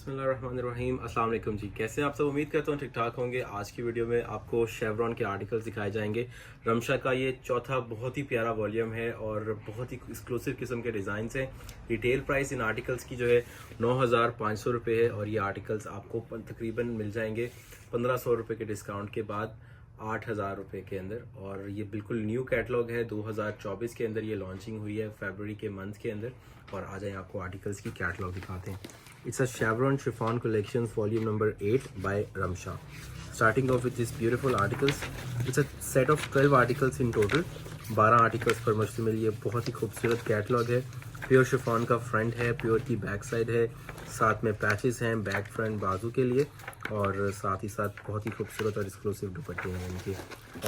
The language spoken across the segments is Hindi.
बिस्मिल्लाहिर्रहमानिर्रहीम। अस्सलाम वालेकुम जी, कैसे हैं आप सब? उम्मीद करता हूँ ठीक ठाक होंगे। आज की वीडियो में आपको शेवरॉन के आर्टिकल्स दिखाए जाएंगे। रमशा का ये चौथा बहुत ही प्यारा वॉल्यूम है और बहुत ही एक्सक्लूसिव किस्म के डिज़ाइंस हैं। रिटेल प्राइस इन आर्टिकल्स की जो है 9,500 रुपये है और ये आर्टिकल्स आपको तकरीबन मिल जाएंगे 1,500 रुपये के डिस्काउंट के बाद 8,000 रुपये के अंदर। और ये बिल्कुल न्यू कैटलॉग है, 2024 के अंदर ये लॉन्चिंग हुई है, फरवरी के मंथ के अंदर। और आ जाए आपको आर्टिकल्स की कैटलॉग दिखाते हैं। It's a Chevron Chiffon Collections Volume Number 8 by Ramsha. Starting off with these beautiful articles. It's a set of 12 articles in total. 12 articles पर मुश्तमिल ये बहुत ही खूबसूरत कैटलॉग है। प्योर शिफॉन का फ्रंट है, प्योर की बैक साइड है, साथ में पैचेस हैं बैक फ्रंट बाजू के लिए और साथ ही साथ बहुत ही खूबसूरत और एक्सक्लूसिव दुपट्टे हैं इनके।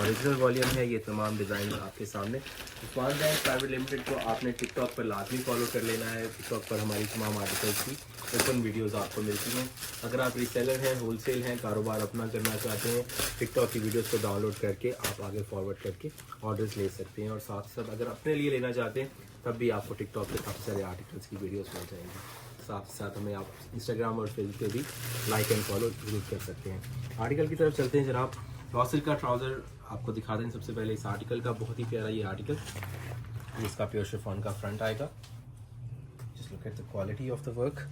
ओरिजिनल वॉल्यूम है ये तमाम डिज़ाइन आपके सामने। उस्मान बैंक प्राइवेट लिमिटेड को आपने टिकटॉक पर लाजमी फॉलो कर लेना है। टिकटॉक पर हमारी तमाम आर्टिकल्स की ओपन वीडियोस आपको मिलती हैं। अगर आप रीसेलर हैं, होलसेल हैं, कारोबार अपना करना चाहते हैं, टिकटॉक की वीडियोस को डाउनलोड करके आप आगे फॉरवर्ड करके ऑर्डर्स ले सकते हैं। और साथ ही साथ अगर अपने लिए लेना चाहते हैं तब भी आपको टिकटॉक पे काफ़ी सारे आर्टिकल्स की वीडियोस मिल जाएंगी। साथ ही साथ हमें आप इंस्टाग्राम और फेसबुक पे भी लाइक एंड फॉलो जरूर कर सकते हैं। आर्टिकल की तरफ चलते हैं जनाब। रॉसिल का ट्राउज़र आपको दिखा दें सबसे पहले इस आर्टिकल का। बहुत ही प्यारा ये आर्टिकल, इसका प्योर शिफॉन का फ्रंट आएगा। Just look at the quality of the work.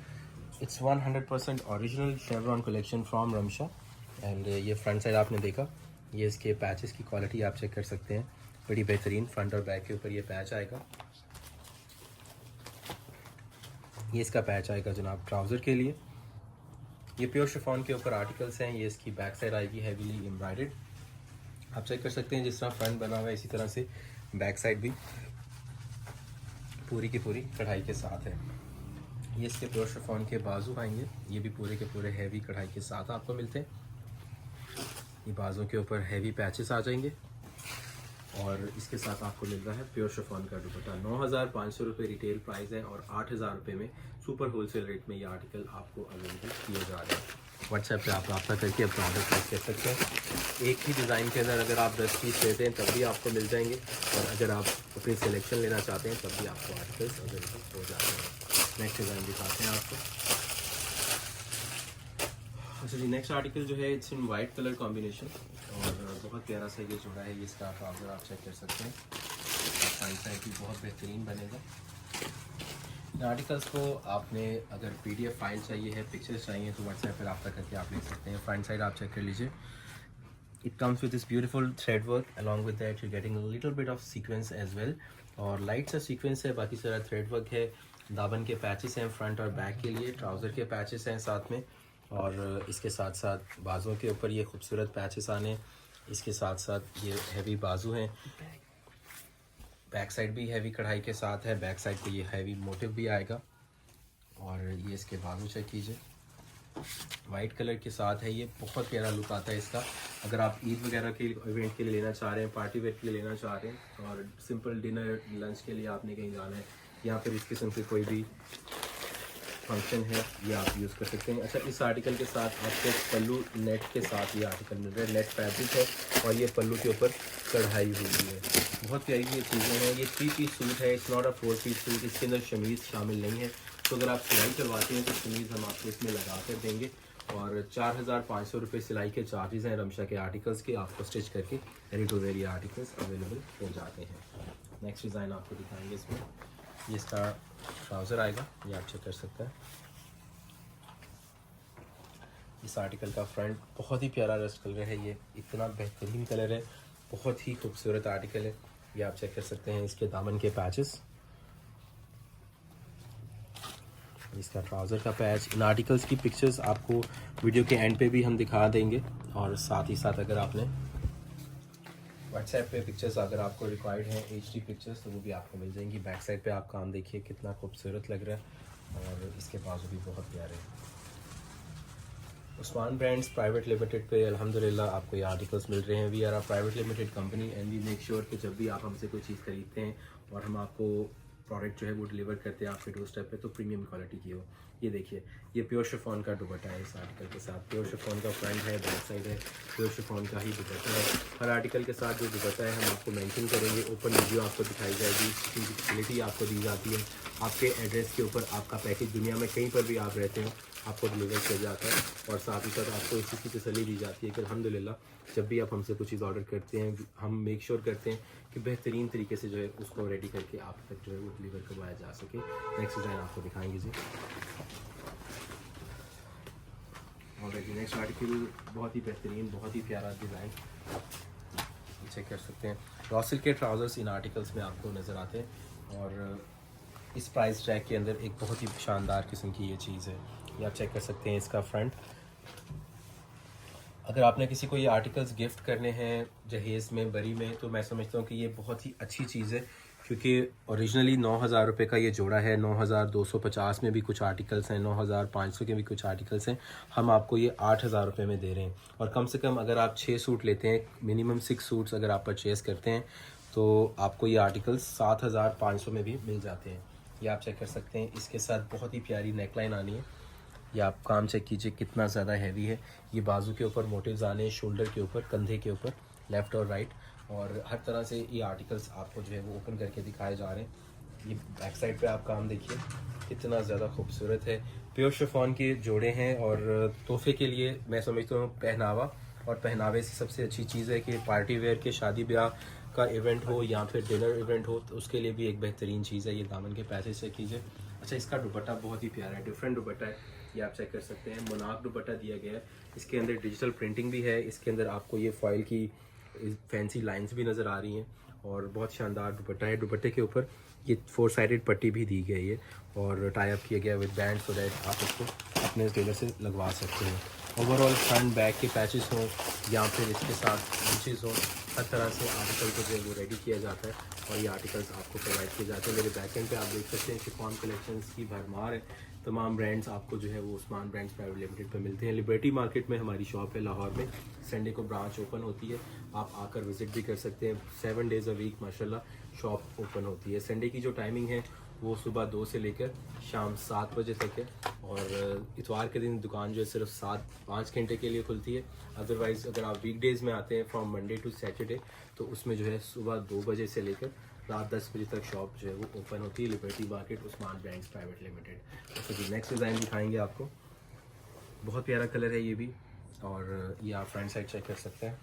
It's 100% original chevron collection from Ramsha. And ये फ्रंट साइड आपने देखा, ये इसके पैचेस की क्वालिटी आप चेक कर सकते हैं, बड़ी बेहतरीन। फ्रंट और बैक के ऊपर ये पैच आएगा। ये इसका पैच आएगा जनाब ट्राउज़र के लिए। ये प्योर शिफॉन के ऊपर आर्टिकल्स हैं। ये इसकी बैक साइड आएगी हैवीली एम्ब्रॉयडर्ड। आप चेक कर सकते हैं जिस तरह फ्रंट बना हुआ है इसी तरह से बैक साइड भी पूरी की पूरी कढ़ाई के साथ है। ये इसके प्योर शिफॉन के बाजू आएंगे, ये भी पूरे के पूरे हैवी कढ़ाई के साथ आपको मिलते हैं। ये बाजू के ऊपर हैवी पैचेस आ जाएंगे और इसके साथ आपको मिल रहा है प्योर शिफॉन का दुपट्टा। 9,500 रुपये रिटेल प्राइस है और 8,000 रुपये में सुपर होलसेल रेट में ये आर्टिकल आपको अवेलेबल किए जा रहे हैं। व्हाट्सएप पे आप रब्ता करके अपना ऑर्डर प्लेस कर सकते हैं। एक ही डिज़ाइन के अंदर अगर आप 10 पीस लेते हैं तब भी आपको मिल जाएंगे और अगर आप अपनी सिलेक्शन लेना चाहते हैं तब भी आपको आर्टिकल्स अवेलेबल हो जाते हैं। नेक्स्ट डिज़ाइन दिखाते हैं आपको। अच्छा जी, नेक्स्ट आर्टिकल जो है it's in white colour combination और बहुत प्यारा सा ये जोड़ा है। ये इसका ट्राउज़र आप चेक कर सकते हैं, फ्रंट साइड भी बहुत बेहतरीन बनेगा। इन आर्टिकल्स को आपने अगर PDF फाइल चाहिए है, पिक्चर्स चाहिए तो व्हाट्सएप पर रब्ता करके आप ले सकते हैं। फ्रंट साइड आप चेक कर लीजिए। It comes with this beautiful thread work, along with that you getting a little bit of sequence as well. और लाइट सा सीक्वेंस है, बाकी सारा थ्रेड वर्क है। दामन के पैचेस हैं फ्रंट और बैक के लिए, ट्राउज़र के पैचेस हैं साथ में और इसके साथ साथ बाजुओं के ऊपर ये खूबसूरत पैचेस आने। इसके साथ साथ ये हैवी बाजू हैं। बैक साइड भी हैवी कढ़ाई के साथ है, बैक साइड पे ये हैवी मोटिव भी आएगा। और ये इसके बाजू चेक कीजिए, वाइट कलर के साथ है। ये बहुत प्यारा लुक आता है इसका। अगर आप ईद वगैरह के इवेंट के लिए लेना चाह रहे हैं, पार्टी वेयर के लिए लेना चाह रहे हैं और सिंपल डिनर लंच के लिए आपने कहीं जाना है या फिर इस किस्म के कोई भी फंक्शन है, ये आप यूज़ कर सकते हैं। अच्छा, इस आर्टिकल के साथ आपको पल्लू नेट के साथ ये आर्टिकल मिल रहा है। नेट फैब्रिक है और ये पल्लू के ऊपर कढ़ाई हुई है। बहुत प्यारी ये चीज़ें हैं। ये 3 पीस सूट है, it's not a 4 piece suit. इसके अंदर शमीज़ शामिल नहीं है, तो अगर आप सिलाई करवाते हैं तो शमीज़ हम आपको इसमें लगा कर देंगे। और 4,500 रुपये सिलाई के चार्जेज़ हैं रमशा के आर्टिकल्स के। आपको स्टिच करके रेडी टू वेयर ये आर्टिकल्स अवेलेबल हो जाते हैं। नेक्स्ट डिज़ाइन आपको दिखाएंगे इसमें। ये इसका ट्राउज़र आएगा, ये आप चेक कर सकते हैं। इस आर्टिकल का फ्रंट बहुत ही प्यारा रस्ट कलर है। ये इतना बेहतरीन कलर है, बहुत ही खूबसूरत आर्टिकल है। ये आप चेक कर सकते हैं इसके दामन के पैचेस, इसका ट्राउज़र का पैच। इन आर्टिकल्स की पिक्चर्स आपको वीडियो के एंड पे भी हम दिखा देंगे और साथ ही साथ अगर आपने व्हाट्सएप पे पिक्चर्स अगर आपको रिक्वायर्ड हैं HD पिक्चर्स तो वो भी आपको मिल जाएंगी। बैक साइड पे आप काम देखिए कितना खूबसूरत लग रहा है और इसके बाजू भी बहुत प्यारे हैं। उस्मान ब्रांड्स प्राइवेट लिमिटेड पे अल्हम्दुलिल्लाह आपको ये आर्टिकल्स मिल रहे हैं। We are a private limited company and we make sure कि जब भी आप हमसे कोई चीज़ खरीदते हैं और हम आपको प्रोडक्ट जो है वो डिलीवर करते हैं आपके डोर स्टेप पे तो प्रीमियम क्वालिटी की हो। ये देखिए, ये प्योर शिफॉन का दुपट्टा है इस आर्टिकल के साथ। प्योर शिफॉन का फ्रंट है, बैक साइड है, प्योर शिफॉन का ही दुपट्टा है। हर आर्टिकल के साथ जो दुपट्टा है हम आपको मेंशन करेंगे, ओपन वीडियो आपको दिखाई जाएगी, इसकी फैसिलिटी आपको दी जाती है आपके एड्रेस के ऊपर आपका पैकेज दुनिया में कहीं पर भी आप रहते हो आपको डिलीवर किया जाता है। और साथ ही साथ आपको इसी की तसल्ली दी जाती है कि अल्हम्दुलिल्लाह जब भी आप हमसे कुछ चीज़ ऑर्डर करते हैं हम मेक श्योर करते हैं कि बेहतरीन तरीके से जो है उसको रेडी करके आप तक जो है वो डिलीवर करवाया जा सके। नेक्स्ट डिज़ाइन आपको दिखाएंगे जी। और नेक्स्ट आर्टिकल बहुत ही बेहतरीन, बहुत ही प्यारा डिज़ाइन चेक कर सकते हैं। रॉ सिल्क के ट्राउज़र्स इन आर्टिकल्स में आपको नज़र आते हैं और इस प्राइस टैग के अंदर एक बहुत ही शानदार किस्म की ये चीज़ है। ये आप चेक कर सकते हैं इसका फ्रंट। अगर आपने किसी को ये आर्टिकल्स गिफ्ट करने हैं जहेज़ में, बरी में, तो मैं समझता हूँ कि ये बहुत ही अच्छी चीज़ है क्योंकि ओरिजिनली 9,000 रुपये का ये जोड़ा है। 9,250 में भी कुछ आर्टिकल्स हैं, 9,500 के भी कुछ आर्टिकल्स हैं। हम आपको ये 8,000 रुपये में दे रहे हैं और कम से कम अगर आप 6 सूट लेते हैं, मिनिमम 6 सूट्स अगर आप परचेज़ करते हैं तो आपको ये आर्टिकल्स 7,500 में भी मिल जाते हैं। ये आप चेक कर सकते हैं। इसके साथ बहुत ही प्यारी नेकलाइन आनी है। ये आप काम चेक कीजिए कितना ज़्यादा हैवी है। ये बाजू के ऊपर मोटिव्स आने हैं, शोल्डर के ऊपर, कंधे के ऊपर, लेफ़्ट और राइट, और हर तरह से ये आर्टिकल्स आपको जो है वो ओपन करके दिखाए जा रहे हैं। ये बैक साइड पे आप काम देखिए कितना ज़्यादा खूबसूरत है। प्योर शिफॉन के जोड़े हैं और तोहफे के लिए मैं समझता हूँ पहनावा, और पहनावे से सबसे अच्छी चीज़ है कि पार्टी वेयर के शादी ब्याह का इवेंट हो या फिर डिनर इवेंट हो तो उसके लिए भी एक बेहतरीन चीज़ है। ये दामन के पैसे से कीजिए। अच्छा, इसका दुपट्टा बहुत ही प्यारा है, डिफरेंट दुपट्टा है। ये आप चेक कर सकते हैं, मोनाक दुपट्टा दिया गया है। इसके अंदर डिजिटल प्रिंटिंग भी है। इसके अंदर आपको ये फॉइल की फैंसी लाइंस भी नज़र आ रही हैं और बहुत शानदार दुपट्टा है। दुपट्टे के ऊपर ये 4 साइडेड पट्टी भी दी गई है और टाई अप किया गया विद बैंड सो दैट आप इसको अपने टेलर से लगवा सकते हैं। ओवरऑल फ्रंट बैक के पैचेस हों या फिर इसके साथ बंचेस हों, हर तरह से आर्टिकल को जो है वो रेडी किया जाता है और ये आर्टिकल्स आपको प्रोवाइड किए जाते हैं। मेरे बैक एंड पे आप देख सकते हैं शिफॉन कलेक्शंस की भरमार है। तमाम ब्रांड्स आपको जो है वो उस्मान ब्रांड्स प्राइवेट लिमिटेड पे मिलते हैं। लिबर्टी मार्केट में हमारी शॉप है लाहौर में। संडे को ब्रांच ओपन होती है, आप आकर विज़िट भी कर सकते हैं। 7 डेज़ अ वीक माशाल्लाह शॉप ओपन होती है। संडे की जो टाइमिंग है वो सुबह 2 से लेकर शाम 7 बजे तक है और इतवार के दिन दुकान जो है सिर्फ 5 घंटे के लिए खुलती है। अदरवाइज़ अगर आप वीकडेज़ में आते हैं फ्रॉम मंडे टू सैटरडे तो उसमें जो है सुबह 2 बजे से लेकर रात 10 बजे तक शॉप जो है वो ओपन होती है। Liberty market, Usman brands private limited. तो जी नेक्स्ट डिज़ाइन दिखाएंगे आपको। बहुत प्यारा कलर है ये भी और ये आप फ्रंट साइड चेक कर सकते हैं।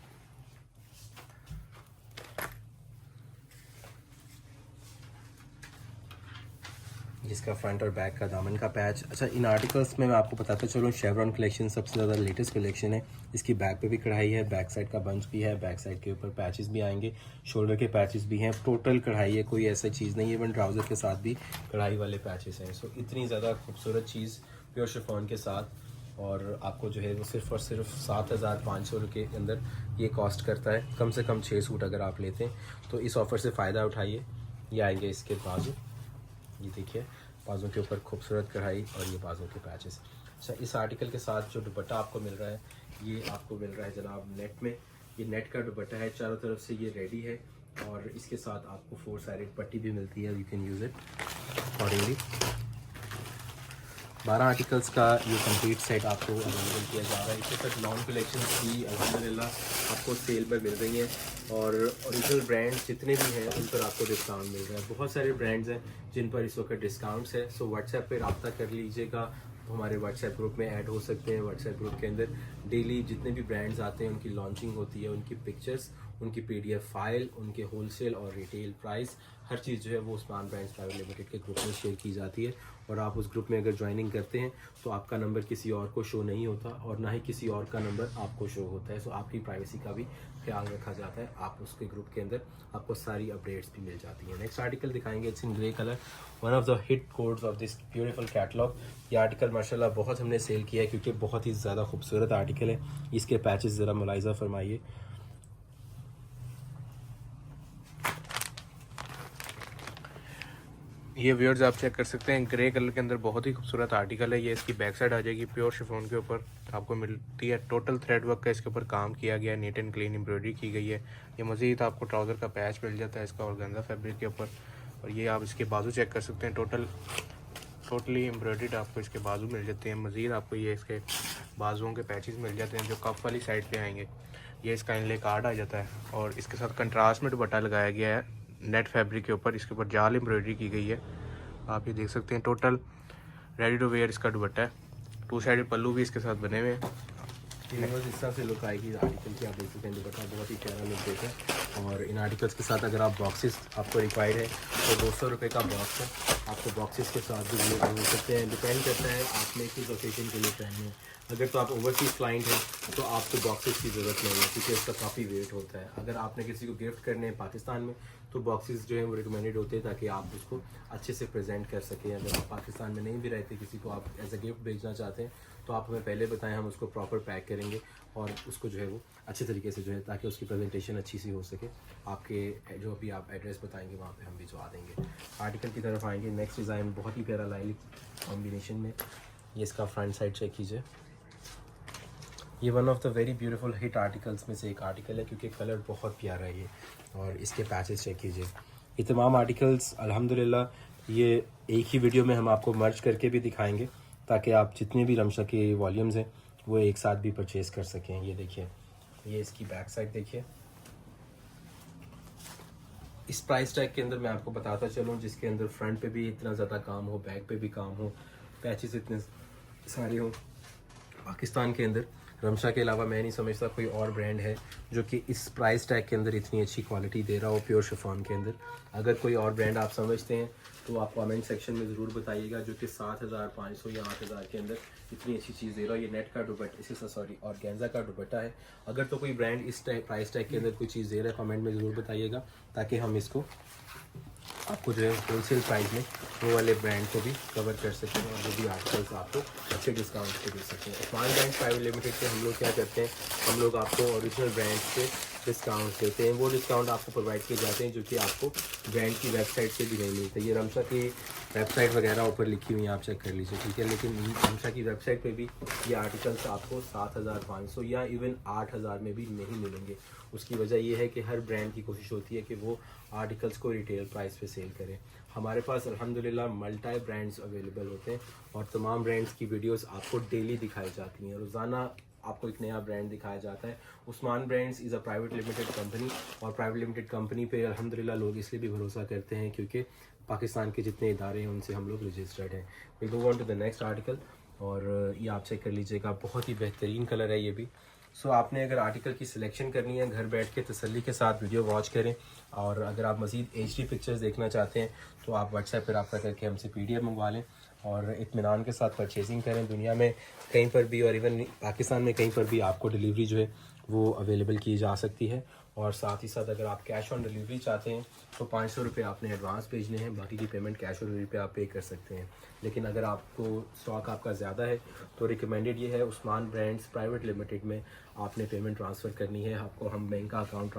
जिसका फ्रंट और बैक का दामन का पैच। अच्छा, इन आर्टिकल्स में मैं आपको बताता चलूँ शेवरॉन कलेक्शन सबसे ज़्यादा लेटेस्ट कलेक्शन है। इसकी बैक पे भी कढ़ाई है, बैक साइड का बंच भी है, बैक साइड के ऊपर पैचेस भी आएंगे, शोल्डर के पैचेस भी हैं। टोटल कढ़ाई है, कोई ऐसा चीज़ नहीं है। इवन ट्राउज़र के साथ भी कढ़ाई वाले पैचेस हैं। सो इतनी ज़्यादा खूबसूरत चीज़ प्योर शिफॉन के साथ और आपको जो है वो सिर्फ और सिर्फ 7,500 रुपये के अंदर ये कॉस्ट करता है। कम से कम 6 सूट अगर आप लेते हैं तो इस ऑफ़र से फ़ायदा उठाइए। ये आएंगे इसके बाजू, ये देखिए बाजू के ऊपर खूबसूरत कढ़ाई और ये बाजू के पैचेस। अच्छा, इस आर्टिकल के साथ जो दुपट्टा आपको मिल रहा है ये आपको मिल रहा है जनाब नेट में। ये नेट का दुपट्टा है, चारों तरफ से ये रेडी है और इसके साथ आपको 4 साइडेड पट्टी भी मिलती है। You can use it accordingly. 12 articles का ये कंप्लीट सेट आपको अवेलेबल किया जा रहा है। इसके साथ लॉन्ग कलेक्शन भी अल्हम्दुलिल्लाह आपको सेल पर मिल रही हैं और ओरिजिनल ब्रांड्स जितने भी हैं उन पर आपको डिस्काउंट मिल रहा है। बहुत सारे ब्रांड्स हैं जिन पर इस वक्त डिस्काउंट्स है। सो व्हाट्सएप पे रब्ता कर लीजिएगा, हमारे व्हाट्सएप ग्रुप में ऐड हो सकते हैं। व्हाट्सएप ग्रुप के अंदर डेली जितने भी ब्रांड्स आते हैं उनकी लॉन्चिंग होती है, उनकी पिक्चर्स, उनकी PDF फाइल, उनके होलसेल और रिटेल प्राइस, हर चीज़ जो है वो उस्मान ब्रांड्स प्राइवेट लिमिटेड के ग्रुप में शेयर की जाती है। और आप उस ग्रुप में अगर ज्वाइनिंग करते हैं तो आपका नंबर किसी और को शो नहीं होता और ना ही किसी और का नंबर आपको शो होता है। सो आपकी प्राइवेसी का भी ख्याल रखा जाता है। आप उसके ग्रुप के अंदर आपको सारी अपडेट्स भी मिल जाती हैं। नेक्स्ट आर्टिकल दिखाएंगे, it's in grey colour, one of the hit codes of this beautiful catalogue. ये आर्टिकल माशाल्लाह बहुत हमने सेल किया है क्योंकि बहुत ही ज़्यादा खूबसूरत आर्टिकल है। इसके पैचेस ज़रा मुलाहिज़ा फरमाइए। ये व्यूअर्स आप चेक कर सकते हैं, ग्रे कलर के अंदर बहुत ही खूबसूरत आर्टिकल है। ये इसकी बैक साइड आ जाएगी, प्योर शिफॉन के ऊपर आपको मिलती है। टोटल थ्रेड वर्क का इसके ऊपर काम किया गया है, नीट एंड क्लीन एम्ब्रॉयडरी की गई है। ये मज़ीद आपको ट्राउज़र का पैच मिल जाता है इसका ऑर्गेन्जा फैब्रिक के ऊपर। और ये आप इसके बाजू चेक कर सकते हैं, टोटली एम्ब्रॉयडर्ड आपको इसके बाजू मिल जाते हैं। मज़ीद आपको ये इसके बाजुओं के पैचेस मिल जाते हैं जो कफ वाली साइड पे आएंगे। ये इसका इनले कार्ड आ जाता है और इसके साथ कंट्रास्ट में दुपट्टा लगाया गया है नेट फैब्रिक के ऊपर। इसके ऊपर जाल एम्ब्रॉयडरी की गई है आप ये देख सकते हैं टोटल रेडी टू वेयर इसका दुपट्टा है। 2 साइडेड पल्लू भी इसके साथ बने हुए हैं। बस इस तरह से लुक आएगी आर्टिकल की। आप देख सकते हैं दुपट्टा बहुत ही प्यारा लुक देता है। और इन आर्टिकल्स के साथ अगर आप बॉक्सेस आपको रिक्वायर्ड है तो 200 रुपये का बॉक्स है। आपको बॉक्सेस के साथ भी मिल सकते हैं। डिपेंड करता है आपने किस ओकेजन के लिए पहने हैं। अगर तो आप ओवरसीज़ क्लाइंट हैं तो आपको बॉक्सेस की ज़रूरत नहीं है क्योंकि इसका काफ़ी वेट होता है। अगर आपने किसी को गिफ्ट करने हैं पाकिस्तान में तो बॉक्सेस जो है वो रिकमेंडेड होते हैं ताकि आप उसको अच्छे से प्रेजेंट कर सकें। अगर आप पाकिस्तान में नहीं भी रहते, किसी को आप एज अ गिफ्ट भेजना चाहते हैं तो आप हमें पहले बताएं, हम उसको प्रॉपर पैक करेंगे और उसको जो है वो अच्छे तरीके से जो है ताकि उसकी प्रेजेंटेशन अच्छी सी हो सके। आपके जो भी आप एड्रेस बताएंगे वहाँ पे हम भिजवा देंगे। आर्टिकल की तरफ आएंगे। नेक्स्ट डिज़ाइन बहुत ही प्यारा लाइलिक कॉम्बिनेशन में। ये इसका फ्रंट साइड चेक कीजिए। ये one of the very beautiful hit articles में से एक आर्टिकल है क्योंकि कलर बहुत प्यारा है ये। और इसके पैचेस चेक कीजिए। ये तमाम आर्टिकल्स अल्हम्दुलिल्लाह ये एक ही वीडियो में हम आपको मर्ज करके भी दिखाएंगे ताकि आप जितने भी रमशा के वॉल्यूम्स हैं वो एक साथ भी परचेज़ कर सकें। ये देखिए, ये इसकी बैक साइड देखिए। इस प्राइस टैग के अंदर मैं आपको बताता चलूँ जिसके अंदर फ्रंट पे भी इतना ज़्यादा काम हो, बैक पे भी काम हो, पैचेस इतने सारे हों, पाकिस्तान के अंदर रमशा के अलावा मैं नहीं समझता कोई और ब्रांड है जो कि इस प्राइस टैग के अंदर इतनी अच्छी क्वालिटी दे रहा हो प्योर शिफॉन के अंदर। अगर कोई और ब्रांड आप समझते हैं तो आप कमेंट सेक्शन में ज़रूर बताइएगा जो कि 7,500 या 8,000 के अंदर इतनी अच्छी चीज़ दे रहा है। ये नेट का दुपट्टा, इसी सॉरी ऑर्गेन्जा का दुपट्टा है। अगर तो कोई ब्रांड इस प्राइस टैग के अंदर कोई चीज़ दे रहा है कमेंट में ज़रूर बताइएगा ताकि हम इसको आपको जो है होलसेल प्राइस में वो वाले ब्रांड को भी कवर कर सकें और जो भी आर्टिकल्स आपको अच्छे डिस्काउंट पे दे सकें। उस्मान ब्रांड प्राइवेट लिमिटेड पे हम लोग क्या करते हैं, हम लोग आपको ओरिजिनल ब्रांड पे डिस्काउंट देते हैं। वो डिस्काउंट आपको प्रोवाइड किए जाते हैं जो कि आपको ब्रांड की वेबसाइट से भी नहीं मिलते। ये रमशा की वेबसाइट वगैरह ऊपर लिखी हुई है, आप चेक कर लीजिए, ठीक है। लेकिन रमशा की वेबसाइट पे भी ये आर्टिकल्स आपको 7,500 या इवन 8,000 में भी नहीं मिलेंगे। उसकी वजह ये है कि हर ब्रांड की कोशिश होती है कि वो आर्टिकल्स को रिटेल प्राइस पे सेल करें। हमारे पास अल्हम्दुलिल्लाह मल्टी ब्रांड्स अवेलेबल होते हैं और तमाम ब्रांड्स की वीडियोस आपको डेली दिखाई जाती हैं। रोज़ाना आपको एक नया ब्रांड दिखाया जाता है। Usman brands is a private limited company और प्राइवेट लिमिटेड कंपनी पे अल्हम्दुलिल्लाह लोग इसलिए भी भरोसा करते हैं क्योंकि पाकिस्तान के जितने इदारे हैं उनसे हम लोग रजिस्टर्ड हैं। We go on to the next article और ये आप चेक कर लीजिएगा, बहुत ही बेहतरीन कलर है ये भी। सो आपने अगर आर्टिकल की सिलेक्शन करनी है घर बैठ के तसल्ली के साथ वीडियो वॉच करें। और अगर आप मज़ीद HD पिक्चर्स देखना चाहते हैं तो आप व्हाट्सएप पर रब्ता करके हमसे PDF मंगवा लें और इत्मीनान के साथ परचेजिंग करें। दुनिया में कहीं पर भी और इवन पाकिस्तान में कहीं पर भी आपको डिलीवरी जो है वो अवेलेबल की जा सकती है। और साथ ही साथ अगर आप कैश ऑन डिलीवरी चाहते हैं तो 500 रुपये आपने एडवांस भेजने हैं, बाकी की पेमेंट कैश ऑन डिलीवरी पे आप पे कर सकते हैं। लेकिन अगर आपको स्टॉक आपका ज़्यादा है तो रिकमेंडेड ये है उस्मान ब्रांड्स प्राइवेट लिमिटेड में आपने पेमेंट ट्रांसफ़र करनी है। आपको हम बैंक का अकाउंट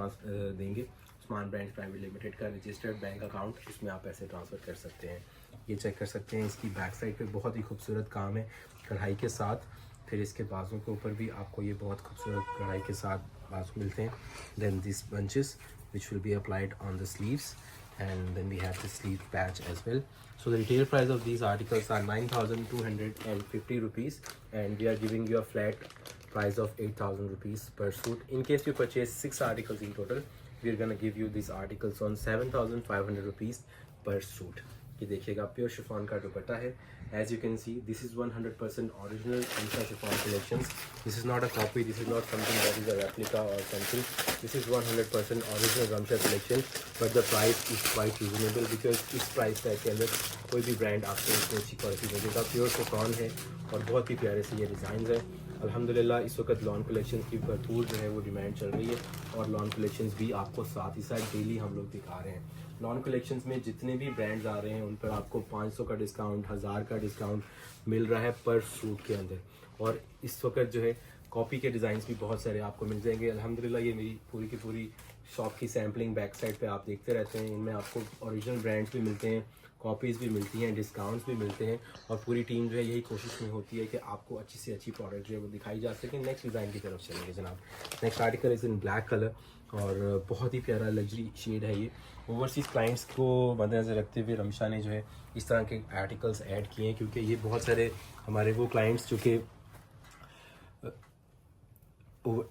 देंगे, उस्मान ब्रांड्स प्राइवेट लिमिटेड का रजिस्टर्ड बैंक अकाउंट, उसमें आप पैसे ट्रांसफ़र कर सकते हैं। ये चेक कर सकते हैं, इसकी बैक साइड पे बहुत ही खूबसूरत काम है कढ़ाई के साथ। फिर इसके बाजू के ऊपर भी आपको ये बहुत खूबसूरत कढ़ाई के साथ बाजू मिलते हैं। Then this bunches which will be applied on the sleeves and then we have the sleeve patch as well. So the retail price of these articles are 9,250 rupees and we are giving you a flat price of 8,000 rupees per suit. In case you purchase 6 articles in total, we are going to give you these articles on 7,500 rupees per suit. ये देखिएगा प्योर शिफॉन का दुपट्टा है। As you can see this is 100% original Ramsha chiffon collections. This is not a copy, this is not something that is a replica or something. This is 100% original Ramsha collection but the price is quite reasonable because इस प्राइस टैग के अंदर कोई भी ब्रांड आपको इतनी अच्छी क्वालिटी देगा। प्योर शिफॉन है और बहुत ही प्यारे से ये डिज़ाइन है। अल्हम्दुलिल्लाह इस वक्त लॉन कलेक्शंस की भरपूर जो है वो डिमांड चल रही है और लॉन कलेक्शंस भी आपको साथ ही साथ डेली हम लोग दिखा रहे हैं। लॉन कलेक्शंस में जितने भी ब्रांड्स आ रहे हैं उन पर आपको 500 का डिस्काउंट, 1000 का डिस्काउंट मिल रहा है पर सूट के अंदर। और इस वक्त जो है कॉपी के डिज़ाइंस भी बहुत सारे आपको मिल जाएंगे। अल्हम्दुलिल्लाह ये मेरी पूरी की पूरी शॉप की सैम्पलिंग बैक साइड पे आप देखते रहते हैं। इनमें आपको ओरिजिनल ब्रांड्स भी मिलते हैं, कॉपीज़ भी मिलती हैं, डिस्काउंट्स भी मिलते हैं और पूरी टीम जो है यही कोशिश में होती है कि आपको अच्छी से अच्छी प्रोडक्ट जो है वो दिखाई जा सके। नेक्स्ट डिज़ाइन की तरफ चलेंगे जनाब। Next article is in black colour और बहुत ही प्यारा लग्जरी शेड है ये। ओवरसीज़ क्लाइंट्स को मद्देनज़र रखते हुए रमशा ने जो है इस तरह के आर्टिकल्स ऐड किए हैं क्योंकि ये बहुत सारे हमारे वो क्लाइंट्स जो कि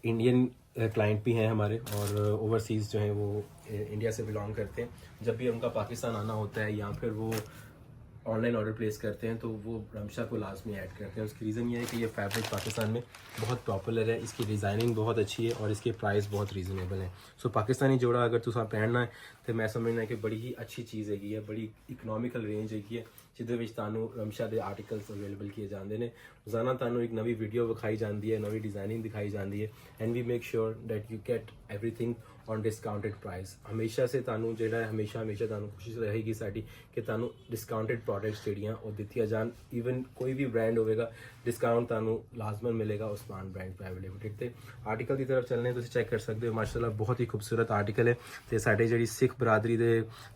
इंडियन क्लाइंट भी हैं हमारे और ओवरसीज़ जो हैं वो इंडिया से बिलोंग करते हैं। जब भी उनका पाकिस्तान आना होता है या फिर वो ऑनलाइन ऑर्डर प्लेस करते हैं तो वो रमशा को लाजमी ऐड करते हैं। उसकी रीज़न ये है कि ये फैब्रिक पाकिस्तान में बहुत पॉपुलर है, इसकी डिज़ाइनिंग बहुत अच्छी है और इसके प्राइस बहुत रीज़नेबल है। सो पाकिस्तानी जोड़ा अगर तुसा पहनना है तो मैं समझना कि बड़ी ही अच्छी चीज़ हैगी है, बड़ी इकनॉमिकल रेंज हैगी है जिहदे विच तुहानू रमशा दे आर्टिकल्स अवेलेबल किए जाते हैं। रोज़ाना तुहानू एक नवी वीडियो विखाई जाती है, नवी डिज़ाइनिंग दिखाई जाती है and we make sure that you get everything on discounted price. हमेशा से तुहानू जिहड़ा हमेशा तुहानू कोशिश रहेगी साडी कि तुहानू डिस्काउंटेड प्रोडक्ट्स जिहड़ियां वो दित्तियां जान। ईवन कोई भी ब्रांड होगा डिस्काउंट तुहानू लाजमन मिलेगा उस्मान ब्रांड प्राइवेट लिमिटेड ते। आर्टिकल की तरफ चलने तुसीं चेक कर सकते हो, माशाल्लाह बहुत ही खूबसूरत आर्टिकल है ते साडे जिहड़ी सिख बरादरी दे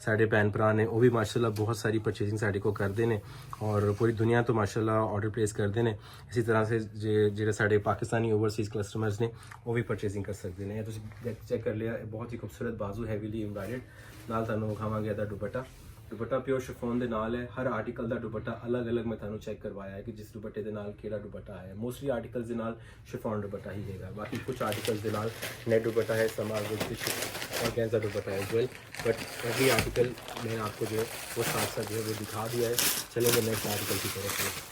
साडे भैन भरा ने वो भी माशाल्लाह बहुत सारी परचेजिंग साडे को करते हैं और पूरी दुनिया तो माशाल्लाह ऑर्डर प्लेस करते हैं। इसी तरह से जिहड़े साडे पाकिस्तानी ओवरसीज़ कस्टमर्स ने वो भी परचेजिंग कर सकते हैं। तुसीं चेक कर लिया, बहुत ही खूबसूरत बाजू हैवीली एम्ब्रॉयडर्ड नाल तुहानू विखावांगे इहदा दुपट्टा प्योर शिफॉन दे नाल है। हर आर्टिकल दा दुपट्टा अलग अलग मैं तुहानू चेक करवाया है कि जिस दुपट्टे दे नाल केड़ा दुपट्टा है। मोस्टली आर्टिकल्स दे नाल शिफॉन दुपट्टा ही हैगा, बाकी कुछ आर्टिकल्स दे नाल नेट दुपट्टा है, समाल और कैंसा दुपट्टा है वेल, बट एवरी आर्टिकल मैंने आपको जो है वो साथ साथ जो है वो दिखा दिया है। चलेंगे नेक्स्ट आर्टिकल की तरफ।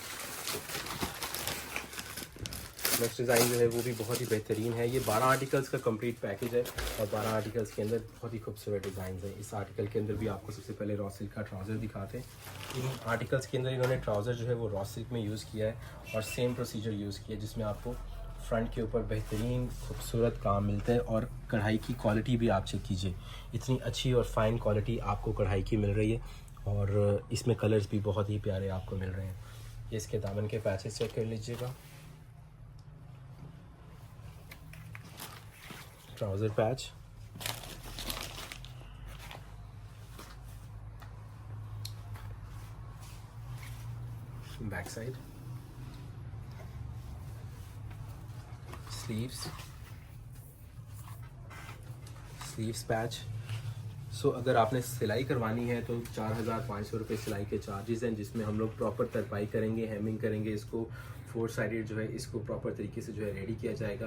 नेक्स्ट डिज़ाइन जो है वो भी बहुत ही बेहतरीन है। ये 12 आर्टिकल्स का कंप्लीट पैकेज है और 12 आर्टिकल्स के अंदर बहुत ही खूबसूरत डिज़ाइन है। इस आर्टिकल के अंदर भी आपको सबसे पहले रॉ सिल्क का ट्राउज़र दिखाते हैं। इन आर्टिकल्स के अंदर इन्होंने ट्राउज़र जो है वो रॉ सिल्क में यूज़ किया है और सेम प्रोसीजर यूज़ किया है जिसमें आपको फ्रंट के ऊपर बेहतरीन खूबसूरत काम मिलता है और कढ़ाई की क्वालिटी भी आप चेक कीजिए, इतनी अच्छी और फाइन क्वालिटी आपको कढ़ाई की मिल रही है और इसमें कलर्स भी बहुत ही प्यारे आपको मिल रहे हैं। ये इसके दामन के पैचेस चेक कर लीजिएगा, trouser patch, back side, sleeves patch. So अगर आपने सिलाई करवानी है तो 4500 रुपये सिलाई के चार्जेस हैं, जिसमें हम लोग प्रॉपर तरपाई करेंगे, हेमिंग करेंगे, इसको 4 साइडेड जो है इसको प्रॉपर तरीके से जो है रेडी किया जाएगा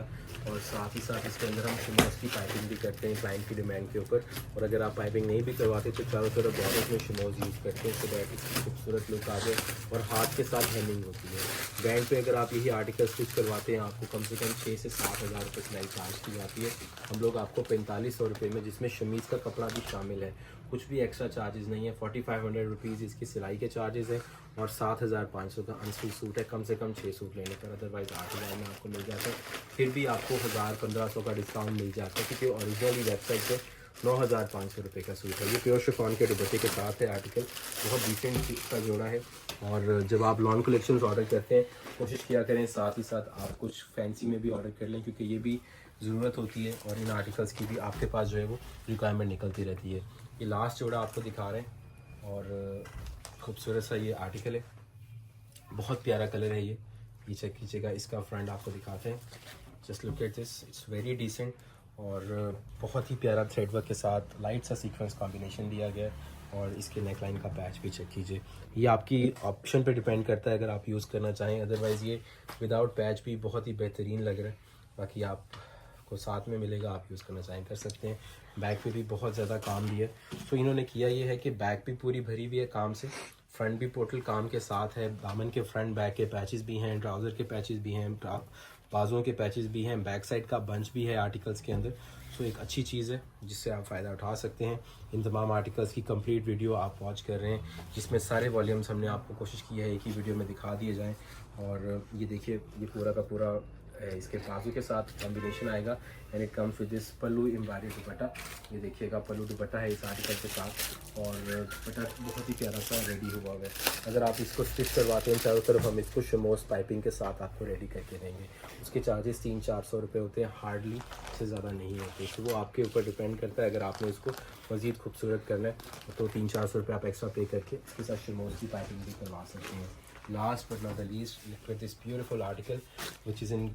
और साथ ही साथ इसके अंदर हम शिमोस की पाइपिंग भी करते हैं क्लाइंट की डिमांड के ऊपर। और अगर आप पाइपिंग नहीं भी करवाते तो चारों तरफ बॉर्डर्स में शिमोस यूज़ करते हैं सो दैट इसकी खूबसूरत लुक आ जाए और हाथ के साथ हेमिंग होती है। बैंड पे अगर आप यही आर्टिकल स्टिच करवाते हैं आपको कम से कम 6 से 7 हज़ार रुपये सिलाई चार्ज की जाती है। हम लोग आपको 4500 रुपये में, जिसमें शमीज़ का कपड़ा भी शामिल है, कुछ भी एक्स्ट्रा चार्जेस नहीं है। 4500 रुपीज़ इसकी सिलाई के चार्जेस है और 7500 का अनस्टिच सूट है। कम से कम 6 सूट लेने पर अदरवाइज़ 8000 में आपको मिल जाता है। फिर भी आपको 1000-1500 का डिस्काउंट मिल जाता है क्योंकि ओरिजिनली वेबसाइट पे 9500 रुपये का सूट है। ये प्योर शिफॉन के दुपट्टे के साथ है आर्टिकल, बहुत डिसेंट का जोड़ा है। और जब आप लॉन कलेक्शंस ऑर्डर करते हैं कोशिश किया करें साथ ही साथ आप कुछ फैंसी में भी ऑर्डर कर लें क्योंकि ये भी ज़रूरत होती है और इन आर्टिकल्स की भी आपके पास जो है वो रिक्वायरमेंट निकलती रहती है। ये लास्ट जोड़ा आपको दिखा रहे हैं और खूबसूरत सा ये आर्टिकल है, बहुत प्यारा कलर है ये चेक कीजिएगा। इसका फ्रंट आपको दिखाते हैं, just look at this, it's very decent और बहुत ही प्यारा थ्रेड वर्क के साथ लाइट सा सीक्वेंस कॉम्बिनेशन दिया गया है और इसके नेकलाइन का पैच भी चेक कीजिए। ये आपकी ऑप्शन पे डिपेंड करता है अगर आप यूज़ करना चाहें, अदरवाइज़ ये विदाउट पैच भी बहुत ही बेहतरीन लग रहा है। बाकी आप को साथ में मिलेगा, आप यूज़ करना चाहें कर सकते हैं। बैक पे भी बहुत ज़्यादा काम दिया है। तो इन्होंने किया ये है कि बैक भी पूरी भरी हुई है काम से, फ्रंट भी टोटल काम के साथ है। दामन के फ्रंट बैक के पैचेस भी हैं, ट्राउज़र के पैचेस भी हैं, बाजुओं के पैचेस भी हैं, बैक साइड का बंच भी है आर्टिकल्स के अंदर। सो एक अच्छी चीज़ है जिससे आप फ़ायदा उठा सकते हैं। इन तमाम आर्टिकल्स की कंप्लीट वीडियो आप वॉच कर रहे हैं जिसमें सारे वॉल्यूम्स हमने आपको कोशिश की है एक ही वीडियो में दिखा दिए जाएँ। और ये देखिए ये पूरा का पूरा इसके बाजू के साथ कॉम्बिनेशन आएगा and it comes with this pallu embroidered दुपट्टा। ये देखिएगा पल्लू दुपट्टा है इस आर्टिकल के साथ और दुपट्टा बहुत ही प्यारा सा रेडी हुआ है। अगर आप इसको स्टिच करवाते हैं चारों तरफ हम इसको शमोस पाइपिंग के साथ आपको रेडी करके देंगे। उसके चार्जेस 300-400 रुपये होते हैं, हार्डली से ज़्यादा नहीं होते। तो वो आपके ऊपर डिपेंड करता है, अगर आपने इसको मज़ीद खूबसूरत करना है तो 300-400 रुपये आप एक्स्ट्रा पे करके इसके साथ शमोस की पाइपिंग भी करवा सकते हैं। Last but not the least, look at this beautiful article which is in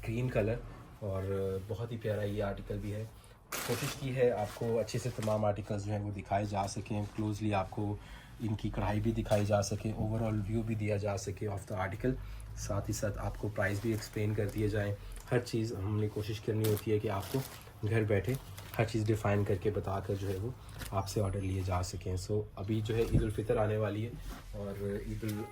green colour और बहुत ही प्यारा ये आर्टिकल भी है। कोशिश की है आपको अच्छे से तमाम आर्टिकल्स जो हैं वो दिखाए जा सकें, क्लोजली आपको इनकी कढ़ाई भी दिखाई जा सके, ओवरऑल व्यू भी दिया जा सके ऑफ द आर्टिकल। साथ ही साथ आपको प्राइस भी एक्सप्लेन कर दिए जाएँ। हर चीज़ हमने कोशिश करनी होती है कि आपको घर बैठे हर चीज़ डिफ़ाइन करके बताकर जो है वो आपसे ऑर्डर लिए जा सकें। सो अभी जो है ईद उल फितर आने वाली है और ईद उल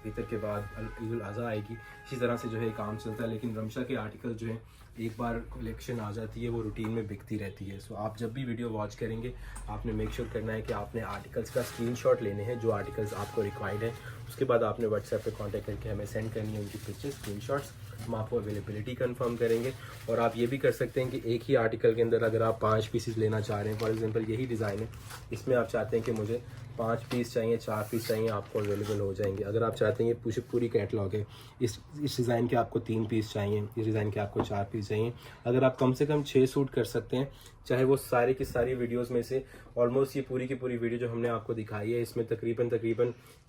फितर के बाद ईद उल अज़हा आएगी। इसी तरह से जो है काम चलता है, लेकिन रमशा के आर्टिकल जो है एक बार कलेक्शन आ जाती है वो रूटीन में बिकती रहती है। सो आप जब भी वीडियो वॉच करेंगे आपने मेक श्योर करना है कि आपने आर्टिकल्स का स्क्रीनशॉट लेने हैं जो आर्टिकल्स आपको रिक्वायर्ड है। उसके बाद आपने व्हाट्सएप पे कांटेक्ट करके हमें सेंड करनी है उनकी पिक्चर्स, स्क्रीनशॉट्स। हम आपको अवेलेबिलिटी कंफर्म करेंगे। और आप ये भी कर सकते हैं कि एक ही आर्टिकल के अंदर अगर आप 5 पीसेस लेना चाह रहे हैं, फॉर एग्जांपल यही डिज़ाइन है, इसमें आप चाहते हैं कि मुझे 5 पीस चाहिए, 4 पीस चाहिए, आपको अवेलेबल हो जाएंगे। अगर आप चाहते हैं ये पूरी कैटलॉग है, इस डिज़ाइन के आपको 3 पीस चाहिए, इस डिज़ाइन के आपको 4 पीस चाहिए, अगर आप कम से कम 6 सूट कर सकते हैं, चाहे वो सारे की सारी वीडियोस में से ऑलमोस्ट ये पूरी की पूरी वीडियो जो हमने आपको दिखाई है इसमें तकरीबन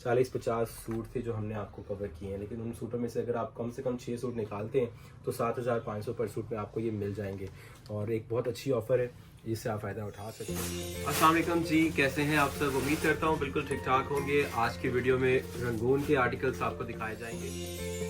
40-50 सूट थे जो हमने आपको कवर किए हैं। लेकिन उन सूटों में से अगर आप कम से कम 6 सूट निकालते हैं तो 7,500 पर सूट में आपको ये मिल जाएंगे और एक बहुत अच्छी ऑफर है जिससे आप फ़ायदा उठा सकते हैं। अस्सलाम वालेकुम जी, कैसे हैं आप सब? उम्मीद करता हूँ बिल्कुल ठीक ठाक होंगे। आज की वीडियो में रंगून के आर्टिकल्स आपको दिखाए जाएंगे।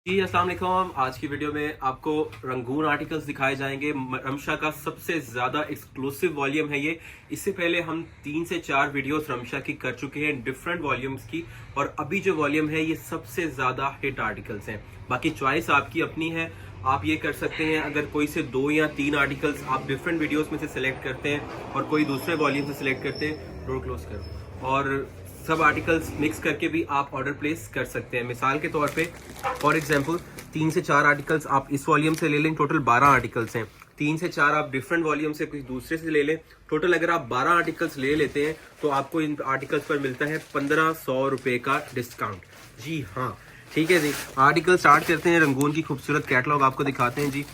जी अस्सलाम वालेकुम, आज की वीडियो में आपको रंगून आर्टिकल्स दिखाए जाएंगे। रमशा का सबसे ज़्यादा एक्सक्लूसिव वॉल्यूम है ये। इससे पहले हम 3 से 4 वीडियोस रमशा की कर चुके हैं डिफरेंट वॉल्यूम्स की, और अभी जो वॉल्यूम है ये सबसे ज़्यादा हिट आर्टिकल्स हैं। बाकी चॉइस आपकी अपनी है, आप ये कर सकते हैं अगर कोई से 2 या 3 आर्टिकल्स आप डिफरेंट वीडियोस में से सिलेक्ट करते हैं और कोई दूसरे वॉल्यूम से सिलेक्ट करते हैं, डोर क्लोज करो, और सब आर्टिकल्स मिक्स करके भी आप ऑर्डर प्लेस कर सकते हैं। मिसाल के तौर पे फॉर एग्जांपल 3 से 4 आर्टिकल्स आप इस वॉल्यूम से ले लें, टोटल 12 आर्टिकल्स हैं। 3 से 4 आप डिफरेंट वॉल्यूम से कुछ दूसरे से ले लें, टोटल अगर आप 12 आर्टिकल्स ले लेते हैं तो आपको इन आर्टिकल्स पर मिलता है 1500 रुपये का डिस्काउंट। जी हाँ, ठीक है जी। आर्टिकल स्टार्ट करते हैं, रंगून की खूबसूरत कैटलॉग आपको दिखाते हैं जी।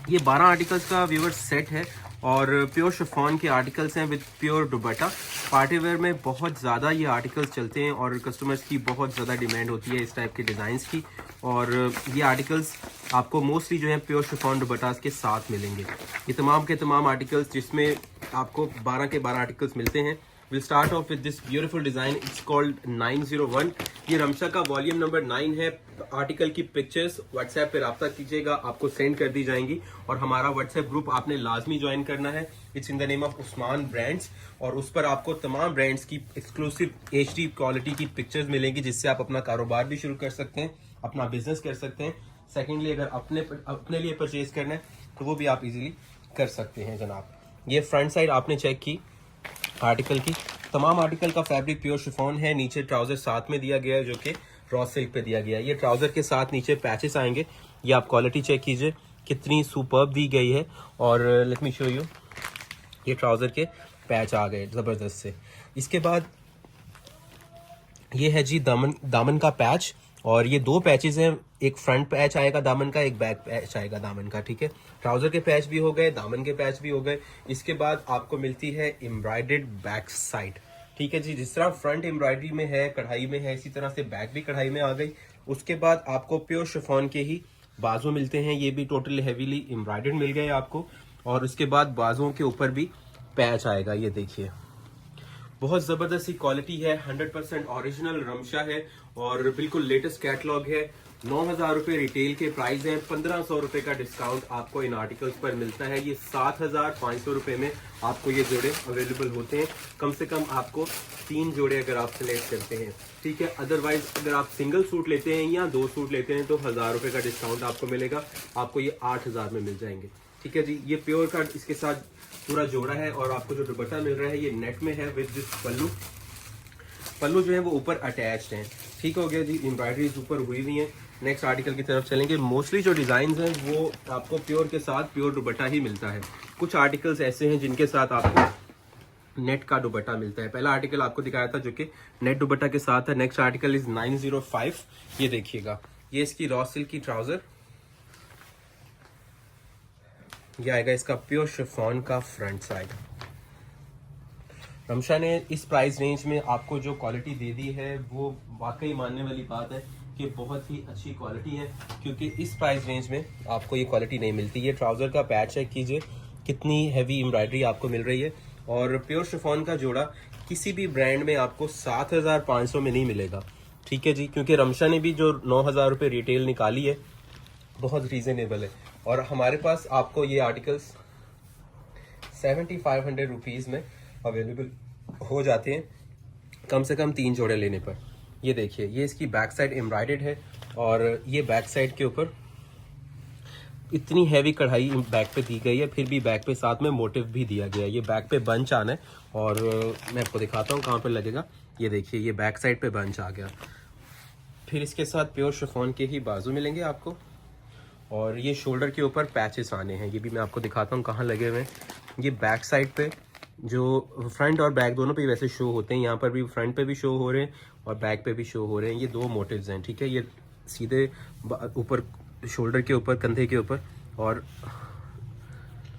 ये 12 आर्टिकल्स का व्यूअर सेट है और प्योर शिफॉन के आर्टिकल्स हैं with pure dupatta. Party wear में बहुत ज़्यादा ये आर्टिकल्स चलते हैं और कस्टमर्स की बहुत ज़्यादा डिमांड होती है इस टाइप के डिज़ाइंस की, और ये आर्टिकल्स आपको मोस्टली जो है प्योर शिफॉन दुपट्टास के साथ मिलेंगे। ये तमाम के तमाम आर्टिकल्स जिसमें आपको 12 के 12 आर्टिकल्स मिलते हैं। We'll start off with this beautiful design. It's called 901. ये रमशा का वॉल्यूम नंबर 9 है। आर्टिकल की पिक्चर्स व्हाट्सएप पे रब्ता कीजिएगा, आपको सेंड कर दी जाएंगी, और हमारा व्हाट्सएप ग्रुप आपने लाजमी ज्वाइन करना है। It's in the name of Usman brands, और उस पर आपको तमाम ब्रांड्स की एक्सक्लूसिव HD क्वालिटी की पिक्चर्स मिलेंगी जिससे आप अपना कारोबार भी शुरू कर सकते हैं, अपना बिजनेस कर सकते हैं। सेकेंडली अगर अपने लिए परचेज करना है तो वो भी आप इजीली कर सकते हैं जनाब। ये फ्रंट साइड आपने चेक की आर्टिकल की, तमाम आर्टिकल का फैब्रिक प्योर शिफॉन है। नीचे ट्राउजर साथ में दिया गया है जो कि रॉ सिल्क पे दिया गया है। ये ट्राउजर के साथ नीचे पैचेस आएंगे। ये आप क्वालिटी चेक कीजिए कितनी सुपर्ब दी गई है, और लेट मी शो यू, ये ट्राउजर के पैच आ गए ज़बरदस्त से। इसके बाद ये है जी दामन का पैच, और ये 2 पैचेस हैं, एक फ्रंट पैच आएगा दामन का, एक बैक पैच आएगा दामन का, ठीक है। ट्राउजर के पैच भी हो गए, दामन के पैच भी हो गए। इसके बाद आपको मिलती है एम्ब्रॉयडर्ड बैक साइड, ठीक है जी। जिस तरह फ्रंट एम्ब्रॉयडरी में है, कढ़ाई में है, इसी तरह से बैक भी कढ़ाई में आ गई। उसके बाद आपको प्योर शिफॉन के ही बाजू मिलते हैं, ये भी टोटली हैवीली एम्ब्रॉयडर्ड मिल गए आपको। और उसके बाद बाजुओं के ऊपर भी पैच आएगा, ये देखिए बहुत ज़बरदस्त सी क्वालिटी है, 100% ओरिजिनल रमशा है और बिल्कुल लेटेस्ट कैटलॉग है। 9,000 रुपये रिटेल के प्राइस हैं, 1,500 रुपये का डिस्काउंट आपको इन आर्टिकल्स पर मिलता है। ये 7,500 रुपये में आपको ये जोड़े अवेलेबल होते हैं। कम से कम आपको 3 जोड़े अगर आप सिलेक्ट करते हैं, ठीक है। अदरवाइज अगर आप सिंगल सूट लेते हैं या 2 सूट लेते हैं तो 1,000 रुपये का डिस्काउंट आपको मिलेगा, आपको ये 8,000 में मिल जाएंगे, ठीक है जी। ये प्योर का इसके साथ पूरा जोड़ा है, और आपको जो दुपट्टा मिल रहा है ये नेट में है विद दिस पल्लू जो है वो ऊपर अटैच्ड है, ठीक हो गया जी। एम्ब्रॉयडरीज ऊपर हुई हुई है। नेक्स्ट आर्टिकल की तरफ चलेंगे। मोस्टली जो डिजाइन हैं वो आपको प्योर के साथ प्योर दुपट्टा ही मिलता है। कुछ आर्टिकल्स ऐसे हैं जिनके साथ आपको नेट का दुपट्टा मिलता है। पहला आर्टिकल आपको दिखाया था जो कि नेट दुपट्टा के साथ है। Next article is 905। ये देखिएगा, ये इसकी रॉ सिल्क की ट्राउजर, ये आएगा इसका प्योर शिफॉन का फ्रंट साइड। रमशा ने इस प्राइस रेंज में आपको जो क्वालिटी दे दी है वो वाकई मानने वाली बात है कि बहुत ही अच्छी क्वालिटी है, क्योंकि इस प्राइस रेंज में आपको ये क्वालिटी नहीं मिलती। ये ट्राउजर का पैच चेक कीजिए, कितनी हैवी एम्ब्रॉयडरी आपको मिल रही है, और प्योर शिफॉन का जोड़ा किसी भी ब्रांड में आपको 7,500 में नहीं मिलेगा, ठीक है जी। क्योंकि रमशा ने भी जो 9,000 रुपये रिटेल निकाली है बहुत रीज़नेबल है। और हमारे पास आपको ये आर्टिकल्स 7500 रुपीज़ में अवेलेबल हो जाते हैं, कम से कम 3 जोड़े लेने पर। ये देखिए, ये इसकी बैक साइड एम्ब्रॉयडर्ड है और ये बैक साइड के ऊपर इतनी हैवी कढ़ाई बैक पे दी गई है, फिर भी बैक पे साथ में मोटिव भी दिया गया है। ये बैक पे बंच आना है और मैं आपको दिखाता हूँ कहाँ पे लगेगा। ये देखिए, ये बैक साइड पे बंच आ गया। फिर इसके साथ प्योर शिफॉन के ही बाजू मिलेंगे आपको और ये शोल्डर के ऊपर पैचेस आने हैं। ये भी मैं आपको दिखाता हूँ कहाँ लगे हुए हैं। ये बैक साइड पे जो फ्रंट और बैक दोनों पे वैसे शो होते हैं, यहाँ पर भी फ्रंट पे भी शो हो रहे हैं और बैक पे भी शो हो रहे हैं। ये 2 मोटिव्स हैं, ठीक है। ये सीधे ऊपर शोल्डर के ऊपर, कंधे के ऊपर और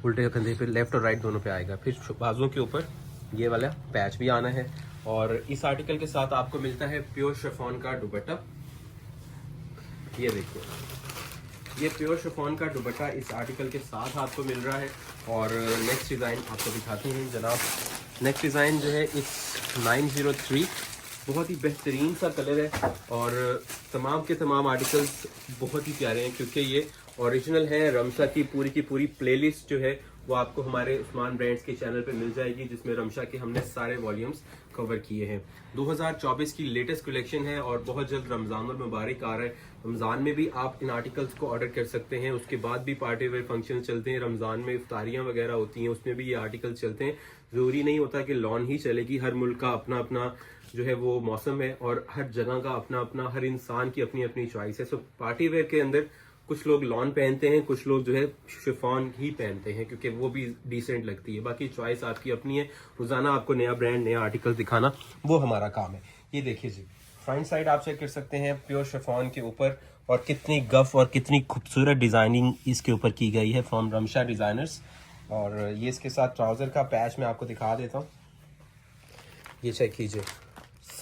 उल्टे कंधे पे, लेफ्ट और राइट दोनों पे आएगा। फिर बाजुओं के ऊपर ये वाला पैच भी आना है। और इस आर्टिकल के साथ आपको मिलता है प्योर शिफॉन का दुपट्टा। ये देखिए, ये प्योर शिफॉन का दुपट्टा इस आर्टिकल के साथ आपको मिल रहा है। और नेक्स्ट डिज़ाइन आपको दिखाते हैं जनाब। नेक्स्ट डिज़ाइन जो है इस 903, बहुत ही बेहतरीन सा कलर है और तमाम के तमाम आर्टिकल्स बहुत ही प्यारे हैं, क्योंकि ये ओरिजिनल है। रमशा की पूरी प्लेलिस्ट जो है वो आपको हमारे उस्मान ब्रांड्स के चैनल पे मिल जाएगी, जिसमें रमशा के हमने सारे वॉल्यूम्स कवर किए हैं। 2024 की लेटेस्ट कलेक्शन है और बहुत जल्द रमज़ान और मुबारक आ रहा है। रमज़ान में भी आप इन आर्टिकल्स को ऑर्डर कर सकते हैं। उसके बाद भी पार्टी वेयर फंक्शन चलते हैं, रमज़ान में इफ्तारियाँ वगैरह होती हैं, उसमें भी ये आर्टिकल्स चलते हैं। ज़रूरी नहीं होता कि लॉन ही चलेगी। हर मुल्क का अपना अपना जो है वो मौसम है और हर जगह का अपना अपना, हर इंसान की अपनी अपनी चॉइस है। सो पार्टी वेयर के अंदर कुछ लोग लॉन पहनते हैं, कुछ लोग जो है शिफॉन ही पहनते हैं, क्योंकि वो भी डिसेंट लगती है। बाकी चॉइस आपकी अपनी है। रोजाना आपको नया ब्रांड, नया आर्टिकल दिखाना वो हमारा काम है। ये देखिए जी, फ्रंट साइड आप चेक कर सकते हैं प्योर शिफॉन के ऊपर, और कितनी गफ और कितनी खूबसूरत डिजाइनिंग इसके ऊपर की गई है फ्रॉम रमशा डिजाइनर्स। और ये इसके साथ ट्राउजर का पैच मैं आपको दिखा देता हूँ। ये चेक कीजिए,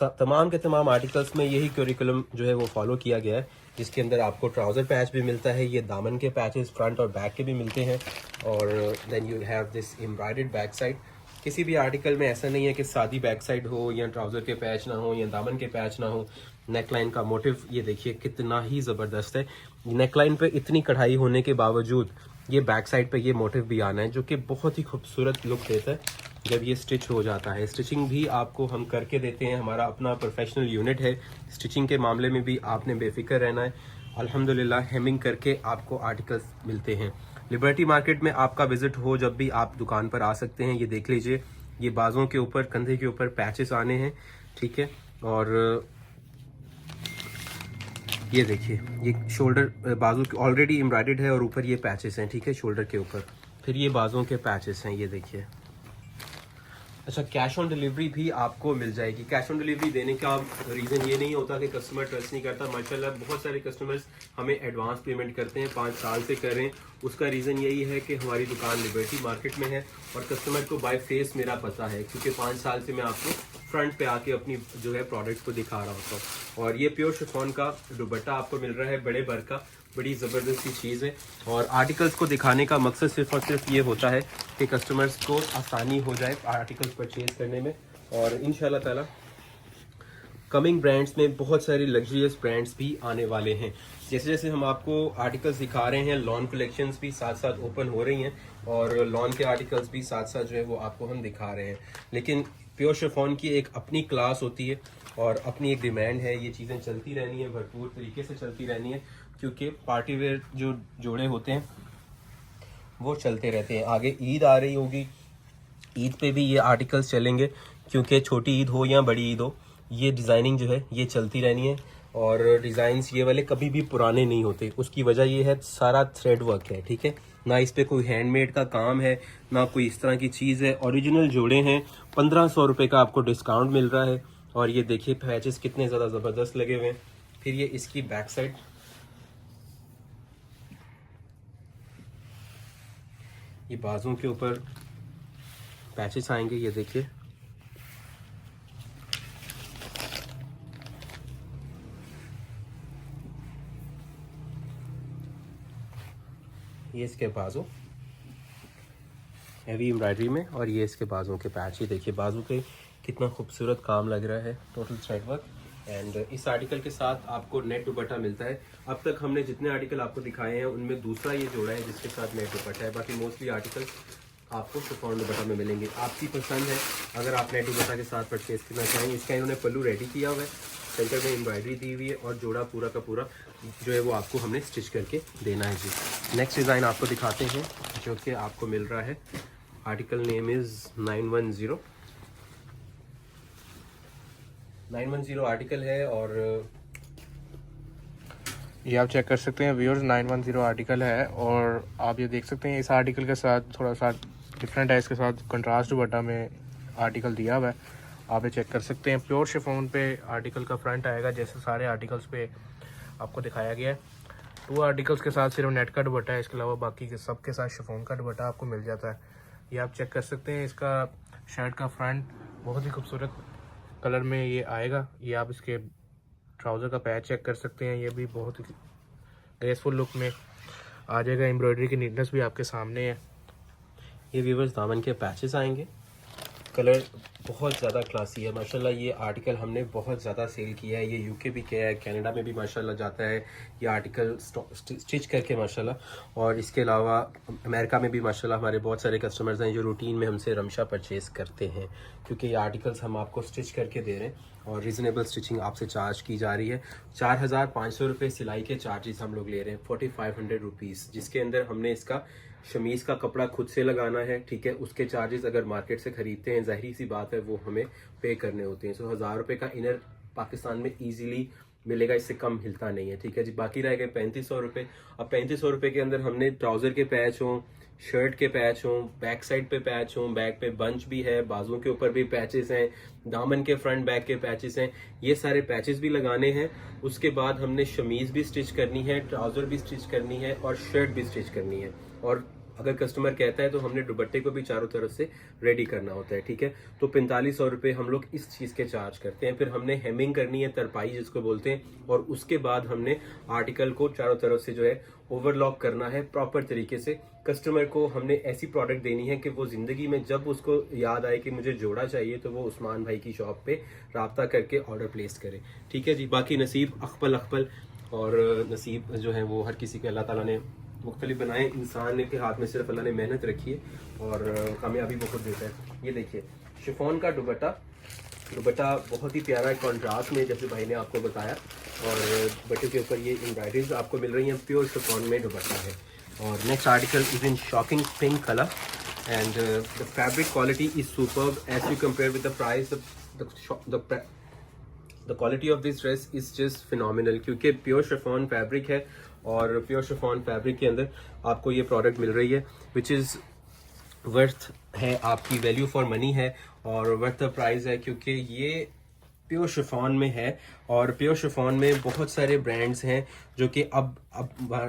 तमाम के तमाम आर्टिकल्स में यही करिकुलम जो है वो फॉलो किया गया है, जिसके अंदर आपको ट्राउज़र पैच भी मिलता है। ये दामन के पैचेस फ्रंट और बैक के भी मिलते हैं। और then you have this embroidered back side. किसी भी आर्टिकल में ऐसा नहीं है कि सादी बैक साइड हो या ट्राउज़र के पैच ना हो या दामन के पैच ना हो। नेकलाइन का मोटिव ये देखिए कितना ही ज़बरदस्त है। नेकलाइन पे इतनी कढ़ाई होने के बावजूद ये बैक साइड पे ये मोटिव भी आना है, जो कि बहुत ही खूबसूरत लुक देता है जब ये स्टिच हो जाता है। स्टिचिंग भी आपको हम करके देते हैं, हमारा अपना प्रोफेशनल यूनिट है। स्टिचिंग के मामले में भी आपने बेफिक्र रहना है। अल्हम्दुलिल्लाह हेमिंग करके आपको आर्टिकल्स मिलते हैं। लिबर्टी मार्केट में आपका विजिट हो जब भी आप दुकान पर आ सकते हैं। ये देख लीजिए, ये बाजों के ऊपर, कंधे के ऊपर पैचेस आने हैं, ठीक है। और ये देखिए, ये शोल्डर बाजू ऑलरेडी एम्ब्रॉयडर्ड है और ऊपर ये पैचेस हैं, ठीक है, शोल्डर के ऊपर। फिर ये बाजों के पैचेस हैं, ये देखिए। अच्छा, कैश ऑन डिलीवरी भी आपको मिल जाएगी। कैश ऑन डिलीवरी देने का रीज़न ये नहीं होता कि कस्टमर ट्रस्ट नहीं करता। माशाल्लाह बहुत सारे कस्टमर्स हमें एडवांस पेमेंट करते हैं, 5 साल से कर रहे हैं। उसका रीज़न यही है कि हमारी दुकान लिबर्टी मार्केट में है और कस्टमर को बाय फेस मेरा पता है, क्योंकि 5 साल से मैं आपको फ्रंट पे आके अपनी जो है प्रोडक्ट्स को दिखा रहा होता हूँ। और ये प्योर शिफॉन का दुपट्टा आपको मिल रहा है, बड़े बर का, बड़ी ज़बरदस्त सी चीज़ है। और आर्टिकल्स को दिखाने का मकसद सिर्फ और सिर्फ ये होता है कि कस्टमर्स को आसानी हो जाए आर्टिकल्स परचेज करने में। और इंशाल्लाह ताला कमिंग ब्रांड्स में बहुत सारे लग्जरियस ब्रांड्स भी आने वाले हैं। जैसे जैसे हम आपको आर्टिकल्स दिखा रहे हैं, लॉन कलेक्शंस भी साथ साथ ओपन हो रही हैं और लॉन के आर्टिकल्स भी साथ साथ जो है वो आपको हम दिखा रहे हैं। लेकिन प्योर शिफॉन की एक अपनी क्लास होती है और अपनी एक डिमांड है। ये चीज़ें चलती रहनी है, भरपूर तरीके से चलती रहनी है, क्योंकि पार्टी वेयर जो जोड़े होते हैं वो चलते रहते हैं। आगे ईद आ रही होगी, ईद पे भी ये आर्टिकल्स चलेंगे, क्योंकि छोटी ईद हो या बड़ी ईद हो, ये डिज़ाइनिंग जो है ये चलती रहनी है। और डिज़ाइंस ये वाले कभी भी पुराने नहीं होते। उसकी वजह ये है, सारा थ्रेड वर्क है, ठीक है, ना इस पे कोई हैंडमेड का काम है, ना कोई इस तरह की चीज़ है। ओरिजिनल जोड़े हैं। 1500 रुपये का आपको डिस्काउंट मिल रहा है। और ये देखिए पैचेस कितने ज़्यादा ज़बरदस्त लगे हुए हैं। फिर ये इसकी बैक साइड, ये बाजुओं के ऊपर पैचेस आएंगे, ये देखिए। ये इसके बाजू हैवी एम्ब्रॉयडरी में, और ये इसके बाजुओं के पैच। ये देखिए बाजू पे कितना खूबसूरत काम लग रहा है, टोटल थ्रेड वर्क। एंड इस आर्टिकल के साथ आपको नेट दुपट्टा मिलता है। अब तक हमने जितने आर्टिकल आपको दिखाए हैं उनमें दूसरा ये जोड़ा है जिसके साथ नेट दुपट्टा है। बाकी मोस्टली आर्टिकल आपको शिफॉन दुपट्टा में मिलेंगे। आपकी पसंद है, अगर आप नेट दुपट्टा के साथ परचेज करना चाहेंगे। इसका इन्होंने पल्लू रेडी किया हुआ है, सेंटर में एम्ब्रॉयडरी दी हुई है और जोड़ा पूरा का पूरा जो है वो आपको हमने स्टिच करके देना है जी। नेक्स्ट डिज़ाइन आपको दिखाते हैं जो कि आपको मिल रहा है। आर्टिकल नेम इज़ 910 आर्टिकल है और ये आप चेक कर सकते हैं व्यूअर्स, 910 आर्टिकल है। और आप ये देख सकते हैं इस आर्टिकल के साथ थोड़ा सा डिफरेंट है, इसके साथ कंट्रास्ट दुपट्टा में आर्टिकल दिया हुआ है, आप ये चेक कर सकते हैं। प्योर शिफॉन पे आर्टिकल का फ्रंट आएगा जैसे सारे आर्टिकल्स पे आपको दिखाया गया है। 2 आर्टिकल्स के साथ सिर्फ नेट का दुपट्टा है, इसके अलावा बाकी के सब के साथ शिफॉन का दुपट्टा आपको मिल जाता है। ये आप चेक कर सकते हैं। इसका शर्ट का फ्रंट बहुत ही खूबसूरत कलर में ये आएगा। ये आप इसके ट्राउज़र का पैच चेक कर सकते हैं, ये भी बहुत ही ग्रेसफुल लुक में आ जाएगा। एम्ब्रॉयडरी की नीटनेस भी आपके सामने है। ये व्यूवर्स दामन के पैचेस आएंगे, कलर बहुत ज़्यादा क्लासी है माशाल्लाह। ये आर्टिकल हमने बहुत ज़्यादा सेल किया है, ये यूके भी किया है, कनाडा में भी माशाल्लाह जाता है ये आर्टिकल स्टिच करके माशाल्लाह। और इसके अलावा अमेरिका में भी माशाल्लाह हमारे बहुत सारे कस्टमर्स हैं जो रूटीन में हमसे रमशा परचेज़ करते हैं, क्योंकि ये आर्टिकल्स हम आपको स्टिच करके दे रहे हैं और रीज़नेबल स्टिचिंग आपसे चार्ज की जा रही है। 4500 रुपये सिलाई के चार्जेस हम लोग ले रहे हैं, 4500 रुपीज़, जिसके अंदर हमने इसका शमीज़ का कपड़ा खुद से लगाना है, ठीक है। उसके चार्जेस अगर मार्केट से ख़रीदते हैं ज़ाहिर सी बात है वो हमें पे करने होते हैं। 1000 रुपये का इनर पाकिस्तान में ईजीली मिलेगा, इससे कम हिलता नहीं है, ठीक है जी। बाकी रह गए 3500 रुपये। अब 3500 रुपये के अंदर हमने ट्राउज़र के पैच हों, शर्ट के पैच हों, बैक साइड पे पैच हों, बैक पे बंच भी है, बाजुओं के ऊपर भी पैचेस हैं, दामन के फ्रंट बैक के पैचेस हैं, ये सारे पैचेस भी लगाने हैं। उसके बाद हमने शमीज़ भी स्टिच करनी है, ट्राउज़र भी स्टिच करनी है और शर्ट भी स्टिच करनी है। और अगर कस्टमर कहता है तो हमने दुपट्टे को भी चारों तरफ से रेडी करना होता है, ठीक है। तो 4500 रुपये हम लोग इस चीज़ के चार्ज करते हैं। फिर हमने हेमिंग करनी है, तरपाई जिसको बोलते हैं, और उसके बाद हमने आर्टिकल को चारों तरफ से जो है ओवरलॉक करना है प्रॉपर तरीके से। कस्टमर को हमने ऐसी प्रोडक्ट देनी है कि वो ज़िंदगी में जब उसको याद आए कि मुझे जोड़ा चाहिए तो वो उस्मान भाई की शॉप पे रब्ता करके ऑर्डर प्लेस करे, ठीक है जी। बाकी नसीब अकबल और नसीब जो है वो हर किसी के अल्लाह ताला ने मुख्तलिफ बनाए। इंसान के हाथ में सिर्फ अल्लाह ने मेहनत रखी है और कामयाबी बहुत देता है। ये देखिए शिफॉन का दुपट्टा बहुत ही प्यारा है कॉन्ट्रास्ट में, जैसे भाई ने आपको बताया। और दुपट्टे के ऊपर ये एम्ब्रॉयडरीज आपको मिल रही हैं, प्योर शिफॉन में दुपट्टा है। और next article is in shocking pink colour and the fabric quality is superb as you compare with the price. The quality of this dress is just phenomenal, क्योंकि प्योर शिफॉन फैब्रिक है और प्योर शिफॉन फैब्रिक के अंदर आपको ये प्रोडक्ट मिल रही है विच इज़ वर्थ है, आपकी वैल्यू फॉर मनी है और वर्थ द प्राइस है, क्योंकि ये प्योर शिफॉन में है। और प्योर शिफॉन में बहुत सारे ब्रांड्स हैं जो कि अब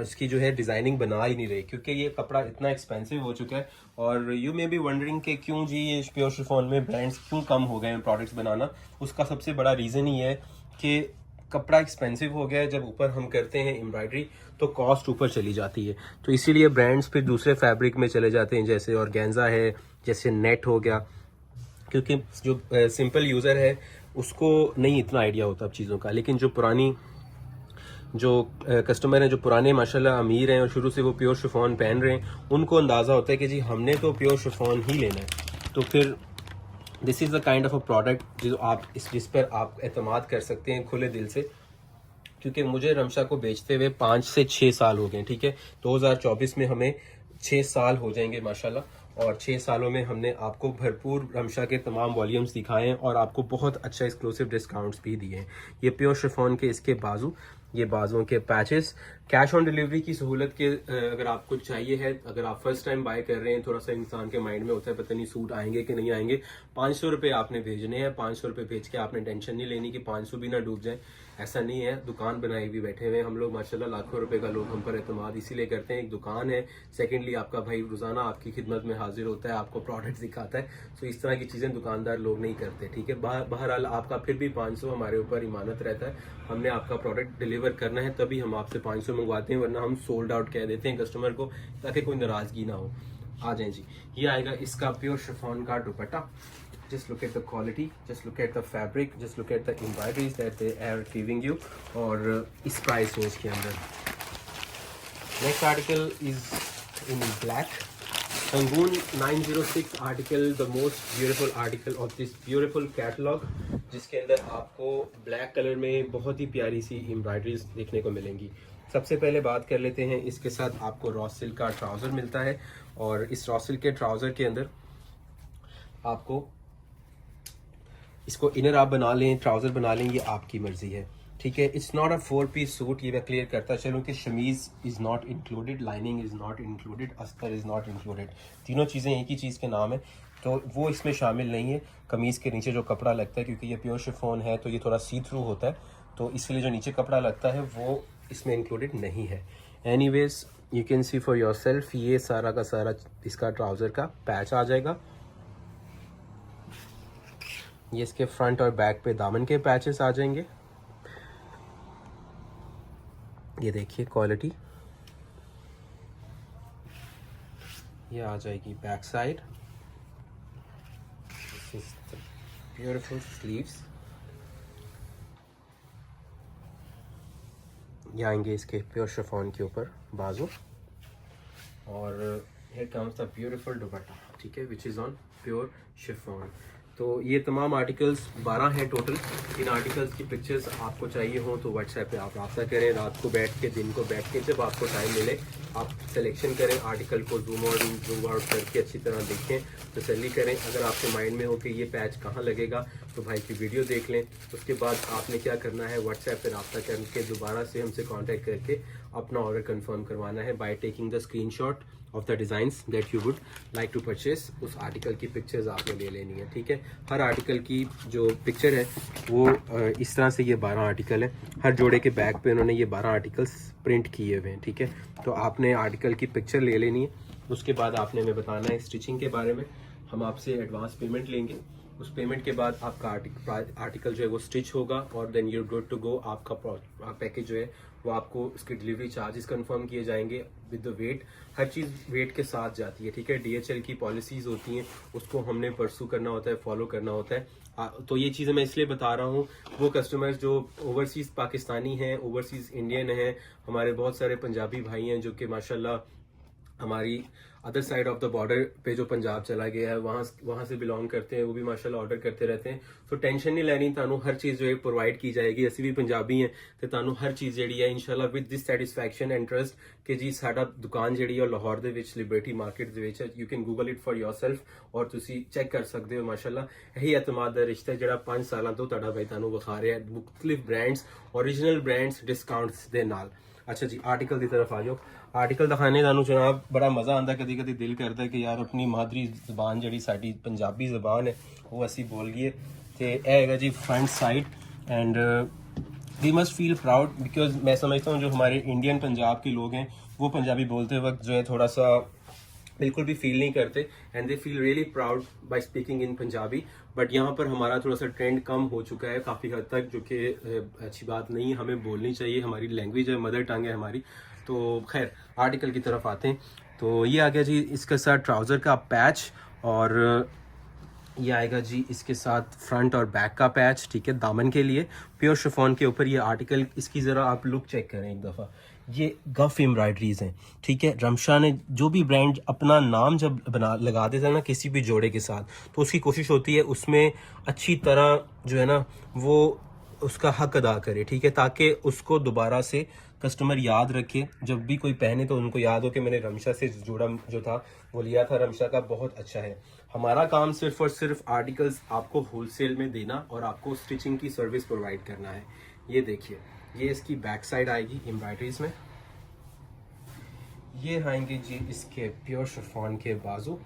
इसकी जो है डिज़ाइनिंग बना ही नहीं रहे, क्योंकि ये कपड़ा इतना एक्सपेंसिव हो चुका है। और यू मे बी वंडरिंग कि क्यों जी ये प्योर शिफॉन में ब्रांड्स क्यों कम हो गए हैं प्रोडक्ट्स बनाना। उसका सबसे बड़ा रीज़न ही है कि कपड़ा एक्सपेंसिव हो गया है। जब ऊपर हम करते हैं एम्ब्रॉयडरी तो कॉस्ट ऊपर चली जाती है, तो इसीलिए ब्रांड्स फिर दूसरे फैब्रिक में चले जाते हैं, जैसे ऑर्गेन्जा है, जैसे नेट हो गया, क्योंकि जो सिंपल यूज़र है उसको नहीं इतना आइडिया होता अब चीज़ों का। लेकिन जो पुरानी जो कस्टमर हैं, जो पुराने माशाल्लाह अमीर हैं और शुरू से वो प्योर शिफॉन पहन रहे हैं, उनको अंदाज़ा होता है कि जी हमने तो प्योर शिफॉन ही लेना है। तो फिर this is the kind of a product जो आप जिस पर आप एतमाद कर सकते हैं खुले दिल से। क्योंकि मुझे रमशा को बेचते हुए 5 से 6 साल हो गए, ठीक है। 2024 में हमें 6 साल हो जाएंगे माशाल्लाह, और 6 सालों में हमने आपको भरपूर रमशा के तमाम वॉल्यूम्स दिखाए हैं और आपको बहुत अच्छा एक्सक्लूसिव डिस्काउंट्स भी दिए हैं। ये प्योर शिफॉन के इसके बाजू, ये बाजुओं के पैचेस, कैश ऑन डिलीवरी की सहूलत के अगर आपको चाहिए है, अगर आप फर्स्ट टाइम बाय कर रहे हैं, थोड़ा सा इंसान के माइंड में होता है पता नहीं सूट आएंगे कि नहीं आएंगे। 500 रुपये आपने भेजने हैं, 500 रुपये भेज के आपने टेंशन नहीं लेनी कि 500 भी ना डूब जाए, ऐसा नहीं है। दुकान बनाई हुई बैठे हुए हैं हम लोग माशाल्लाह, लाखों रुपए का लोग हम पर एतमाद इसीलिए करते हैं। एक दुकान है, सेकेंडली आपका भाई रोजाना आपकी खिदमत में हाजिर होता है, आपको प्रोडक्ट दिखाता है। तो इस तरह की चीज़ें दुकानदार लोग नहीं करते, ठीक है। बहरहाल आपका फिर भी 500 हमारे ऊपर इमानत रहता है, हमने आपका प्रोडक्ट डिलीवर करना है तभी हम आपसे 500 मंगवाते हैं, वरना हम सोल्ड आउट कह देते हैं कस्टमर को ताकि कोई नाराज़गी ना हो। आ जाएं जी, ये आएगा इसका प्योर शिफॉन का दुपट्टा just look at the quality, just look at the fabric, just look at the embroideries that they are giving you, और इस price range के अंदर. Next article is in black. Sangoon 906 article, the most beautiful article of this beautiful catalog, जिसके अंदर आपको black color में बहुत ही प्यारी सी embroideries देखने को मिलेंगी. सबसे पहले बात कर लेते हैं, इसके साथ आपको रॉ सिल्क का ट्राउज़र मिलता है, और इस रॉ सिल्क के ट्राउज़र के अंदर आपको इसको इनर आप बना लें, ट्राउज़र बना लें, ये आपकी मर्ज़ी है, ठीक है. It's not a 4 piece suit, ये मैं क्लियर करता चलूँ कि शमीज़ is not included, lining is not included, अस्तर इज़ नॉट इंक्लूडेड. तीनों चीज़ें एक ही चीज़ के नाम है, तो वो इसमें शामिल नहीं है. कमीज़ के नीचे जो कपड़ा लगता है, क्योंकि ये प्योर शिफॉन है तो ये थोड़ा सी थ्रू होता है, तो इसलिए जो नीचे कपड़ा लगता है वो इसमें इंक्लूडेड नहीं है. Anyways you can C for your self, ये सारा का सारा इसका ट्राउज़र का पैच आ जाएगा. ये इसके फ्रंट और बैक पे दामन के पैचेस आ जाएंगे. ये देखिए क्वालिटी, ये आ जाएगी बैक साइड. ब्यूटीफुल स्लीव्स, ये आएंगे इसके प्योर शिफॉन के ऊपर बाजू, और हियर कम्स द ब्यूटीफुल दुपट्टा, ठीक है, which is on pure chiffon. तो ये तमाम आर्टिकल्स 12 हैं टोटल. इन आर्टिकल्स की पिक्चर्स आपको चाहिए हो तो व्हाट्सएप पे आप रब्ता करें, रात को बैठ के, दिन को बैठ के, जब आपको टाइम मिले आप सिलेक्शन करें, आर्टिकल को जूम और जूम आउट करके अच्छी तरह देखें, तसल्ली करें. अगर आपके माइंड में हो कि ये पैच कहाँ लगेगा तो भाई की वीडियो देख लें. उसके बाद आपने क्या करना है, व्हाट्सएप पे रब्ता करके दोबारा से हमसे कॉन्टैक्ट करके अपना ऑर्डर कन्फर्म करवाना है by taking the screenshot of the designs that you would like to purchase. उस आर्टिकल की पिक्चर्स आपने ले लेनी है, ठीक है. हर आर्टिकल की जो पिक्चर है वो इस तरह से, ये 12 आर्टिकल है, हर जोड़े के बैक पे उन्होंने ये 12 आर्टिकल्स प्रिंट किए हुए हैं, ठीक है. तो आपने आर्टिकल की पिक्चर ले लेनी है. उसके बाद आपने हमें बताना है स्टिचिंग के बारे में. हम आपसे एडवांस पेमेंट लेंगे, उस पेमेंट के बाद आपका आर्टिकल जो है वो स्टिच होगा, और then you good to go. आपका पैकेज जो है वो आपको उसके डिलीवरी चार्जेस कंफर्म किए जाएंगे विद द वेट. हर चीज़ वेट के साथ जाती है, ठीक है. DHL की पॉलिसीज़ होती हैं, उसको हमने परसू करना होता है, फॉलो करना होता है. तो ये चीज़ें मैं इसलिए बता रहा हूँ, वो कस्टमर्स जो ओवरसीज़ पाकिस्तानी हैं, ओवरसीज़ इंडियन हैं, हमारे बहुत सारे पंजाबी भाई हैं जो कि माशाल्लाह हमारी other side of the border पे जो पंजाब चला गया है वहाँ से बिलोंग करते हैं, वो भी माशाल्लाह ऑर्डर करते रहते हैं. तो टेंशन नहीं लेनी, तानू हर चीज़ जो है प्रोवाइड की जाएगी. ਅਸੀਂ भी पंजाबी हैं तो तानू हर चीज़ ਜਿਹੜੀ है इंशाल्लाह with this satisfaction and trust कि जी ਸਾਡਾ दुकान ਜਿਹੜੀ है ਲਾਹੌਰ ਦੇ ਵਿੱਚ ਲਿਬਰਟੀ ਮਾਰਕੀਟ ਦੇ ਵਿੱਚ ਹੈ. You can Google it for yourself और ਤੁਸੀਂ ਚੈੱਕ ਕਰ ਸਕਦੇ ਹੋ. ਮਾਸ਼ਾਅੱਲਾ ਇਹੀ ਇਤਮਾਦ ਦਾ ਰਿਸ਼ਤਾ ਜਿਹੜਾ 5 ਸਾਲਾਂ ਤੋਂ ਤੁਹਾਡਾ ਭਾਈ ਤੁਹਾਨੂੰ ਵਿਖਾ ਰਿਹਾ ਹੈ, ਮੁxtਲਿਫ ब्रांड्स, ओरिजिनल ब्रांड्स, डिस्काउंट्स ਦੇ ਨਾਲ. अच्छा जी, आर्टिकल की तरफ आ जाओ. आर्टिकल दिखाने का जनाब बड़ा मज़ा आता, कभी कभी दिल करता है कि यार अपनी मादरी जबान जी साड़ी पंजाबी जबान है वो असी बोल गए. तो यह है जी front side, and we must feel proud because मैं समझता हूँ जो हमारे इंडियन पंजाब के लोग हैं वो पंजाबी बोलते वक्त जो है थोड़ा सा बिल्कुल भी फील नहीं करते, and they feel really proud by speaking in Punjabi. But यहाँ पर हमारा थोड़ा सा ट्रेंड कम हो चुका है काफ़ी हद तक, जो कि अच्छी बात नहीं है. हमें बोलनी चाहिए, हमारी लैंग्वेज है, मदर टंग है हमारी. तो खैर आर्टिकल की तरफ आते हैं. तो ये आ गया जी इसके साथ ट्राउज़र का पैच, और ये आएगा जी इसके साथ फ्रंट और बैक का पैच, ठीक है, दामन के लिए प्योर शिफॉन के ऊपर ये आर्टिकल. इसकी ज़रा आप लुक चेक करें एक दफ़ा. ये गफ एम्ब्रॉयडरीज हैं, ठीक है. रमशा ने जो भी ब्रांड अपना नाम जब लगा देता है ना किसी भी जोड़े के साथ, तो उसकी कोशिश होती है उसमें अच्छी तरह जो है ना वो उसका हक अदा करे, ठीक है, ताकि उसको दोबारा से कस्टमर याद रखे. जब भी कोई पहने तो उनको याद हो कि मैंने रमशा से जोड़ा जो था वो लिया था, रमशा का बहुत अच्छा है. हमारा काम सिर्फ और सिर्फ आर्टिकल्स आपको होलसेल में देना और आपको स्टिचिंग की सर्विस प्रोवाइड करना है. ये देखिए, ये इसकी बैक साइड आएगी एम्ब्रॉयडरीज में. ये आएंगे जी इसके प्योर शिफॉन के बाजू.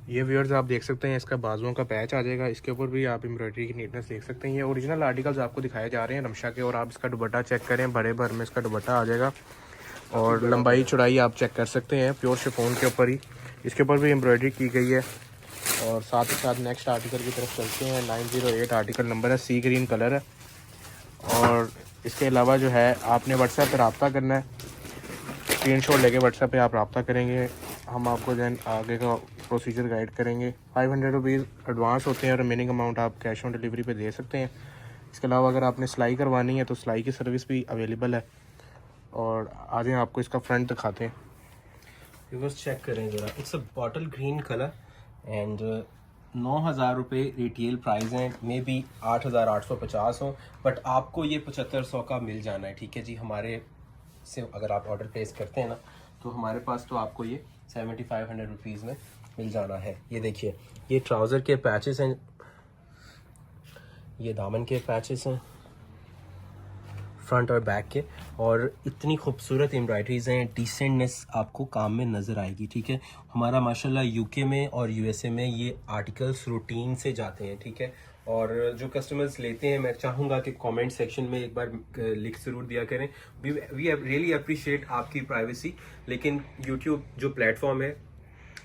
ये व्यूअर्स आप देख सकते हैं इसका बाजुओं का पैच आ जाएगा, इसके ऊपर भी आप एम्ब्रॉयडरी की नीटनेस देख सकते हैं. ये ओरिजिनल आर्टिकल्स आपको दिखाए जा रहे हैं रमशा के, और आप इसका दुपट्टा चेक करें, बड़े भर में इसका दुपट्टा आ जाएगा, और लंबाई चौड़ाई आप चेक कर सकते हैं. प्योर शिफॉन के ऊपर ही इसके ऊपर भी एम्ब्रॉयडरी की गई है. और साथ ही साथ नेक्स्ट आर्टिकल की तरफ चलते हैं. 908 आर्टिकल नंबर है, सी ग्रीन कलर है. और इसके अलावा जो है आपने व्हाट्सएप पर रब्ता करना है, स्क्रीनशॉट लेके व्हाट्सएप पे आप रब्ता करेंगे, हम आपको देन आगे का प्रोसीजर गाइड करेंगे। 500 रुपीज़ एडवांस होते हैं और रिमेनिंग अमाउंट आप कैश ऑन डिलीवरी पे दे सकते हैं। इसके अलावा अगर आपने सिलाई करवानी है तो सिलाई की सर्विस भी अवेलेबल है। और आज आपको इसका फ्रंट दिखाते हैं। व्यूअर्स चेक करें ज़रा, it's a bottle green colour and 9,000 रुपये रिटेल प्राइस हैं, मे बी 8,850 हो, बट आपको ये 7,500 का मिल जाना है। ठीक है जी, हमारे से अगर आप ऑर्डर प्लेस करते हैं ना तो हमारे पास तो आपको ये 7,500 रुपीज़ में मिल जाना है। ये देखिए, ये ट्राउज़र के पैचेस हैं, ये दामन के पैचेस हैं फ्रंट और बैक के, और इतनी खूबसूरत एम्ब्रॉयडरीज हैं, डिसेंटनेस आपको काम में नज़र आएगी। ठीक है, हमारा माशाल्लाह यूके में और यूएसए में ये आर्टिकल्स रूटीन से जाते हैं। ठीक है, और जो कस्टमर्स लेते हैं, मैं चाहूँगा कि कमेंट सेक्शन में एक बार लिख ज़रूर दिया करें। वी रियली अप्रिशिएट आपकी प्राइवेसी, लेकिन यूट्यूब जो प्लेटफॉर्म है,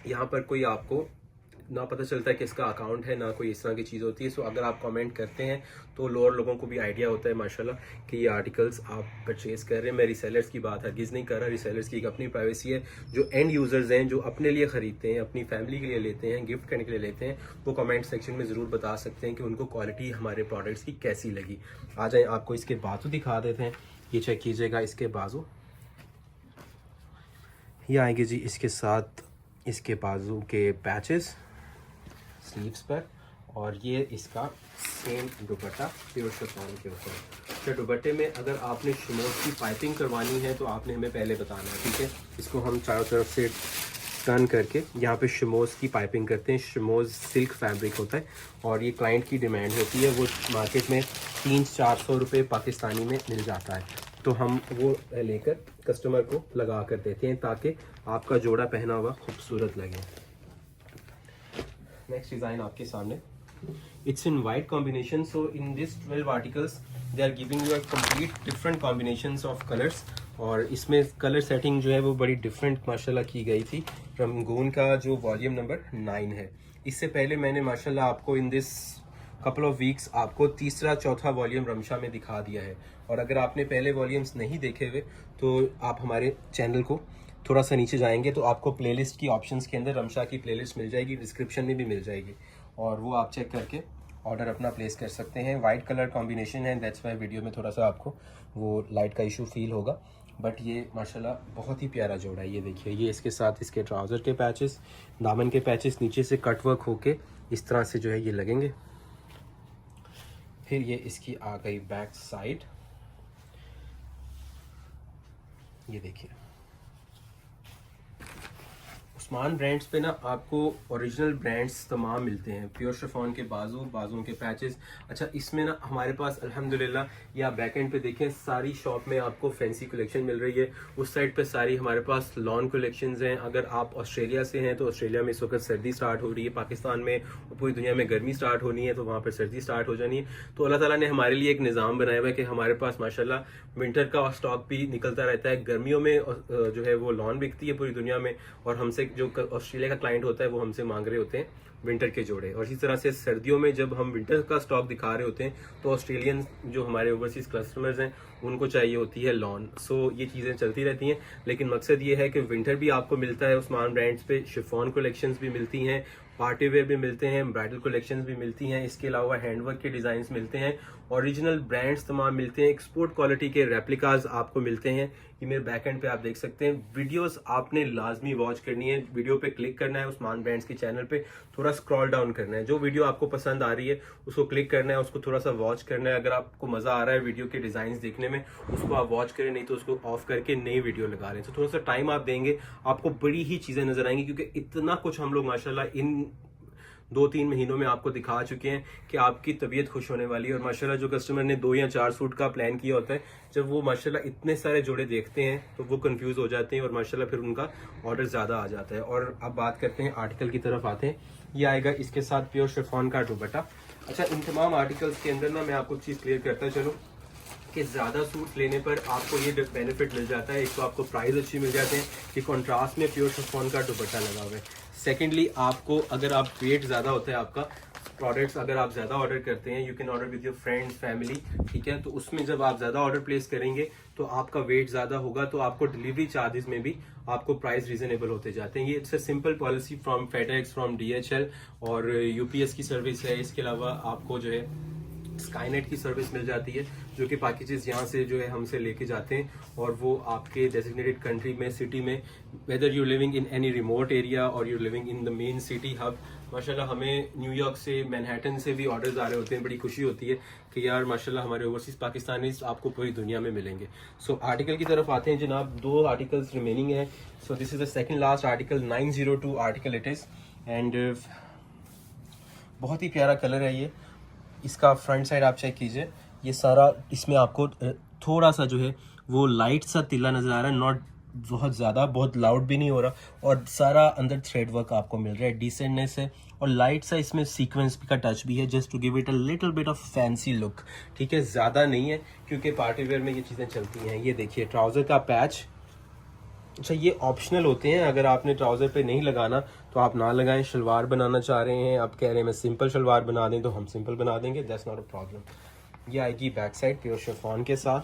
यहाँ पर कोई आपको ना पता चलता है कि इसका अकाउंट है, ना कोई इस तरह की चीज़ होती है। सो अगर आप कमेंट करते हैं तो लोअर लोगों को भी आइडिया होता है माशाल्लाह कि ये आर्टिकल्स आप परचेज कर रहे हैं। मैं रीसेलर्स की बात हरगिज़ नहीं कर रहा, रीसेलर्स की एक अपनी प्राइवेसी है। जो एंड यूज़र्स हैं, जो अपने लिए ख़रीदते हैं, अपनी फैमिली के लिए लेते हैं, गिफ्ट करने के लिए लेते हैं, वो कमेंट सेक्शन में ज़रूर बता सकते हैं कि उनको क्वालिटी हमारे प्रोडक्ट्स की कैसी लगी। आ जाए आपको इसके बाजू दिखा देते हैं। ये चेक कीजिएगा, इसके बाजू ये आएंगे जी, इसके साथ इसके बाजू के पैचेस स्लीव्स पर, और ये इसका सेम दुपट्टा प्योर शिफॉन के ऊपर। तो दुपट्टे में अगर आपने शिमोज की पाइपिंग करवानी है तो आपने हमें पहले बताना है। ठीक है, इसको हम चारों तरफ से टर्न करके यहाँ पे शिमोज की पाइपिंग करते हैं। शिमोज सिल्क फैब्रिक होता है और ये क्लाइंट की डिमांड होती है। वो मार्केट में 300-400 रुपये पाकिस्तानी में मिल जाता है, तो हम वो लेकर कस्टमर को लगा कर देते हैं ताकि आपका जोड़ा पहना हुआ खूबसूरत लगे। नेक्स्ट डिज़ाइन आपके सामने, it's in white combination. So in this 12 articles they are giving you a complete different combinations of colours, और इसमें कलर सेटिंग जो है वो बड़ी डिफरेंट माशाल्लाह की गई थी। रंगून का जो वॉल्यूम नंबर 9 है, इससे पहले मैंने माशाल्लाह आपको in this couple of weeks आपको तीसरा चौथा वॉल्यूम रमशा में दिखा दिया है। और अगर आपने पहले वॉल्यूम्स नहीं देखे हुए तो आप हमारे चैनल को थोड़ा सा नीचे जाएंगे तो आपको प्लेलिस्ट की ऑप्शंस के अंदर रमशा की प्लेलिस्ट मिल जाएगी, डिस्क्रिप्शन में भी मिल जाएगी, और वो आप चेक करके ऑर्डर अपना प्लेस कर सकते हैं। वाइट कलर कॉम्बिनेशन है, दैट्स वाई वीडियो में थोड़ा सा आपको वो लाइट का इशू फील होगा, बट ये माशाल्लाह बहुत ही प्यारा जोड़ा है। ये देखिए, ये इसके साथ इसके ट्राउज़र के पैचेस, दामन के पैचेस नीचे से कट वर्क होके इस तरह से जो है ये लगेंगे। फिर ये इसकी आ गई बैक साइड, ये देखिए। उस्मान ब्रांड्स पे ना आपको ओरिजिनल ब्रांड्स तमाम मिलते हैं। प्योर शिफॉन के बाजुओं के पैचेस। अच्छा, इसमें ना हमारे पास अल्हम्दुलिल्लाह, या बैक एंड पे देखें, सारी शॉप में आपको फैंसी कलेक्शन मिल रही है। उस साइड पे सारी हमारे पास लॉन कलेक्शंस हैं। अगर आप ऑस्ट्रेलिया से हैं तो ऑस्ट्रेलिया में इस वक्त सर्दी स्टार्ट हो रही है, पाकिस्तान में और पूरी दुनिया में गर्मी स्टार्ट होनी है, तो वहाँ पर सर्दी स्टार्ट हो जानी है। तो अल्लाह ताला ने हमारे लिए एक निज़ाम बनाया हुआ है कि हमारे पास माशाल्लाह विंटर का स्टॉक भी निकलता रहता है। गर्मियों में जो है वो लॉन बिकती है पूरी दुनिया में, और हमसे जो ऑस्ट्रेलिया का क्लाइंट होता है वो हमसे मांग रहे होते हैं विंटर के जोड़े। और इसी तरह से सर्दियों में जब हम विंटर का स्टॉक दिखा रहे होते हैं तो ऑस्ट्रेलियन जो हमारे ओवरसीज कस्टमर्स हैं उनको चाहिए होती है लॉन। सो ये चीज़ें चलती रहती हैं, लेकिन मकसद ये है कि विंटर भी आपको मिलता है उस्मान ब्रांड्स पे। शिफॉन कलेक्शंस भी मिलती हैं, पार्टी वेयर भी मिलते हैं, ब्राइडल कलेक्शंस भी मिलती हैं। इसके अलावा हैंडवर्क के डिज़ाइंस मिलते हैं, ओरिजिनल ब्रांड्स तमाम मिलते हैं, एक्सपोर्ट क्वालिटी के रेप्लिकाज आपको मिलते हैं। ये मेरे बैक एंड पे आप देख सकते हैं। वीडियोस आपने लाजमी वॉच करनी है, वीडियो पे क्लिक करना है, उस्मान ब्रांड्स के चैनल पे थोड़ा स्क्रॉल डाउन करना है, जो वीडियो आपको पसंद आ रही है उसको क्लिक करना है, उसको थोड़ा सा वॉच करना है। अगर आपको मज़ा आ रहा है वीडियो के डिज़ाइन देखने में, उसको आप वॉच करें, नहीं तो उसको ऑफ करके नई वीडियो लगा लें। तो थोड़ा सा टाइम आप देंगे, आपको बड़ी ही चीज़ें नजर आएंगी, क्योंकि इतना कुछ हम लोग माशाल्लाह इन 2-3 महीनों में आपको दिखा चुके हैं कि आपकी तबीयत खुश होने वाली है। और माशाल्लाह जो कस्टमर ने 2 या 4 सूट का प्लान किया होता है, जब वो माशाल्लाह इतने सारे जोड़े देखते हैं तो वो कंफ्यूज हो जाते हैं और माशाल्लाह फिर उनका ऑर्डर ज़्यादा आ जाता है। और अब बात करते हैं आर्टिकल की तरफ आते हैं। ये आएगा इसके साथ प्योर शिफॉन का दुपट्टा। अच्छा, इन तमाम आर्टिकल्स के अंदर ना मैं आपको चीज़ क्लियर करता चलूँ कि ज़्यादा सूट लेने पर आपको ये बेनिफिट मिल जाता है। एक तो आपको प्राइस अच्छी मिल जाते हैं कि कॉन्ट्रास्ट में प्योर शिफॉन का दुपट्टा लगा हुआ है। सेकेंडली, आपको अगर आप वेट ज़्यादा होता है आपका प्रोडक्ट्स अगर आप ज़्यादा ऑर्डर करते हैं, you can order with your friends family, ठीक है। तो उसमें जब आप ज़्यादा ऑर्डर प्लेस करेंगे तो आपका वेट ज़्यादा होगा, तो आपको डिलीवरी चार्जेस में भी आपको प्राइस रीजनेबल होते जाते हैं। ये it's a simple policy from FedEx, from DHL और UPS की सर्विस है। इसके अलावा आपको जो है स्काईनेट की सर्विस मिल जाती है, जो कि पैकेजेस यहाँ से जो है हमसे लेके जाते हैं और वो आपके डेजिग्नेटेड कंट्री में, सिटी में, whether you living in any remote area और you living in the main city hub. माशाल्लाह हमें न्यूयॉर्क से, मैनहट्टन से भी ऑर्डर्स आ रहे होते हैं। बड़ी खुशी होती है कि यार माशाल्लाह हमारे ओवरसीज पाकिस्तानीज आपको पूरी दुनिया में मिलेंगे। सो आर्टिकल की तरफ आते हैं जनाब। 2 आर्टिकल्स रिमेनिंग है। So this is the second last article, 902 article it is. And बहुत ही प्यारा कलर है ये। इसका फ्रंट साइड आप चेक कीजिए, ये सारा इसमें आपको थोड़ा सा जो है वो लाइट सा तिल्ला नजर आ रहा है, नॉट बहुत ज़्यादा, बहुत लाउड भी नहीं हो रहा, और सारा अंदर थ्रेड वर्क आपको मिल रहा है, डिसेंटनेस है, और लाइट सा इसमें सीक्वेंस का टच भी है, just to give it a little bit of fancy look, ठीक है। ज़्यादा नहीं है क्योंकि पार्टी वेयर में ये चीज़ें चलती हैं। ये देखिए ट्राउज़र का पैच, अच्छा ये ऑप्शनल होते हैं, अगर आपने ट्राउज़र पे नहीं लगाना तो आप ना लगाएं। शलवार बनाना चाह रहे हैं, आप कह रहे हैं मैं सिंपल शलवार बना दें, तो हम सिंपल बना देंगे, दैट्स नॉट अ प्रॉब्लम। ये आएगी बैक साइड प्योर शिफॉन के साथ।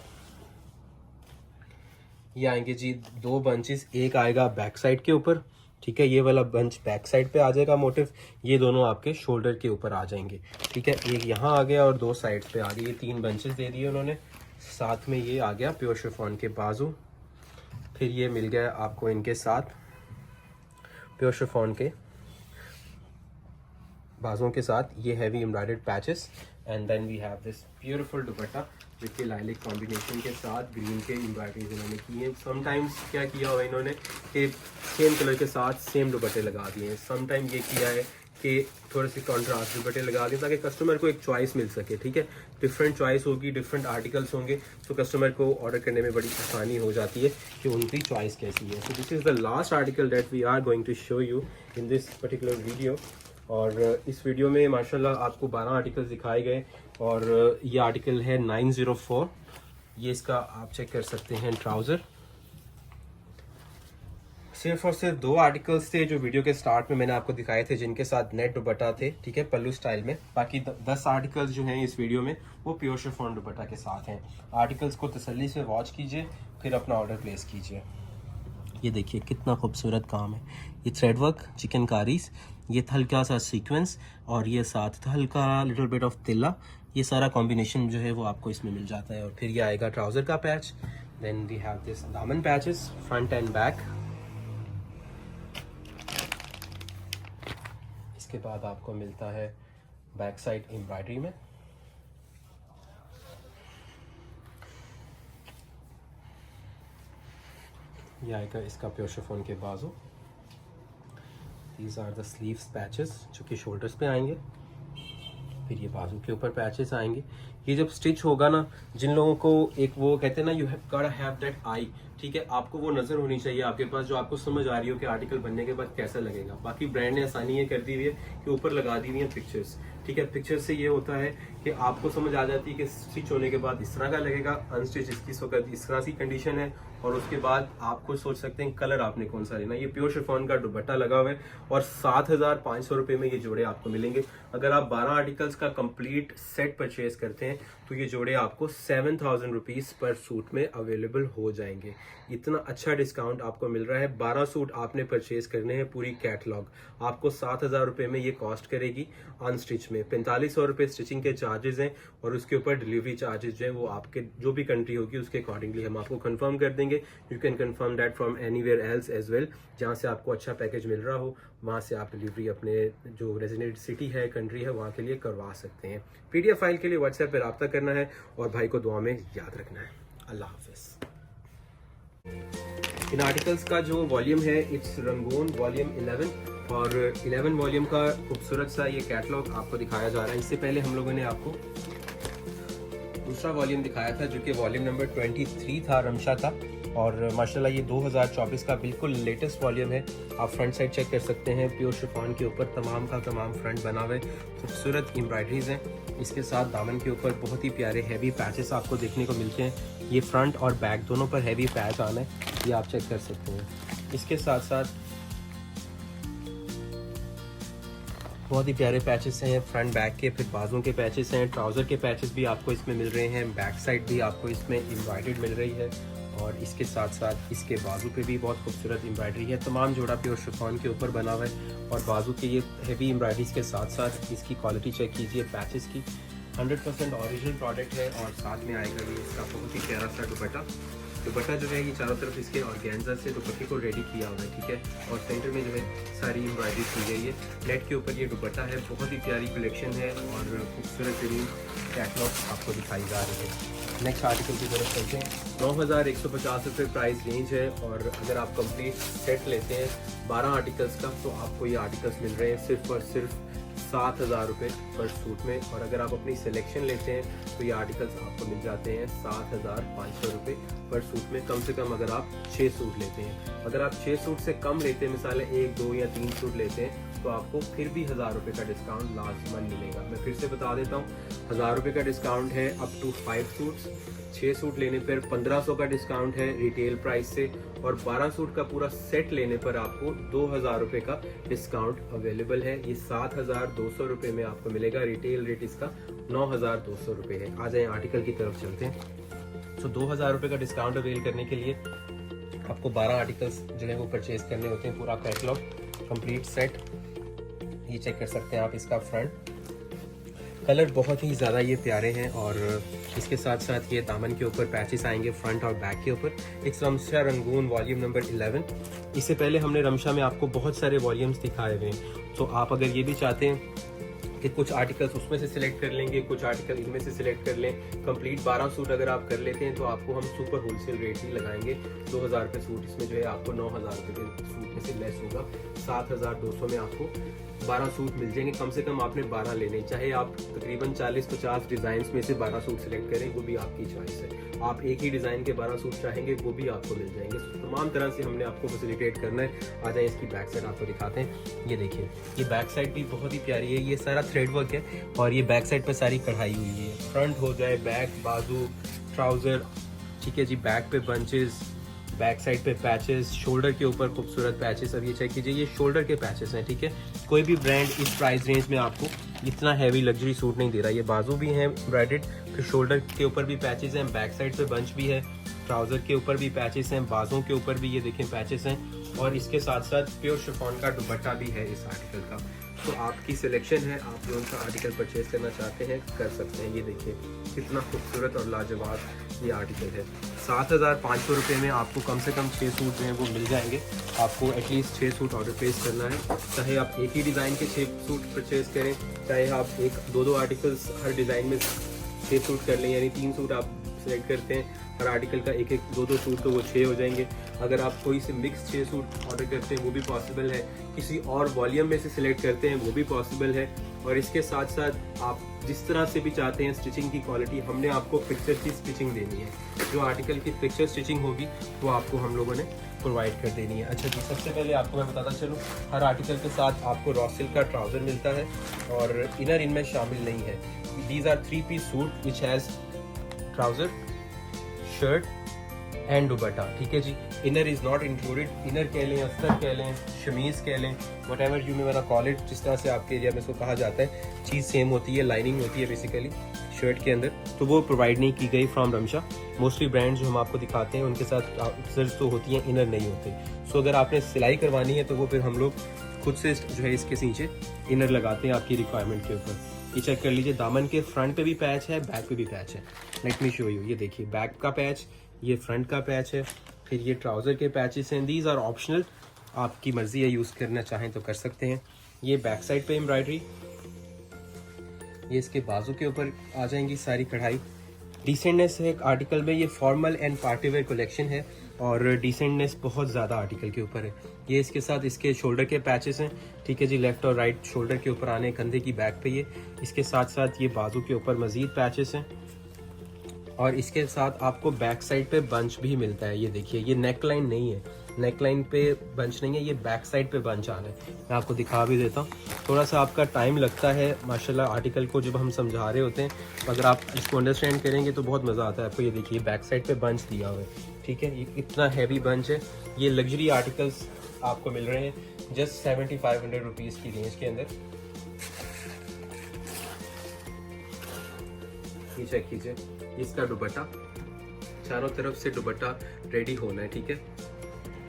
ये आएंगे जी 2 बंचेस, एक आएगा बैक साइड के ऊपर, ठीक है। ये वाला बंच बैक साइड पे आ जाएगा मोटिव, ये दोनों आपके शोल्डर के ऊपर आ जाएंगे, ठीक है। एक यहाँ आ गया और 2 साइड पे आ गई, ये 3 बंचेस दे दिए उन्होंने। साथ में ये आ गया प्योर शिफॉन के बाजू, फिर ये मिल गया आपको इनके साथ प्योर शिफॉन के बाजुओं के साथ ये heavy embroidered patches. And then we have this beautiful dupatta with lilac combination के साथ, ग्रीन के एम्ब्रॉयडरीज इन्होंने की है। समटाइम्स क्या किया हुआ इन्होंने कि सेम कलर के साथ सेम दुपट्टे लगा दिए हैं। समटाइम ये किया है कि थोड़े से कॉन्ट्रास्ट दुपट्टे लगा दें ताकि कस्टमर को एक चॉइस मिल सके, ठीक है। डिफरेंट चॉइस होगी, डिफरेंट आर्टिकल्स होंगे, तो कस्टमर को ऑर्डर करने में बड़ी आसानी हो जाती है कि उनकी चॉइस कैसी है। So this is the last article that we are going to show you in this particular video. और इस वीडियो में माशाल्लाह आपको 12 आर्टिकल्स दिखाए गए, और ये आर्टिकल है 904। ये इसका आप चेक कर सकते हैं ट्राउज़र। सिर्फ और सिर्फ 2 आर्टिकल्स थे जो वीडियो के स्टार्ट में मैंने आपको दिखाए थे, जिनके साथ नेट दुपट्टा थे, ठीक है, पल्लू स्टाइल में। बाकी 10 आर्टिकल्स जो हैं इस वीडियो में वो प्योर शिफॉन दुपट्टा के साथ हैं। आर्टिकल्स को तसल्ली से वॉच कीजिए, फिर अपना ऑर्डर प्लेस कीजिए। ये देखिए कितना खूबसूरत काम है, ये थ्रेड वर्क, चिकनकारीज, ये हल्का सा सीक्वेंस, और ये साथ हल्का लिटिल बिट ऑफ तिल्ला, ये सारा कॉम्बिनेशन जो है वो आपको इसमें मिल जाता है। और फिर ये आएगा ट्राउज़र का patch, then we have this daman patches front and back. इसके बाद आपको मिलता है बैक साइड एम्ब्रॉयडरी में। ये आएगा इसका प्योर शिफॉन के बाजू। These are the sleeves patches जो कि शोल्डर्स पे आएंगे, फिर ये बाजू के ऊपर पैचेस आएंगे। ये जब स्टिच होगा ना, जिन लोगों को एक वो कहते हैं ना, you have have that I, ठीक है, आपको वो नज़र होनी चाहिए आपके पास, जो आपको समझ आ रही हो कि आर्टिकल बनने के बाद कैसा लगेगा। बाकी ब्रांड ने आसानी ये कर दी हुई है कि ऊपर लगा दी हुई है पिक्चर्स, ठीक है। पिक्चर से ये होता है कि आपको समझ आ जाती है कि स्टिच होने के बाद इस तरह का लगेगा, अनस्टिच इसकी वक्त इस तरह की कंडीशन है, और उसके बाद आपको सोच सकते हैं कलर आपने कौन सा लेना। ये प्योर शिफॉन का दुपट्टा लगा हुआ है और 7,500 रुपये में ये जोड़े आपको मिलेंगे। अगर आप 12 आर्टिकल्स का कंप्लीट सेट परचेज करते हैं तो ये जोड़े आपको 7,000 रुपीज़ पर सूट में अवेलेबल हो जाएंगे। इतना अच्छा डिस्काउंट आपको मिल रहा है। 12 सूट आपने परचेज करने हैं, पूरी कैटलॉग आपको 7,000 रुपये में ये कॉस्ट करेगी अनस्टिच में। 4500 रुपये स्टिचिंग के चार्जेस हैं, और उसके ऊपर डिलीवरी चार्जेस जो हैं वो आपके जो भी कंट्री होगी उसके अकॉर्डिंगली हम आपको कंफर्म कर देंगे। You can confirm that from anywhere else as well, जहाँ से आपको अच्छा पैकेज मिल रहा हो वहाँ से आप डिलीवरी अपने जो रेजिडेंट सिटी है, कंट्री है, वहाँ के लिए करवा सकते हैं। PDF फाइल के लिए व्हाट्सएप पर रब्ता करना है, और भाई को दुआ में याद रखना है। अल्लाह हाफिज़। इन आर्टिकल्स का जो वॉल्यूम है इट्स रंगून वॉल्यूम 11, और 11 वॉल्यूम का खूबसूरत सा ये कैटलॉग आपको दिखाया जा रहा है। इससे पहले हम लोगों ने आपको दूसरा वॉल्यूम दिखाया था जो कि वॉल्यूम नंबर 23 था रमशा का, और माशाल्लाह ये 2024 का बिल्कुल लेटेस्ट वॉल्यूम है। आप फ्रंट साइड चेक कर सकते हैं, प्योर शिफॉन के ऊपर तमाम का तमाम फ्रंट बना हुआ है, खूबसूरत एम्ब्रॉयडरीज हैं। इसके साथ दामन के ऊपर बहुत ही प्यारे हैवी पैचेस आपको देखने को मिलते हैं। ये फ्रंट और बैक दोनों पर हैवी पैच आना है, ये आप चेक कर सकते हैं। इसके साथ साथ बहुत ही प्यारे पैचेस हैं फ्रंट बैक के, फिर बाजू के पैचेस हैं, ट्राउज़र के पैचेस भी आपको इसमें मिल रहे हैं, बैक साइड भी आपको इसमें एम्ब्रॉयडर्ड मिल रही है और इसके साथ साथ इसके बाजू पे भी बहुत खूबसूरत एम्ब्रॉयडरी है। तमाम जोड़ा प्योर शिफॉन के ऊपर बना हुआ है और बाजू के ये हेवी एम्ब्रॉयडरीज के साथ साथ इसकी क्वालिटी चेक कीजिए पैचेस की, 100% ओरिजिनल प्रोडक्ट है। और साथ में आएगा ये इसका बहुत ही प्यारा सा दुपट्टा जो है ये चारों तरफ इसके ऑर्गेन्जा से दुपट्टे को रेडी किया हुआ है, ठीक है। और सेंटर में जो है सारी एम्ब्रॉयडरी की गई है, नेट के ऊपर ये दुपट्टा है। बहुत ही प्यारी कलेक्शन है और खूबसूरत तरीन कैटलॉग आपको दिखाई जा रही है। नेक्स्ट आर्टिकल की तरफ चलते हैं। 9150 रुपये प्राइस रेंज है और अगर आप कंप्लीट सेट लेते हैं 12 आर्टिकल्स का तो आपको ये आर्टिकल्स मिल रहे हैं सिर्फ और सिर्फ 7000 रुपये पर सूट में। और अगर आप अपनी सिलेक्शन लेते हैं तो ये आर्टिकल्स आपको मिल जाते हैं 7500 रुपये पर सूट में, कम से कम अगर आप 6 सूट लेते हैं। अगर आप 6 सूट से कम लेते हैं, मिसाल 1, 2 या 3 सूट लेते हैं तो आपको फिर भी 1000 रुपये का डिस्काउंट लाजमन मिलेगा। मैं फिर से बता देता हूँ, 1000 रुपये का डिस्काउंट है अप टू 5 सूट्स। 6 सूट लेने पर 1500 का डिस्काउंट है रिटेल प्राइस से और 12 सूट का पूरा सेट लेने पर आपको 2000 रुपये का डिस्काउंट अवेलेबल है। ये 7200 रुपये में आपको मिलेगा, रिटेल रेट इसका 9200 रुपये है। आ जाए आर्टिकल की तरफ चलते हैं। तो 2000 रुपये का डिस्काउंट अवेल करने के लिए आपको 12 आर्टिकल्स जो है वो परचेज करने होते हैं, पूरा कैटलॉग कंप्लीट सेट। ये चेक कर सकते हैं आप, इसका फ्रंट कलर बहुत ही ज़्यादा ये प्यारे हैं और इसके साथ साथ ये दामन के ऊपर पैचेस आएंगे फ्रंट और बैक के ऊपर। एक रमशा रंगून वॉल्यूम नंबर 11। इससे पहले हमने रमशा में आपको बहुत सारे वॉल्यूम्स दिखाए हुए हैं, तो आप अगर ये भी चाहते हैं कि कुछ आर्टिकल्स उसमें से सिलेक्ट कर लेंगे, कुछ आर्टिकल इनमें से सिलेक्ट कर लें, कंप्लीट 12 सूट अगर आप कर लेते हैं तो आपको हम सुपर होलसेल रेट ही लगाएंगे। 2000 रुपये सूट, इसमें जो है आपको 9000 रुपये के सूट में से लेस होगा, 7200 में आपको 12 सूट मिल जाएंगे। कम से कम आपने 12 लेने, चाहे आप तकरीबन 40-50 डिज़ाइन में से 12 सूट सिलेक्ट करें, वो भी आपकी चॉइस है। आप एक ही डिज़ाइन के 12 सूट चाहेंगे वो भी आपको मिल जाएंगे। तमाम तरह से हमने आपको फैसिलिटेट करना है। आ जाए इसकी बैक साइड आपको दिखाते हैं। ये देखिए, ये बैक साइड भी बहुत ही प्यारी है, ये सारा थ्रेड वर्क है और ये बैक साइड पर सारी कढ़ाई हुई है। फ्रंट हो जाए, बैक, बाजू, ट्राउज़र, ठीक है जी, बैक पे बंचेस, बैक साइड पे पैचेस, शोल्डर के ऊपर खूबसूरत पैचेस। अब ये चेक कीजिए, ये शोल्डर के पैचेस हैं, ठीक है। कोई भी ब्रांड इस प्राइस रेंज में आपको इतना हैवी लग्जरी सूट नहीं दे रहा। ये बाजू भी हैं ब्रांडेड, फिर शोल्डर के ऊपर भी पैचेस हैं, बैक साइड पे बंच भी है, ट्राउज़र के ऊपर भी पैचेस हैं, बाजों के ऊपर भी ये देखें पैचेस हैं और इसके साथ साथ प्योर शिफॉन का दुपट्टा भी है इस आर्टिकल का। तो आपकी सिलेक्शन है, आप जो सा आर्टिकल परचेज करना चाहते हैं कर सकते हैं। ये देखिए कितना खूबसूरत और लाजवाब ये आर्टिकल है। 7500 रुपये में आपको कम से कम 6 सूट जो हैं वो मिल जाएंगे। आपको एटलीस्ट 6 सूट ऑर्डर प्लेस करना है, चाहे आप एक ही डिज़ाइन के 6 सूट परचेज करें, चाहे आप 1-2 आर्टिकल्स हर डिज़ाइन में 6 सूट कर लें, यानी 3 सूट आप सेलेक्ट करते हैं, हर आर्टिकल का 1-2 सूट तो वो 6 हो जाएंगे। अगर आप कोई से मिक्स 6 सूट ऑर्डर करते हैं वो भी पॉसिबल है, किसी और वॉल्यूम में से सिलेक्ट करते हैं वो भी पॉसिबल है। और इसके साथ साथ आप जिस तरह से भी चाहते हैं स्टिचिंग की क्वालिटी, हमने आपको पिक्चर की स्टिचिंग देनी है। जो आर्टिकल की पिक्चर स्टिचिंग होगी वो आपको हम लोगों ने प्रोवाइड कर देनी है। अच्छा जी, सबसे पहले आपको मैं बताता चलूँ, हर आर्टिकल के साथ आपको रॉ सिल्क का ट्राउज़र मिलता है और इनर इनमें शामिल नहीं है। These are 3 piece suit which has trouser, shirt and dupatta, ठीक है जी। Inner is not included. Inner कह लें, अस्तर कह लें, शमीज़ कह लें, whatever you may call it, जिस तरह से आपके एरिया में इसको कहा जाता है, चीज़ सेम होती है, लाइनिंग होती है बेसिकली शर्ट के अंदर, तो वो प्रोवाइड नहीं की गई फ्रॉम रमशा। मोस्टली ब्रांड जो हम आपको दिखाते हैं उनके साथ ट्राउजर्स तो होती हैं, इनर नहीं होते। सो अगर आपने सिलाई करवानी है तो वो फिर हम लोग खुद से जो है इसके नीचे इनर लगाते हैं आपकी रिक्वायरमेंट के ऊपर। ये चेक कर लीजिए, दामन के फ्रंट पे भी पैच है, बैक पे भी पैच है। Let me show you. ये देखिए बैक का पैच, ये फ्रंट का पैच है, फिर ये ट्राउज़र के पैचेस हैं। दीज आर ऑप्शनल, आपकी मर्ज़ी है, यूज़ करना चाहें तो कर सकते हैं। ये बैक साइड पे एम्ब्रॉयडरी, ये इसके बाजू के ऊपर आ जाएंगी सारी कढ़ाई। डिसेंटनेस है आर्टिकल में, ये फॉर्मल एंड पार्टीवेयर कलेक्शन है और डिसेंटनेस बहुत ज़्यादा आर्टिकल के ऊपर है। ये इसके साथ इसके शोल्डर के पैचेस हैं, ठीक है जी, लेफ्ट और राइट शोल्डर के ऊपर आने, कंधे की बैक पे ये, इसके साथ साथ ये बाजू के ऊपर मज़ीद पैचेस हैं और इसके साथ आपको बैक साइड पे बंच भी मिलता है। ये देखिए, ये नेक लाइन नहीं है, नेक लाइन पे बंच नहीं है, ये बैक साइड पे बंच आना है। मैं आपको दिखा भी देता हूँ, थोड़ा सा आपका टाइम लगता है माशाल्लाह आर्टिकल को जब हम समझा रहे होते हैं, अगर आप इसको अंडरस्टैंड करेंगे तो बहुत मज़ा आता है आपको। ये देखिए बैक साइड पे बंच दिया हुआ है, ठीक है, ये इतना हैवी बंच है। ये लग्जरी आर्टिकल्स आपको मिल रहे हैं जस्ट 7500 रुपीज़ की रेंज के अंदर। ये चेक कीजिए, इसका दुपट्टा, चारों तरफ से दुपट्टा रेडी होना है, ठीक है।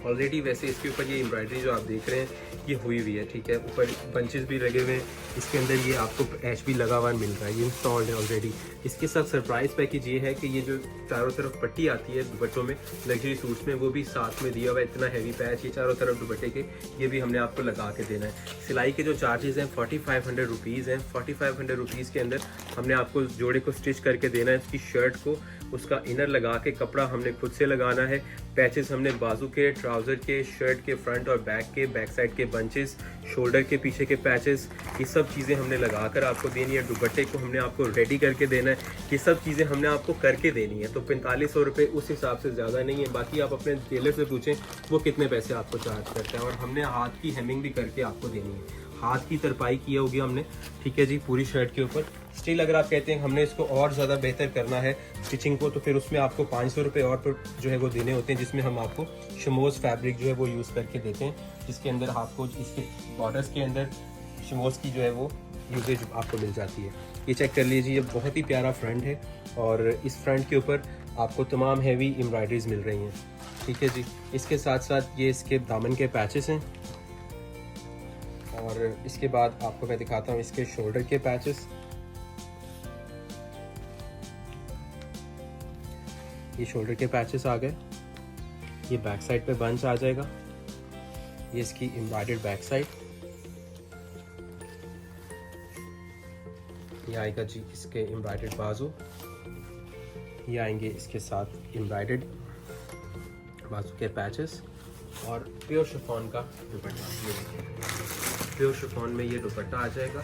ऑलरेडी वैसे इसके ऊपर ये एम्ब्रॉयडरी जो आप देख रहे हैं ये हुई हुई है, ठीक है। ऊपर बंचेस भी लगे हुए हैं, इसके अंदर ये आपको ऐश भी लगा हुआ मिल रहा है, ये इंस्टॉल्ड है ऑलरेडी। इसके साथ सरप्राइज पैकेज ये है कि ये जो चारों तरफ पट्टी आती है दुपट्टों में लग्जरी सूट्स में, वो भी साथ में दिया हुआ है। इतना हैवी पैच ये चारों तरफ दुपट्टे के, ये भी हमने आपको लगा के देना है। सिलाई के जो चार्जेस हैं 4500 रुपीज़ हैं। 4500 रुपीज़ के अंदर हमने आपको जोड़े को स्टिच करके देना है। इसकी शर्ट को उसका इनर लगा के, कपड़ा हमने खुद से लगाना है। पैचेस हमने बाजू के, ट्राउज़र के, शर्ट के फ्रंट और बैक के, बैक साइड के बंचेस, शोल्डर के पीछे के पैचेस, ये सब चीज़ें हमने लगा कर आपको देनी है। दुपट्टे को हमने आपको रेडी करके देना है। ये सब चीज़ें हमने आपको करके देनी है। तो 4500 रुपये उस हिसाब से ज़्यादा नहीं है। बाकी आप अपने टेलर से पूछें वो कितने पैसे आपको चार्ज करता है। और हमने हाथ की हेमिंग भी करके आपको देनी है, हाथ की तरपाई की होगी हमने, ठीक है जी, पूरी शर्ट के ऊपर। स्टिल अगर आप कहते हैं हमने इसको और ज़्यादा बेहतर करना है स्टिचिंग को, तो फिर उसमें आपको 500 रुपये और पर जो है वो देने होते हैं, जिसमें हम आपको शमोज फैब्रिक जो है वो यूज़ करके देते हैं, जिसके अंदर आपको इसके बॉर्डर्स के अंदर शमोज की जो है वो यूजेज आपको मिल जाती है। ये चेक कर लीजिए, ये बहुत ही प्यारा फ्रंट है और इस फ्रंट के ऊपर आपको तमाम हैवी एम्ब्रॉयडरीज मिल रही हैं, ठीक है जी। इसके साथ साथ ये इसके दामन के पैचेस हैं और इसके बाद आपको मैं दिखाता हूँ इसके शोल्डर के पैचेस। ये शोल्डर के पैचेस आ गए। ये बैक साइड पे बंच आ जाएगा। ये इसकी एम्ब्रॉयडर्ड बैक साइड। ये आएगा जी इसके एम्ब्रॉयडर्ड बाजू। ये आएंगे इसके साथ एम्ब्रॉयडर्ड बाजू के पैचेस और प्योर शिफॉन का दुपट्टा। ये देखिए, प्योर शिफॉन में ये दुपट्टा आ जाएगा।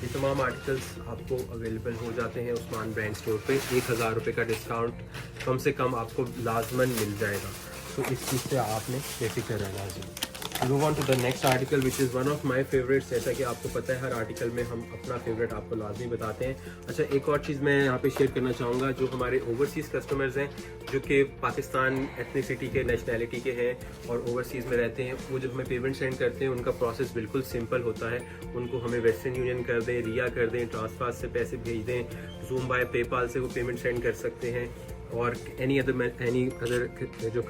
ये तमाम आर्टिकल्स आपको अवेलेबल हो जाते हैं उस्मान ब्रांड स्टोर पे। 1000 रुपये का डिस्काउंट कम से कम आपको लाजमन मिल जाएगा। तो इस चीज़ से आपने बेफिक्र रहना जी। Move on to the next article which is one of my favourites. जैसा कि आपको पता है हर आर्टिकल में हम अपना फेवरेट आपको लाजमी बताते हैं। अच्छा, एक और चीज़ मैं यहाँ पे शेयर करना चाहूँगा, जो हमारे ओवरसीज़ कस्टमर्स हैं जो कि पाकिस्तान एथनिसिटी के, नेशनैलिटी के हैं और ओवरसीज़ में रहते हैं, वो जब हमें पेमेंट सेंड करते हैं उनका प्रोसेस बिल्कुल सिंपल होता है। उनको हमें वेस्टर्न यूनियन कर दें, रिया कर दें, ट्रांसफर से पैसे भेज दें, जूम बाय पेपाल से वो पेमेंट सेंड कर सकते हैं और एनी अदर जो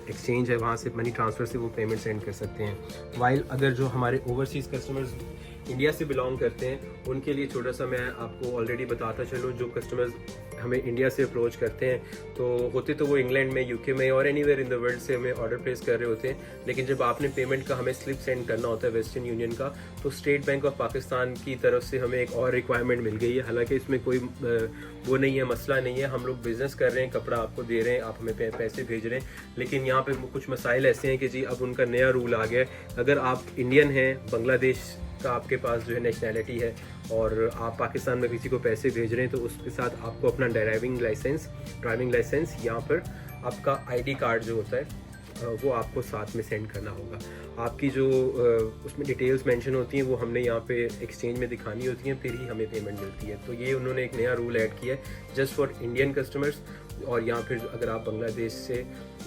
एक्सचेंज है वहाँ से मनी ट्रांसफ़र से वो पेमेंट सेंड कर सकते हैं। वाइल अगर जो हमारे ओवरसीज़ कस्टमर्स इंडिया से बिलोंग करते हैं उनके लिए छोटा सा मैं आपको ऑलरेडी बताता चलूँ। जो कस्टमर्स हमें इंडिया से अप्रोच करते हैं तो होते तो वो इंग्लैंड में, यूके में और एनीवेयर इन द वर्ल्ड से हमें ऑर्डर प्लेस कर रहे होते हैं, लेकिन जब आपने पेमेंट का हमें स्लिप सेंड करना होता है वेस्टर्न यूनियन का, तो स्टेट बैंक ऑफ पाकिस्तान की तरफ से हमें एक और रिक्वायरमेंट मिल गई है। हालांकि इसमें कोई वो नहीं है, मसला नहीं है, हम लोग बिजनेस कर रहे हैं, कपड़ा आपको दे रहे हैं, आप हमें पैसे भेज रहे हैं, लेकिन यहाँ पे कुछ मसाइल ऐसे हैं कि जी अब उनका नया रूल आ गया है। अगर आप इंडियन हैं, बांग्लादेश का आपके पास जो है नेशनैलिटी है और आप पाकिस्तान में किसी को पैसे भेज रहे हैं, तो उसके साथ आपको अपना ड्राइविंग लाइसेंस यहाँ पर आपका आईडी कार्ड जो होता है वो आपको साथ में सेंड करना होगा। आपकी जो उसमें डिटेल्स मेंशन होती हैं वो हमने यहाँ पे एक्सचेंज में दिखानी होती हैं, फिर ही हमें पेमेंट मिलती है। तो ये उन्होंने एक नया रूल ऐड किया है जस्ट फॉर इंडियन कस्टमर्स, और या फिर अगर आप बांग्लादेश से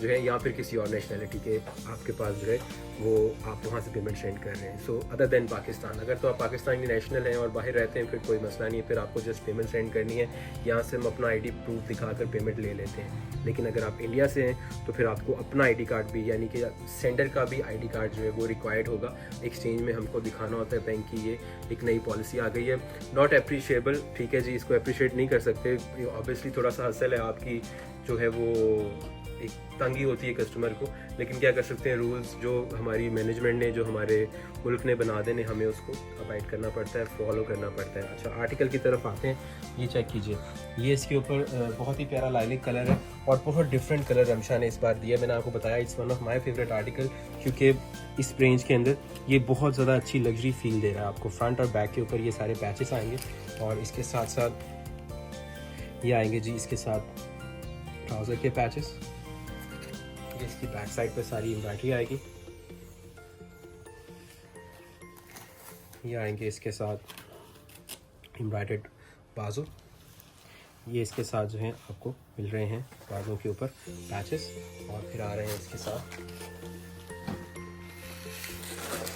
जो है या फिर किसी और नेशनैलिटी के आपके पास जो है वो आप वहाँ से पेमेंट सेंड कर रहे हैं। सो अदर देन पाकिस्तान, अगर तो आप पाकिस्तानी नेशनल हैं और बाहर रहते हैं फिर कोई मसला नहीं है, फिर आपको जस्ट पेमेंट सेंड करनी है, यहाँ से हम अपना आईडी प्रूफ दिखाकर पेमेंट ले लेते हैं। लेकिन अगर आप इंडिया से हैं तो फिर आपको अपना आईडी कार्ड भी, यानी कि सेंडर का भी आईडी कार्ड जो है वो रिक्वायर्ड होगा। एक्सचेंज में हमको दिखाना होता है। बैंक की ये एक नई पॉलिसी आ गई है, नॉट अप्रिशिएबल, ठीक है जी, इसको अप्रिशिएट नहीं कर सकते। ऑब्वियसली थोड़ा सा हसल है, आपकी जो है वो एक तंगी होती है कस्टमर को, लेकिन क्या कर सकते हैं, रूल्स जो हमारी मैनेजमेंट ने, जो हमारे मुल्क ने बना देने, हमें उसको अबाइड करना पड़ता है, फॉलो करना पड़ता है। अच्छा, आर्टिकल की तरफ आते हैं। ये चेक कीजिए, ये इसके ऊपर बहुत ही प्यारा लाइलिक कलर है और बहुत डिफरेंट कलर रमशा ने इस बार दिया। मैंने आपको बताया it's one of my favourite article, क्योंकि इस रेंज के अंदर ये बहुत ज़्यादा अच्छी लग्जरी फील दे रहा है आपको। फ्रंट और बैक के ऊपर ये सारे पैचेस आएंगे और इसके साथ साथ ये आएंगे जी इसके साथ ट्राउज़र के पैचेस। ये इसकी बैक साइड पे सारी एम्ब्रॉयडरी आएगी। ये आएंगे इसके साथ एम्ब्रॉयडर्ड बाजू। ये इसके साथ जो है आपको मिल रहे हैं बाजू के ऊपर पैचेस, और फिर आ रहे हैं इसके साथ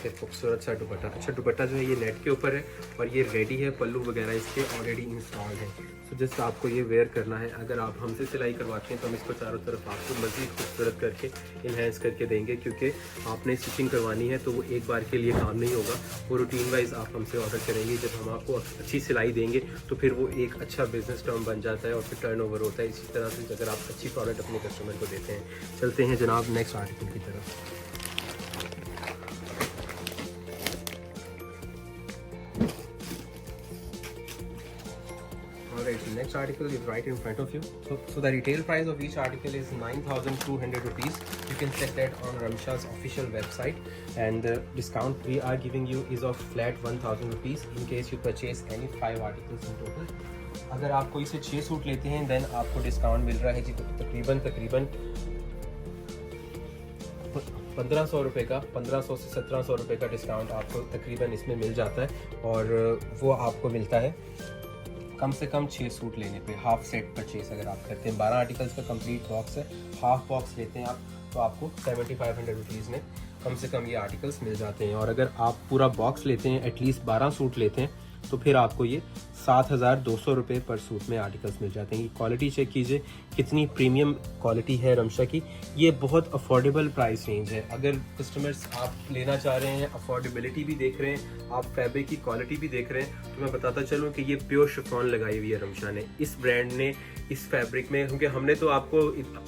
फिर खूबसूरत सा दुपट्टा। अच्छा दुपट्टा जो है ये नेट के ऊपर है और ये रेडी है, पल्लू वगैरह इसके ऑलरेडी इंस्टॉल है। तो जस्ट आपको ये वेयर करना है। अगर आप हमसे सिलाई करवाते हैं तो हम इसको चारों तरफ आपको मज़ीद खूबसूरत करके इन्हेंस करके देंगे, क्योंकि आपने स्टिचिंग करवानी है तो वो एक बार के लिए काम नहीं होगा, वो रूटीन वाइज आप हमसे ऑर्डर करेंगे। जब हम आपको अच्छी सिलाई देंगे तो फिर वो एक अच्छा बिजनेस टर्म बन जाता है और फिर टर्नओवर होता है। इसी तरह से अगर आप अच्छी प्रोडक्ट अपने कस्टमर को देते हैं। चलते हैं जनाब नेक्स्ट आर्टिकल की तरफ। Alright, the next article is right in front of you. So the retail price of each article is 9,200 rupees. You can check that on Ramsha's official website. And the discount we are giving you is of flat 1,000 rupees in case you purchase any 5 articles in total. अगर आप कोई से 6 सूट लेते हैं देन आपको डिस्काउंट मिल रहा है जी तकरीबन 1500 रुपये का, 1500 से 1700 रुपये का डिस्काउंट आपको तकरीबन इसमें मिल जाता है। और वो आपको मिलता है कम से कम 6 सूट लेने पे। हाफ सेट परचेज अगर आप करते हैं, 12 आर्टिकल्स का कंप्लीट बॉक्स है, हाफ बॉक्स लेते हैं आप तो आपको 7500 रुपीज़ में कम से कम ये आर्टिकल्स मिल जाते हैं। और अगर आप पूरा बॉक्स लेते हैं, एटलीस्ट 12 सूट लेते हैं, तो फिर आपको ये 7200 रुपये पर सूट में आर्टिकल्स मिल जाते हैं। ये क्वालिटी चेक कीजिए कितनी प्रीमियम क्वालिटी है रमशा की। ये बहुत अफोर्डेबल प्राइस रेंज है। अगर कस्टमर्स आप लेना चाह रहे हैं, अफोर्डेबिलिटी भी देख रहे हैं, आप फैब्रिक की क्वालिटी भी देख रहे हैं, तो मैं बताता चलूँ कि ये प्योर शिफॉन लगाई हुई है रमशा ने, इस ब्रांड ने, इस फैब्रिक में। क्योंकि हमने तो आपको,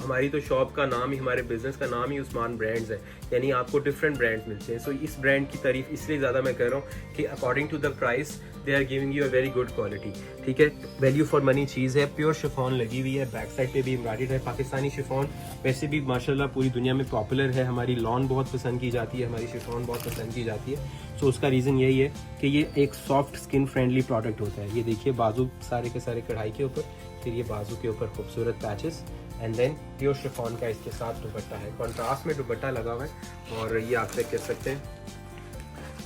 हमारी तो शॉप का नाम ही, हमारे बिजनेस का नाम ही उस्मान ब्रांड्स है, यानी आपको डिफरेंट ब्रांड्स मिलते हैं। सो इस ब्रांड की तारीफ इसलिए ज़्यादा मैं कर रहा हूँ कि according to the price they are giving you a very good quality. ठीक है, वैल्यू फॉर मनी चीज़ है। प्योर शिफॉन लगी हुई है, बैक साइड पे भी एम्ब्रॉयडर्ड है। पाकिस्तानी शिफॉन वैसे भी माशाल्लाह पूरी दुनिया में पॉपुलर है। हमारी लॉन बहुत पसंद की जाती है, हमारी शिफॉन बहुत पसंद की जाती है। सो उसका रीज़न यही है कि ये एक सॉफ्ट स्किन फ्रेंडली प्रोडक्ट होता है। ये देखिए बाजू सारे के सारे कढ़ाई के ऊपर, फिर ये बाजू के ऊपर खूबसूरत patches, and then pure chiffon का इसके साथ दुपट्टा है। कॉन्ट्रास्ट में दुपट्टा लगा हुआ है और ये आप चेक कर सकते हैं,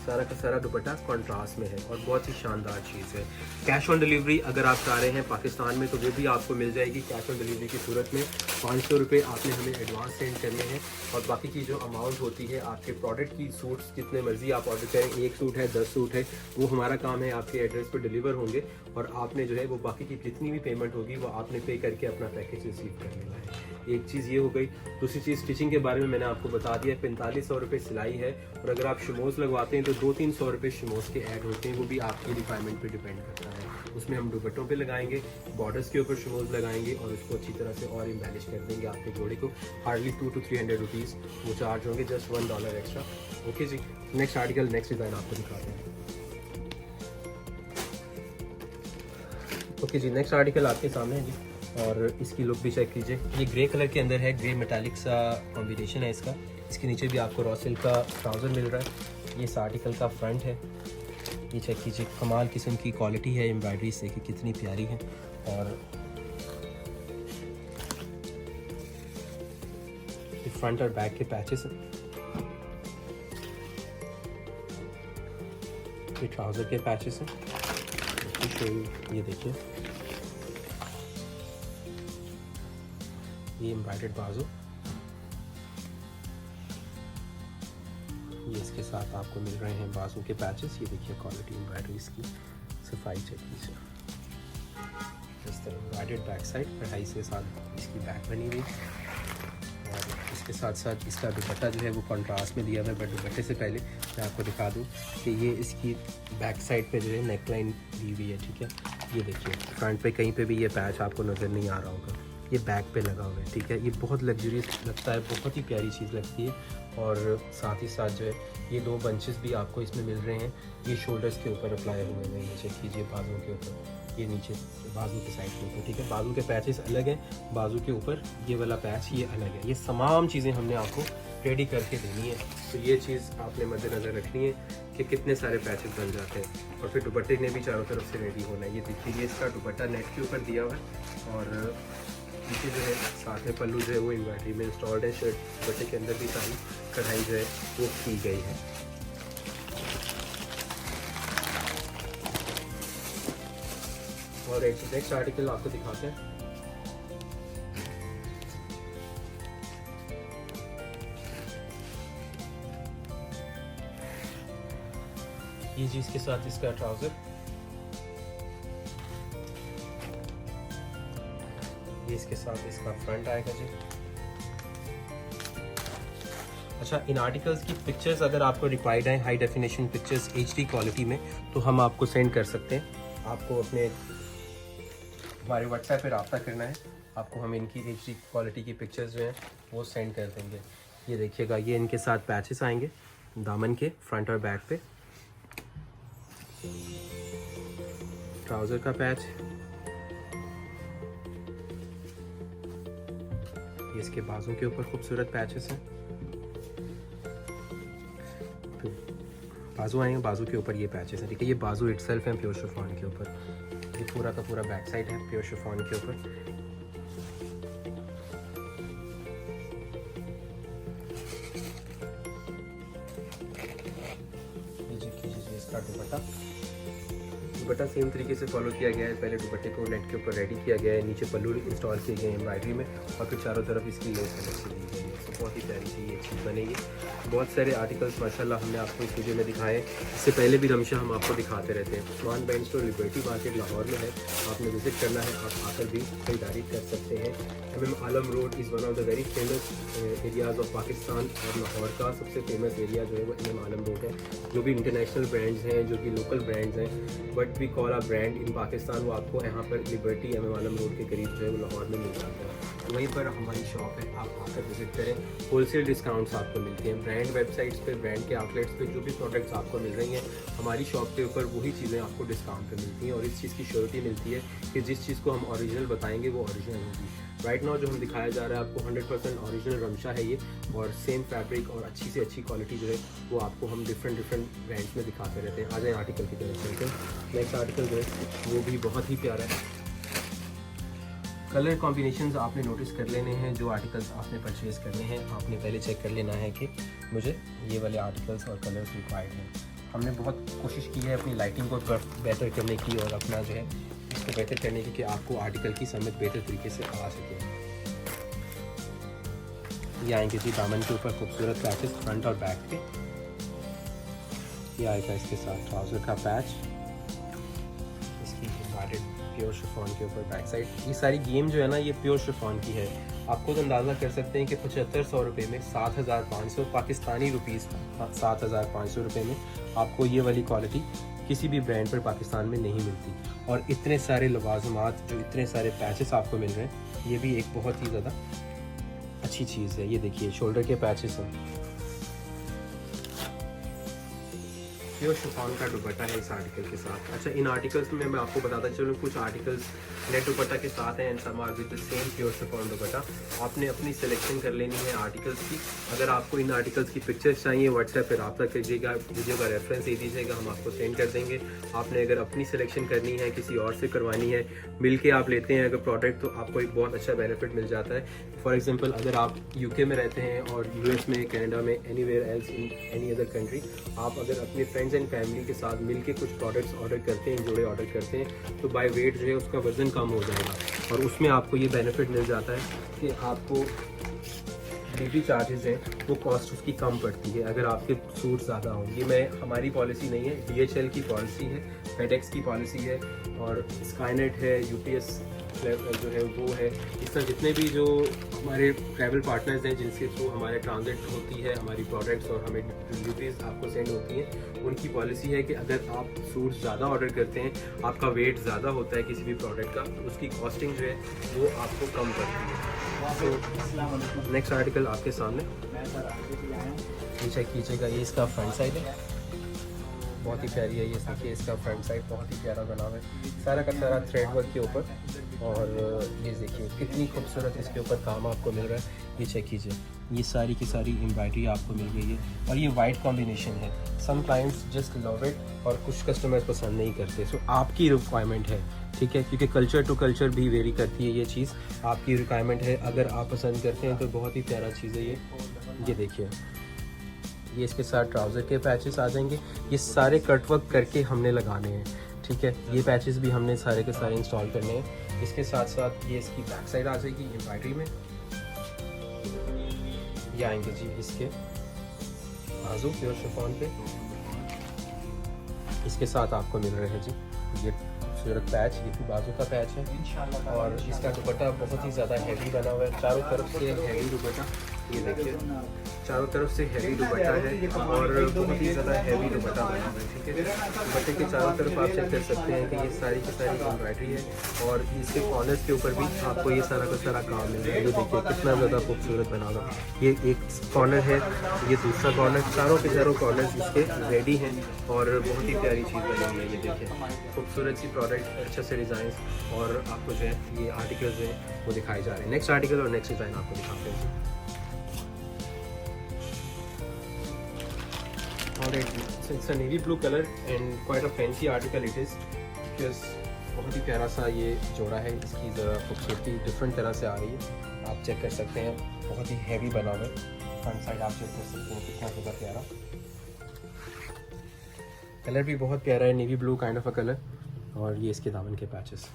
सारा का सारा दुपट्टा कॉन्ट्रास्ट में है और बहुत ही शानदार चीज़ है। कैश ऑन डिलीवरी अगर आप चाह रहे हैं पाकिस्तान में तो वो भी आपको मिल जाएगी कैश ऑन डिलीवरी की सूरत में। 500 रुपये आपने हमें एडवांस सेंड करने हैं और बाकी की जो अमाउंट होती है आपके प्रोडक्ट की, सूट्स जितने मर्जी आप ऑर्डर करें, 1 सूट है 10 सूट है, वो हमारा काम है आपके एड्रेस पर डिलीवर होंगे और आपने जो है वो बाकी की जितनी भी पेमेंट होगी वो आपने पे करके अपना पैकेज रिसीव कर लेना है। एक चीज़ ये हो गई। दूसरी चीज़ स्टिचिंग के बारे में मैंने आपको बता दिया, 4500 रुपये सिलाई है और अगर आप शिमोज लगवाते हैं तो 200-300 रुपये शिमोज के ऐड होते हैं, वो भी आपकी रिक्वायरमेंट पे डिपेंड करता है। उसमें हम दुपट्टों पे लगाएंगे, बॉर्डर्स के ऊपर शिमोज लगाएंगे और उसको अच्छी तरह से और इम्बेलिश कर देंगे आपके जोड़े को। हार्डली 200 to 300 रुपीज़ वो चार्ज होंगे, जस्ट $1 एक्स्ट्रा। ओके जी, नेक्स्ट आर्टिकल, नेक्स्ट डिज़ाइन आपको दिखाते हैं। ओके जी, नेक्स्ट आर्टिकल आपके सामने है जी और इसकी लुक भी चेक कीजिए। ये ग्रे कलर के अंदर है, ग्रे मेटालिक सा कॉम्बिनेशन है इसका। इसके नीचे भी आपको रॉ सिल्क का ट्राउज़र मिल रहा है। ये इस आर्टिकल का फ्रंट है, ये चेक कीजिए, कमाल किस्म की क्वालिटी है। एम्ब्रॉयडरी देखिए कितनी प्यारी है और फ्रंट और बैक के पैचेस हैं। ये ट्राउज़र के पैचेस हैं, ये देखिए, ये एम्ब्रॉयडर्ड बाजू, ये इसके साथ आपको मिल रहे हैं बाजू के पैचेस। ये देखिए क्वालिटी एम्ब्रॉयडरी इसकी, सफाई चेक कीजिए। इस तरह एम्ब्रॉयडर्ड बैक साइड, कढ़ाई से साथ इसकी बैक बनी हुई और इसके साथ साथ इसका दुपट्टा जो है वो कॉन्ट्रास्ट में दिया हुआ है। बट दुपट्टे से पहले मैं आपको दिखा दूँ कि ये इसकी बैक साइड पे जो है नेक लाइन दी हुई है। ठीक है, ये देखिए फ्रंट पे कहीं पे भी ये पैच आपको नज़र नहीं आ रहा होगा, ये बैक पे लगा हुआ है। ठीक है, ये बहुत लग्जरियस लगता है, बहुत ही प्यारी चीज़ लगती है। और साथ ही साथ जो है ये 2 बंचेस भी आपको इसमें मिल रहे हैं। ये शोल्डर्स के ऊपर अप्लाई हुए हैं, ये चेक कीजिए, बाजू के ऊपर, ये नीचे बाजू के साइड के ऊपर। ठीक है, बाजू के पैचेस अलग हैं, बाजू के ऊपर ये वाला पैच ये अलग है। ये तमाम चीज़ें हमने आपको रेडी करके देनी है, तो ये चीज़ आपने मद्देनज़र रखनी है कि कितने सारे पैचेस बन जाते हैं। और फिर दुपट्टे ने भी चारों तरफ से रेडी होना है। ये देखिए, ये इसका दुपट्टा नेट के ऊपर दिया हुआ है और नीचे जो है साथ में पल्लू जो है वो एम्ब्रॉयडरी में इंस्टॉल्ड है। शर्ट दुपट्टे के अंदर भी सारी कढ़ाई जो है वो की गई है। और एक नेक्स्ट आर्टिकल आपको दिखाते हैं। ये जी इसके साथ इसका ट्राउज़र, ये इसके साथ इसका फ्रंट आएगा जी। अच्छा, इन आर्टिकल्स की पिक्चर्स अगर आपको रिक्वायर्ड है high definition pictures HD quality में, तो हम आपको सेंड कर सकते हैं। आपको अपने हमारे व्हाट्सएप पे रब्ता करना है, आपको हम इनकी HD क्वालिटी की पिक्चर्स जो हैं वो सेंड कर देंगे। ये देखिएगा, ये इनके साथ पैचेस आएंगे दामन के फ्रंट और बैक पे, ट्राउज़र का पैच, ये इसके बाजू के ऊपर खूबसूरत पैचेस हैं, बाजू आएंगे, बाजू के ऊपर ये पैचेस हैं, ठीक है। ये बाजू इटसेल्फ है प्योर शिफॉन के ऊपर, ये पूरा का पूरा बैक साइड है प्योर शिफॉन के ऊपर। ये जी इसका दुपट्टा सेम तरीके से फॉलो किया गया है। पहले दुपट्टे को नेट के ऊपर रेडी किया गया है, नीचे पल्लू इंस्टॉल किए गए हैं एम्ब्रॉयडरी में, और फिर चारों तरफ इसकी लेस अलग से दी गई है। तो बहुत ही प्यारी सी ये चीज़ बनेगी। बहुत सारे आर्टिकल्स माशाल्लाह हमने आपको इस वीडियो में दिखाए। इससे पहले भी रमशा हम आपको दिखाते रहते हैं। Usman band store liberty market Lahore में है, आपने विजिट करना है, आप आकर भी खरीदारी कर सकते हैं। MM Alam road is one of the very famous areas of Pakistan, और लाहौर का सबसे फेमस एरिया जो है वो MM आलम रोड है। जो भी इंटरनेशनल ब्रांड्स हैं, जो कि लोकल ब्रांड्स हैं, but we call a brand in Pakistan, वो आपको यहाँ पर लिबर्टी MM आलम रोड के करीब जो है वो लाहौर में मिल जाता है। तो वहीं पर हमारी शॉप है, आप आकर विजिट करें। होलसेल डिस्काउंट्स आपको मिलते हैं। ब्रांड वेबसाइट्स पे, ब्रांड के आउटलेट्स पे जो भी प्रोडक्ट्स आपको मिल रही हैं, हमारी शॉप के ऊपर वही चीज़ें आपको डिस्काउंट पे मिलती हैं, और इस चीज़ की श्योरिटी मिलती है कि जिस चीज़ को हम ओरिजिनल बताएंगे वो ओरिजिनल होगी। राइट नाउ जो हम दिखाया जा रहा है आपको 100% ओरिजिनल रमशा है ये, और सेम फैब्रिक और अच्छी से अच्छी क्वालिटी जो है वो आपको हम डिफरेंट ब्रांड्स में दिखाते रहते हैं। आ जाए आर्टिकल की तरफ चलते हैं। नेक्स्ट आर्टिकल जो है वो भी बहुत ही प्यारा है। कलर कॉम्बिनेशंस आपने नोटिस कर लेने हैं। जो आर्टिकल्स आपने परचेज़ करने हैं, आपने पहले चेक कर लेना है कि मुझे ये वाले आर्टिकल्स और कलर्स रिक्वायर्ड हैं। हमने बहुत कोशिश की है अपनी लाइटिंग को बेहतर करने की, और अपना जो है इसको बेहतर करने की, कि आपको आर्टिकल की समझ बेहतर तरीके से आ सके। ये आएंगे जी दामन के ऊपर खूबसूरत पैचेस फ्रंट और बैक पे। ये आएगा इसके साथ ट्राउज़र का पैच, इसकी एम्ब्रॉयडर्ड प्योर शिफॉन के ऊपर बैक साइड। ये सारी गेम जो है ना, ये प्योर शिफॉन की है। आपको तो अंदाज़ा कर सकते हैं कि 7500 रुपये में 7500 पाकिस्तानी रुपीज़, 7500 रुपये में आपको ये वाली क्वालिटी किसी भी ब्रांड पर पाकिस्तान में नहीं मिलती। और इतने सारे लवाजमात, जो इतने सारे पैचेस आपको मिल रहे हैं, ये भी एक बहुत ही ज़्यादा अच्छी चीज़ है। ये देखिए शोल्डर के पैचेस हैं, प्योर शिफॉन का दुपट्टा है इस आर्टिकल के साथ। अच्छा, इन आर्टिकल्स में मैं आपको बताता चलूँ, कुछ आर्टिकल्स नेट दुपट्टा के साथ हैं, and some are with the same pure chiffon dupatta. आपने अपनी सिलेक्शन कर लेनी है आर्टिकल्स की। अगर आपको इन आर्टिकल्स की पिक्चर्स चाहिए, व्हाट्सएप पर रब्ता कीजिएगा, वीडियो का रेफरेंस दे दीजिएगा, हम आपको सेंड कर देंगे। आपने अगर अपनी सिलेक्शन करनी है, किसी और से करवानी है, मिल के आप लेते हैं अगर प्रोडक्ट, तो आपको एक बहुत अच्छा बेनिफिट मिल जाता है। फॉर एग्जाम्पल, अगर आप UK में रहते हैं और US में, कनाडा में, anywhere else in any other country, आप अगर अपने फ्रेंड्स एंड फैमिली के साथ मिल के कुछ प्रोडक्ट्स ऑर्डर करते हैं, जोड़े ऑर्डर करते हैं, तो बाय वेट जो है उसका वज़न कम हो जाएगा, और उसमें आपको ये बेनिफिट मिल जाता है कि आपको डिलीवरी चार्जेस हैं वो कॉस्ट उसकी कम पड़ती है अगर आपके सूट ज़्यादा हों। ये हमारी पॉलिसी नहीं है, DHL की पॉलिसी है, FedEx की पॉलिसी है, और स्काईनेट है, UPS जो है वो है। इस तरह जितने भी जो हमारे ट्रैवल पार्टनर्स हैं जिनके थ्रू हमारे ट्रांजिट होती है हमारी प्रोडक्ट्स, और हमें डिलीवरीज आपको सेंड होती हैं, उनकी पॉलिसी है कि अगर आप सूट ज़्यादा ऑर्डर करते हैं, आपका वेट ज़्यादा होता है किसी भी प्रोडक्ट का, तो उसकी कॉस्टिंग जो है वो आपको कम पड़ती है। तो नेक्स्ट आर्टिकल आपके सामने, ये चेक कीजिएगा, ये इसका फ्रंट साइड है, बहुत ही प्यारी है। ये देखिए इसका फ्रंट साइड बहुत ही प्यारा बना हुआ है, सारा का सारा थ्रेड वर्क के ऊपर, और ये देखिए कितनी खूबसूरत इसके ऊपर काम आपको मिल रहा है। ये चेक कीजिए, ये सारी की सारी एम्ब्रॉयडरी आपको मिल गई है, और ये वाइट कॉम्बिनेशन है। Some clients just love it, और कुछ कस्टमर्स पसंद नहीं करते। सो आपकी रिक्वायरमेंट है, ठीक है, क्योंकि कल्चर टू कल्चर भी वेरी करती है ये चीज़। आपकी रिक्वायरमेंट है, अगर आप पसंद करते हैं तो बहुत ही प्यारा चीज़ है ये देखिए, ये इसके साथ ट्राउज़र के पैचेस आ जाएंगे। ये सारे कट वर्क करके हमने लगाने हैं, ठीक है। ये पैचेस भी हमने सारे के सारे इंस्टॉल करने हैं। इसके साथ साथ ये इसकी बैक साइड आ जाएगी एम्ब्रॉयडरी में। ये आएंगे जी इसके बाजू प्योर शिफॉन पे, इसके साथ आपको मिल रहे हैं जी ये खूबसूरत पैच, ये भी बाजू का पैच है और इसका दुपट्टा बहुत ही ज़्यादा हैवी बना हुआ है, चारों तरफ से हैवी दुपट्टा, ये देखिए चारों तरफ से हैवी दुपट्टा है और बहुत ही ज़्यादा हैवी दुपट्टा बना हुआ है, ठीक है। दुपट्टे के चारों तरफ आप चेक कर सकते हैं कि ये सारी की सारी एम्ब्रॉयडरी है और इसके कॉर्नर्स के ऊपर भी आपको ये सारा का सारा काम मिल रहा है। ये देखिए कितना ज़्यादा खूबसूरत बना हुआ है। ये एक कॉर्नर है, ये दूसरा कॉर्नर, चारों के चारों कॉर्नर्स इसके रेडी हैं और बहुत ही प्यारी चीज़ बनी हुई है। ये देखिए खूबसूरत सी प्रोडक्ट, अच्छे से डिज़ाइन और आपको जो है ये आर्टिकल्स जो है वो दिखाए जा रहे हैं। नेक्स्ट आर्टिकल और नेक्स्ट डिज़ाइन आपको दिखाते हैं और it's a navy blue colour and quite a fancy article it is, because बहुत ही प्यारा सा ये जोड़ा है। इसकी ज़रा खूबसूरती डिफरेंट तरह से आ रही है, आप चेक कर सकते हैं। बहुत ही हैवी बना हुआ है, फ्रंट साइड आप चेक कर सकते हैं कितना ज़्यादा प्यारा। कलर भी बहुत प्यारा है, navy blue kind of a colour और ये इसके दामन के पैचेस।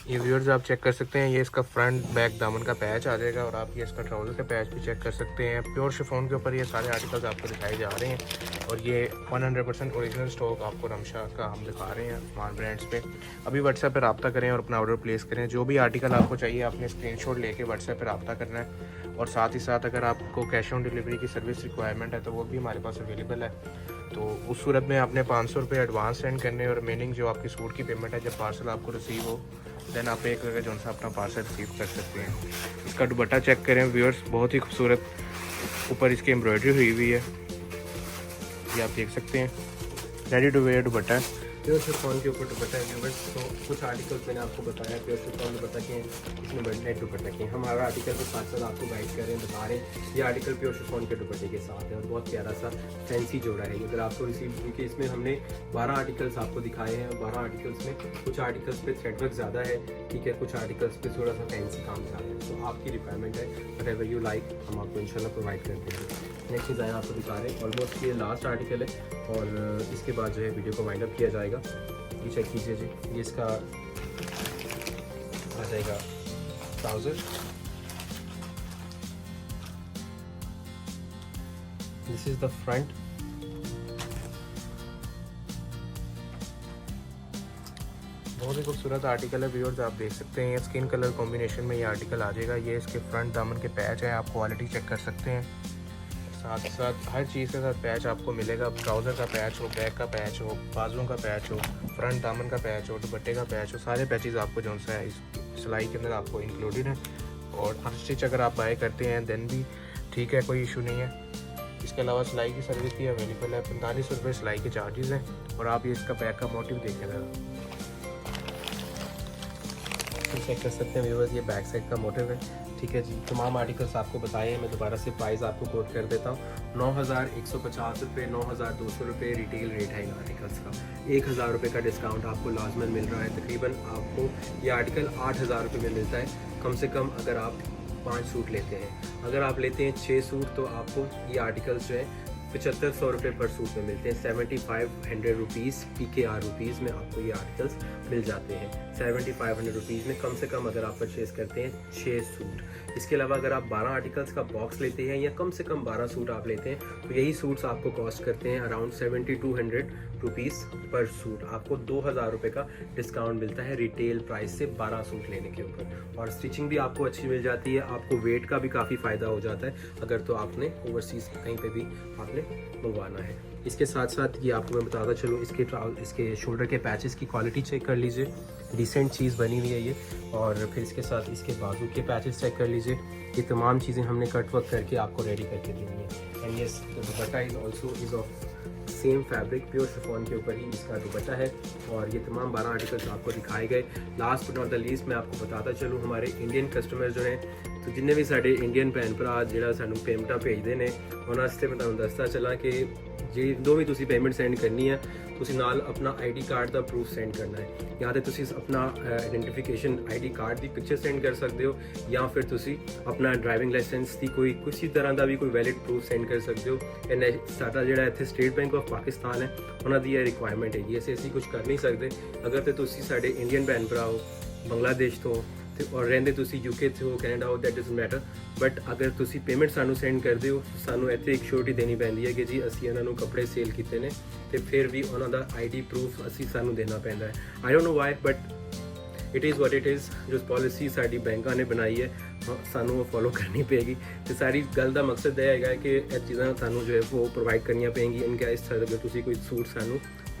ये व्यूअर्स आप चेक कर सकते हैं, ये इसका फ्रंट बैक दामन का पैच आ जाएगा और आप ये इसका ट्राउज़र का पैच भी चेक कर सकते हैं। प्योर शिफॉन के ऊपर ये सारे आर्टिकल्स आपको दिखाए जा रहे हैं और ये 100% ओरिजिनल स्टॉक आपको रमशा का हम दिखा रहे हैं स्मार्ट ब्रांड्स पे। अभी व्हाट्सएप पर रब्ता करें और अपना ऑर्डर प्लेस करें। जो भी आर्टिकल आपको चाहिए आपने स्क्रीनशॉट लेके व्हाट्सएप पर रब्ता करना है और साथ ही साथ अगर आपको कैश ऑन डिलीवरी की सर्विस रिक्वायरमेंट है तो वो भी हमारे पास अवेलेबल है। तो उस सूरत में आपने 500 रुपये एडवांस सेंड करने और रिमेनिंग जो आपकी सूट की पेमेंट है जब पार्सल आपको रिसीव हो देन आप एक करके जो सा अपना पार्सल रिसीव कर सकते हैं। इसका दुपट्टा चेक करें व्यूअर्स, बहुत ही खूबसूरत ऊपर इसकी एम्ब्रॉयडरी हुई हुई है, ये आप देख सकते हैं। रेडी टू वेयर दुपट्टा है, प्योर शिफॉन के ऊपर दुपट्टा है व्यूअर्स। तो कुछ आर्टिकल्स मैंने आपको बताया प्योर शिफॉन दुपट्टा के, इसमें नेट दुपट्टा के। हम हमारा आर्टिकल के साथ साथ आपको गाइड कर रहे हैं, बता रहे हैं ये आर्टिकल प्योर शिफॉन के दुपट्टे के साथ है और बहुत प्यारा सा फैंसी जोड़ा है। अगर आपको रिसीव क्योंकि इसमें हमने 12 आर्टिकल्स आपको दिखाए हैं, 12 आर्टिकल्स में कुछ आर्टिकल्स पे थ्रेड वर्क ज़्यादा है, ठीक है, कुछ आर्टिकल्स पे थोड़ा सा फैंसी काम ज़्यादा है। तो आपकी रिक्वायरमेंट है, वट एवर यू लाइक हम आपको इंशाल्लाह प्रोवाइड करते हैं। नेक्स्ट डिज़ाइन आपको दिखा रहे हैं, ऑलमोस्ट ये लास्ट आर्टिकल है और इसके बाद जो है वीडियो को वाइंड अप किया जाएगा। ये चेक कीजिए जी, ये इसका आ जाएगा trouser, this is the front. बहुत ही खूबसूरत आर्टिकल है व्यूअर्स, आप देख सकते हैं स्किन कलर कॉम्बिनेशन में ये आर्टिकल आ जाएगा। ये इसके फ्रंट दामन के पैच है, आप क्वालिटी चेक कर सकते हैं। साथ ही साथ हर चीज़ के साथ पैच आपको मिलेगा, ट्राउज़र का पैच हो, बैक का पैच हो, बाजुओं का पैच हो, फ्रंट दामन का पैच हो, दुपट्टे का पैच हो, सारे पैचेस आपको जो सा है इस सिलाई के अंदर आपको इंक्लूडेड है। और अनस्टिच अगर आप बाय करते हैं देन भी ठीक है, कोई इशू नहीं है। इसके अलावा सिलाई की सर्विस भी अवेलेबल है, 45 रुपये सिलाई के चार्जेस हैं। और आप ये इसका बैक का मोटिव देखें ज़रा, चेक कर सकते हैं व्यूअर्स, ये बैक साइड का मोटिव है, ठीक है जी। तमाम आर्टिकल्स आपको बताए हैं, मैं दोबारा से प्राइस आपको कोट कर देता हूँ। 9,150 रुपये, 9,200 रुपये रिटेल रेट है इन आर्टिकल्स का। 1,000 रुपये का डिस्काउंट आपको लाजमन मिल रहा है। तकरीबन आपको ये आर्टिकल 8,000 रुपये में मिलता है कम से कम, अगर आप 5 सूट लेते हैं। अगर आप लेते हैं 6 सूट तो आपको ये आर्टिकल्स जो है 7500 रुपये पर सूट में मिलते हैं। 7500 रुपीज़ PKR रुपीज़ में आपको ये आर्टिकल्स मिल जाते हैं। 7500 रुपीज़ में कम से कम अगर आप परचेज़ करते हैं 6 सूट। इसके अलावा अगर आप 12 आर्टिकल्स का बॉक्स लेते हैं या कम से कम 12 सूट आप लेते हैं तो यही सूट्स आपको कॉस्ट करते हैं अराउंड 7200 रुपीज़ पर सूट। आपको 2000 रुपये का डिस्काउंट मिलता है रिटेल प्राइस से 12 सूट लेने के ऊपर। और स्टिचिंग भी आपको अच्छी मिल जाती है, आपको वेट का भी काफ़ी फ़ायदा हो जाता है अगर तो आपने ओवरसीज़ कहीं पे भी आपने मंगवाना है। इसके साथ साथ ये आपको मैं बताता चलूँ, इसके शोल्डर के पैचेस की क्वालिटी चेक कर लीजिए, डिसेंट चीज़ बनी हुई है ये। और फिर इसके साथ इसके बाजू के पैचेस चेक कर लीजिए, ये तमाम चीज़ें हमने कट वर्क करके आपको रेडी करके दी हुई है। And yes the dupatta is also is of same fabric, pure chiffon के ऊपर ही इसका दुपट्टा है। और ये तमाम 12 आर्टिकल्स आपको दिखाए गए। Last but not the least मैं आपको बताता चलूँ, हमारे इंडियन कस्टमर जो हैं, तो जिन्ने भी साढ़े इंडियन भैन भरा जिहड़ा सानू पेमेंटा भेजते हैं उन्होंने वास्ते मैं तुहानू दसदा चला कि जो भी तुसी पेमेंट सेंड करनी है तुसी नाल अपना ID कार्ड का प्रूफ सेंड करना है। या तो तुसी अपना आइडेंटिफिकेशन ID कार्ड की पिक्चर सेंड कर सकते हो या फिर तुसी अपना ड्राइविंग लाइसेंस की कोई किसी तरह का भी कोई वैलिड प्रूफ सेंड कर सकते हो। साडा जिहड़ा इत्थे स्टेट बैंक ऑफ पाकिस्तान है उन्होंने दी रिक्वायरमेंट है, असी कुछ कर नहीं सकते। अगर तो तुसी साडे इंडियन भैन भरा हो बांग्लादेश तो और रहंदे तुसी यूके थे हो कैनेडा हो दैट डजंट मैटर, बट अगर तुसी पेमेंट सानू सेंड कर दिओ सानू ਇੱਥੇ ਇੱਕ ਸ਼ੋਰਟੀ ਦੇਣੀ ਪੈਂਦੀ ਹੈ ਕਿ ਜੀ ਅਸੀਂ ਇਹਨਾਂ ਨੂੰ ਕੱਪੜੇ ਸੇਲ ਕੀਤੇ ਨੇ ਤੇ ਫਿਰ ਵੀ ਉਹਨਾਂ ਦਾ ਆਈਡੀ ਪ੍ਰੂਫ ਅਸੀਂ ਸਾਨੂੰ ਦੇਣਾ ਪੈਂਦਾ ਹੈ। I don't know why but it is what it is. ਜੋ ਪਾਲਿਸੀ ਸਾਡੀ ਬੈਂਕਾਂ ਨੇ ਬਣਾਈ ਹੈ ਸਾਨੂੰ ਉਹ ਫੋਲੋ ਕਰਨੀ ਪਏਗੀ ਤੇ ਸਾਰੀ ਗੱਲ ਦਾ ਮਕਸਦ ਇਹ ਹੈਗਾ ਕਿ ਇਹ ਚੀਜ਼ਾਂ ਸਾਨੂੰ ਜੋ ਹੈ ਉਹ प्रोवाइड करनी पेंगी इनका इस तरह अगर तुसी कोई सूट सानू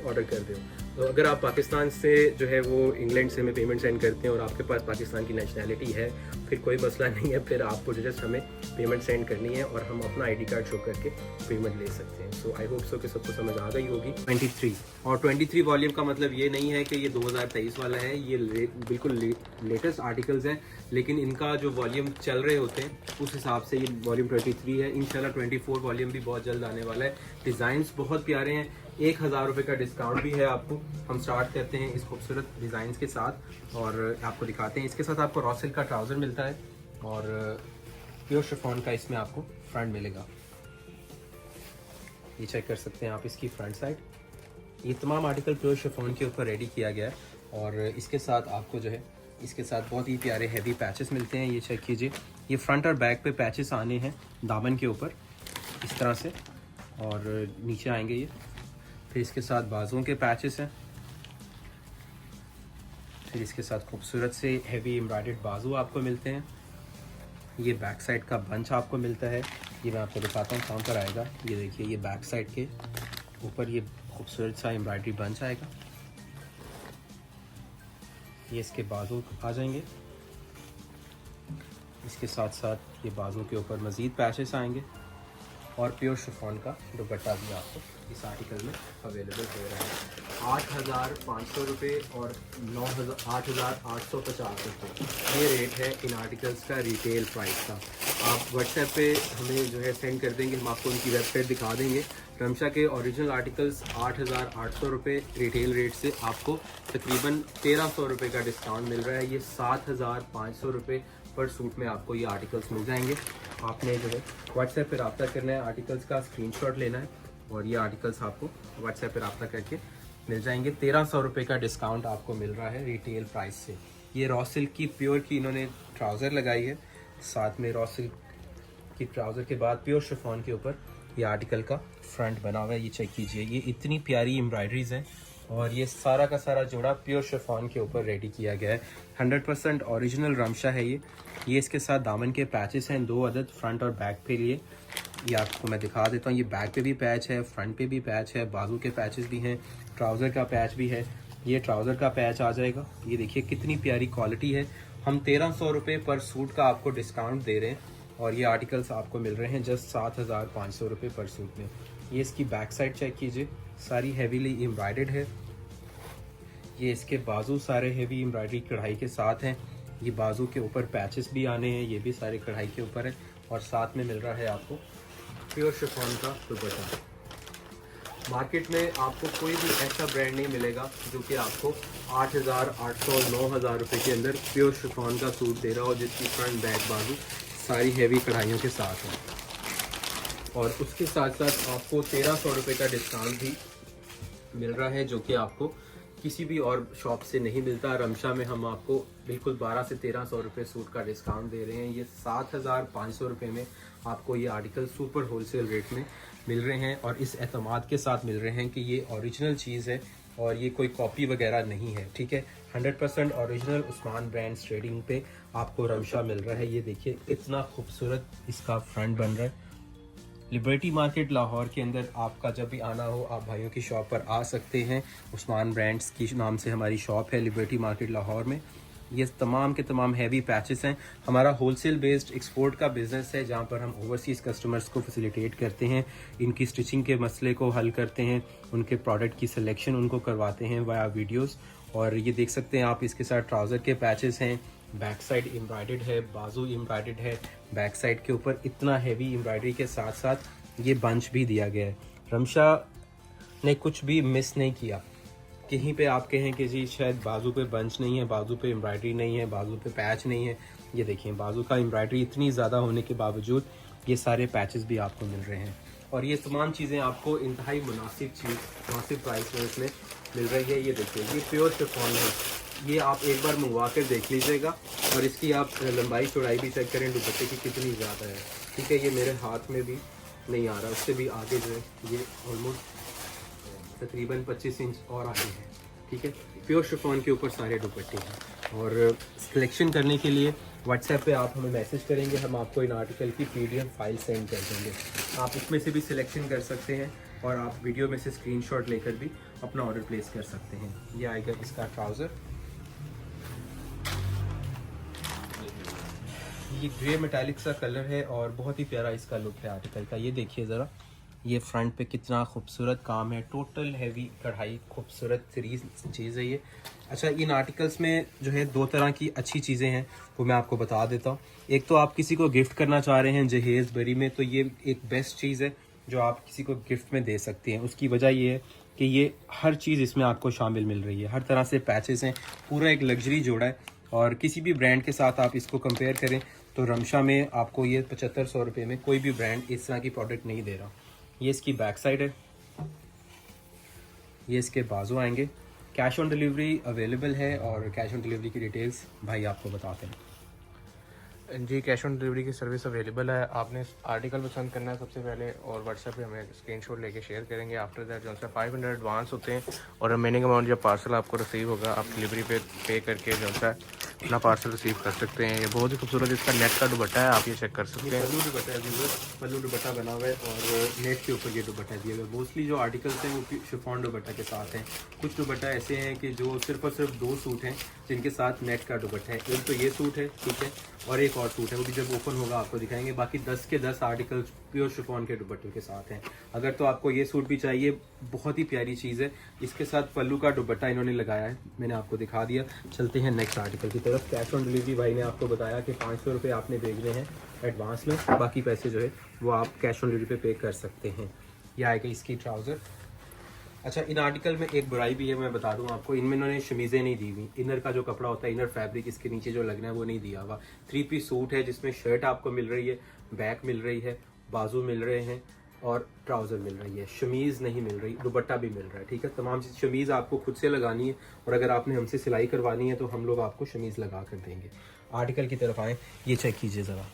ऑर्डर कर दो। तो अगर आप पाकिस्तान से जो है वो इंग्लैंड से हमें पेमेंट सेंड करते हैं और आपके पास पाकिस्तान की नेशनैलिटी है फिर कोई मसला नहीं है, फिर आपको जस्ट हमें पेमेंट सेंड करनी है और हम अपना आईडी कार्ड शो करके पेमेंट ले सकते हैं। सो आई होप सो कि सबको समझ आ गई होगी। 23 और 23 वॉल्यूम का मतलब ये नहीं है कि ये 2023 वाला है, ये बिल्कुल लेटेस्ट आर्टिकल्स हैं, लेकिन इनका जो वॉल्यूम चल रहे होते हैं उस हिसाब से ये वॉल्यूम 23 है। इंशाल्लाह 24 वॉल्यूम भी बहुत जल्द आने वाला है। डिज़ाइंस बहुत प्यारे हैं, 1000 रुपये का डिस्काउंट भी है आपको। हम स्टार्ट करते हैं इस खूबसूरत डिज़ाइंस के साथ और आपको दिखाते हैं। इसके साथ आपको रॉ सिल्क का ट्राउज़र मिलता है और प्योर शिफॉन का इसमें आपको फ्रंट मिलेगा। ये चेक कर सकते हैं आप इसकी फ्रंट साइड। ये तमाम आर्टिकल प्योर शिफॉन के ऊपर रेडी किया गया है और इसके साथ आपको जो है इसके साथ बहुत ही प्यारे हैवी पैचेस मिलते हैं। ये चेक कीजिए, ये फ्रंट और बैक पे पैचेस आने हैं दामन के ऊपर इस तरह से और नीचे आएंगे ये। फिर इसके साथ बाजुओं के पैचेस हैं, फिर इसके साथ खूबसूरत से हैवी एम्ब्रॉयडर्ड बाजू आपको मिलते हैं। ये बैक साइड का बंच आपको मिलता है, ये मैं आपको दिखाता हूँ कहाँ पर आएगा। ये देखिए, ये बैक साइड के ऊपर ये खूबसूरत सा एम्ब्रॉयडरी बंच आएगा। ये इसके बाजू आ जाएंगे, इसके साथ साथ ये बाजू के ऊपर मज़ीद पैचेस आएंगे और प्योर शिफॉन का दुपट्टा भी आपको इस आर्टिकल में अवेलेबल हो रहा है। 8,500 रुपये और 8,850 रुपये ये रेट है इन आर्टिकल्स का रिटेल प्राइस का। आप व्हाट्सएप पे हमें जो है सेंड कर देंगे, हम आपको उनकी वेबसाइट दिखा देंगे। रमशा के ओरिजिनल आर्टिकल्स 8,800 रुपये रिटेल रेट से आपको तकरीबन 1,300 रुपये का डिस्काउंट मिल रहा है। ये 7,500 रुपये पर सूट में आपको ये आर्टिकल्स मिल जाएंगे। आपने जो है व्हाट्सएप पर रब्ता करना है, आर्टिकल्स का स्क्रीनशॉट लेना है और ये आर्टिकल्स आपको व्हाट्सएप पर रब्ता करके मिल जाएंगे। 1,300 रुपये का डिस्काउंट आपको मिल रहा है रिटेल प्राइस से। ये रॉ सिल्क की प्योर की इन्होंने ट्राउज़र लगाई है, साथ में रॉ सिल्क की ट्राउज़र के बाद प्योर शिफॉन के ऊपर ये आर्टिकल का फ्रंट बना हुआ है। ये चेक कीजिए, ये इतनी प्यारी एम्ब्रॉयडरीज हैं और ये सारा का सारा जोड़ा प्योर शिफॉन के ऊपर रेडी किया गया है। 100% ओरिजिनल रमशा है ये इसके साथ दामन के पैचेस हैं 2 अदद फ्रंट और बैक पे लिए। ये आपको मैं दिखा देता हूँ, ये बैक पे भी पैच है, फ्रंट पे भी पैच है, बाजू के पैचेस भी हैं, ट्राउज़र का पैच भी है। ये ट्राउज़र का पैच आ जाएगा। ये देखिए कितनी प्यारी क्वालिटी है। हम 1,300 रुपये पर सूट का आपको डिस्काउंट दे रहे हैं और ये आर्टिकल्स आपको मिल रहे हैं जस्ट 7,500 रुपये पर सूट में। ये इसकी बैक साइड चेक कीजिए, सारी हैवीली एम्ब्रॉयडर्ड है। ये इसके बाजू सारे हैवी एम्ब्रॉयडरी कढ़ाई के साथ हैं। ये बाजू के ऊपर पैचेस भी आने हैं, ये भी सारे कढ़ाई के ऊपर है और साथ में मिल रहा है आपको प्योर शिफॉन का दुपट्टा। मार्केट में आपको कोई भी ऐसा ब्रांड नहीं मिलेगा जो कि आपको 8,800 9,000 रुपये के अंदर प्योर शिफॉन का सूट दे रहा हो जिसकी फ्रंट बैक बाजू सारी हैवी कढ़ाइयों के साथ है। और उसके साथ साथ आपको 1,300 रुपये का डिस्काउंट भी मिल रहा है जो कि आपको किसी भी और शॉप से नहीं मिलता। रमशा में हम आपको बिल्कुल 12 से 1,300 रुपये सूट का डिस्काउंट दे रहे हैं। ये 7,500 रुपये में आपको ये आर्टिकल सुपर होलसेल रेट में मिल रहे हैं और इस एतमाद के साथ मिल रहे हैं कि ये ओरिजिनल चीज़ है और ये कोई कॉपी वगैरह नहीं है। ठीक है, 100% ओरिजिनल उस्मान ब्रांड्स ट्रेडिंग पे आपको रमशा मिल रहा है। ये देखिए इतना खूबसूरत इसका फ्रंट बन रहा है। लिबर्टी मार्केट लाहौर के अंदर आपका जब भी आना हो आप भाइयों की शॉप पर आ सकते हैं। उस्मान ब्रांड्स की नाम से हमारी शॉप है लिबर्टी मार्केट लाहौर में। ये तमाम के तमाम हैवी पैचेस हैं। हमारा होलसेल बेस्ड एक्सपोर्ट का बिज़नेस है जहाँ पर हम ओवरसीज़ कस्टमर्स को फैसिलिटेट करते हैं, इनकी स्टिचिंग के मसले को हल करते हैं, उनके प्रोडक्ट की सिलेक्शन उनको करवाते हैं वाया वीडियोस। और ये देख सकते हैं आप इसके साथ ट्राउज़र के पैचेस हैं, बैक साइड एम्ब्रॉयडर्ड है, बाजू एम्ब्रॉयडर्ड है। बैक साइड के ऊपर इतना हैवी एम्ब्रॉयडरी के साथ साथ ये बंच भी दिया गया है। रमशा ने कुछ भी मिस नहीं किया। कहीं पे आप कहें कि जी शायद बाजू पे बंच नहीं है, बाजू पे एम्ब्रॉयडरी नहीं है, बाजू पे पैच नहीं है, ये देखिए बाजू का एम्ब्रॉयडरी इतनी ज़्यादा होने के बावजूद ये सारे पैचेस भी आपको मिल रहे हैं। और ये तमाम चीज़ें आपको इंतहाई मुनासिब प्राइस में इसमें मिल रही है। ये देखिए ये प्योर शिफॉन है, ये आप एक बार मंगवा कर देख लीजिएगा और इसकी आप लंबाई चौड़ाई भी चेक करें दुपट्टे की कितनी ज़्यादा है। ठीक है, ये मेरे हाथ में भी नहीं आ रहा, उससे भी आगे जो है ये ऑलमोस्ट तकरीबन 25 इंच और आगे है। ठीक है, प्योर शिफॉन के ऊपर सारे दुपट्टे हैं। और सिलेक्शन करने के लिए व्हाट्सएप पे आप हमें मैसेज करेंगे, हम आपको इन आर्टिकल की PDF फाइल सेंड कर देंगे। आप उसमें से भी सिलेक्शन कर सकते हैं और आप वीडियो में से स्क्रीनशॉट लेकर भी अपना ऑर्डर प्लेस कर सकते हैं। ये आएगा इसका ट्राउज़र, ये ग्रे मेटालिक सा कलर है और बहुत ही प्यारा इसका लुक है आर्टिकल का। ये देखिए ज़रा, ये फ्रंट पे कितना खूबसूरत काम है, टोटल हैवी कढ़ाई, खूबसूरत सीरीज चीज़ है ये। अच्छा, इन आर्टिकल्स में जो है 2 तरह की अच्छी चीज़ें हैं, वो मैं आपको बता देता हूँ। एक तो आप किसी को गिफ्ट करना चाह रहे हैं जहेज़ बरी में, तो ये एक बेस्ट चीज़ है जो आप किसी को गिफ्ट में दे सकते हैं। उसकी वजह ये है कि ये हर चीज़ इसमें आपको शामिल मिल रही है, हर तरह से पैचेस हैं, पूरा एक लग्जरी जोड़ा है। और किसी भी ब्रांड के साथ आप इसको कंपेयर करें तो रमशा में आपको ये 7500 रुपये में कोई भी ब्रांड इस तरह की प्रोडक्ट नहीं दे रहा। ये इसकी बैक साइड है, ये इसके बाजू आएंगे। कैश ऑन डिलीवरी अवेलेबल है और कैश ऑन डिलीवरी की डिटेल्स भाई आपको बताते हैं। जी, कैश ऑन डिलीवरी की सर्विस अवेलेबल है। आपने आर्टिकल पसंद करना है सबसे पहले और व्हाट्सएप पे हमें स्क्रीनशॉट लेके शेयर करेंगे। आफ्टर दैट जो है 500 एडवांस होते हैं और रिमेनिंग अमाउंट जब पार्सल आपको रिसीव होगा आप डिलीवरी पे करके जो है अपना पार्सल रिसीव कर सकते हैं। ये बहुत ही खूबसूरत इसका नेट का दुपट्टा है, आप ये चेक कर सकते हैं। पल्लू दुपट्टा है, पल्लू दुपट्टा बना हुआ है और नेट के ऊपर ये दुपट्टा दिया हुआ है। मोस्टली जो आर्टिकल्स हैं वो शिफॉन दुपट्टा के साथ हैं। कुछ दुपट्टा ऐसे हैं कि जो सिर्फ और सिर्फ 2 सूट हैं जिनके साथ नेट का दुपट्टा है। एक तो ये सूट है, ठीक है, और एक और सूट है, वो भी जब ओपन होगा आपको दिखाएंगे। बाकी 10 के 10 आर्टिकल्स प्योर शिफॉन के दुपट्टे के साथ हैं। अगर तो आपको ये सूट भी चाहिए, बहुत ही प्यारी चीज़ है, इसके साथ पल्लू का दुपट्टा इन्होंने लगाया है, मैंने आपको दिखा दिया। चलते हैं नेक्स्ट आर्टिकल की तरफ। कैश ऑन डिलीवरी भाई ने आपको बताया कि 500 रुपये आपने भेजने हैं एडवांस में, बाकी पैसे जो है वो आप कैश ऑन डिलीवरी पे कर सकते हैं। यह आएगा इसकी ट्राउज़र। अच्छा, इन आर्टिकल में एक बुराई भी है, मैं बता दूं आपको, इनमें इन्होंने शमीज़ें नहीं दी हुई। इनर का जो कपड़ा होता है, इनर फैब्रिक इसके नीचे जो लगना है वो नहीं दिया हुआ। 3 पीस सूट है जिसमें शर्ट आपको मिल रही है, बैक मिल रही है, बाजू मिल रहे हैं और ट्राउज़र मिल रही है। शमीज़ नहीं मिल रही, दुपट्टा भी मिल रहा है। ठीक है, तमाम चीज़। शमीज़ आपको खुद से लगानी है और अगर आपने हमसे सिलाई करवानी है तो हम लोग आपको शमीज़ लगा कर देंगे। आर्टिकल की तरफ आएँ, ये चेक कीजिए ज़रा।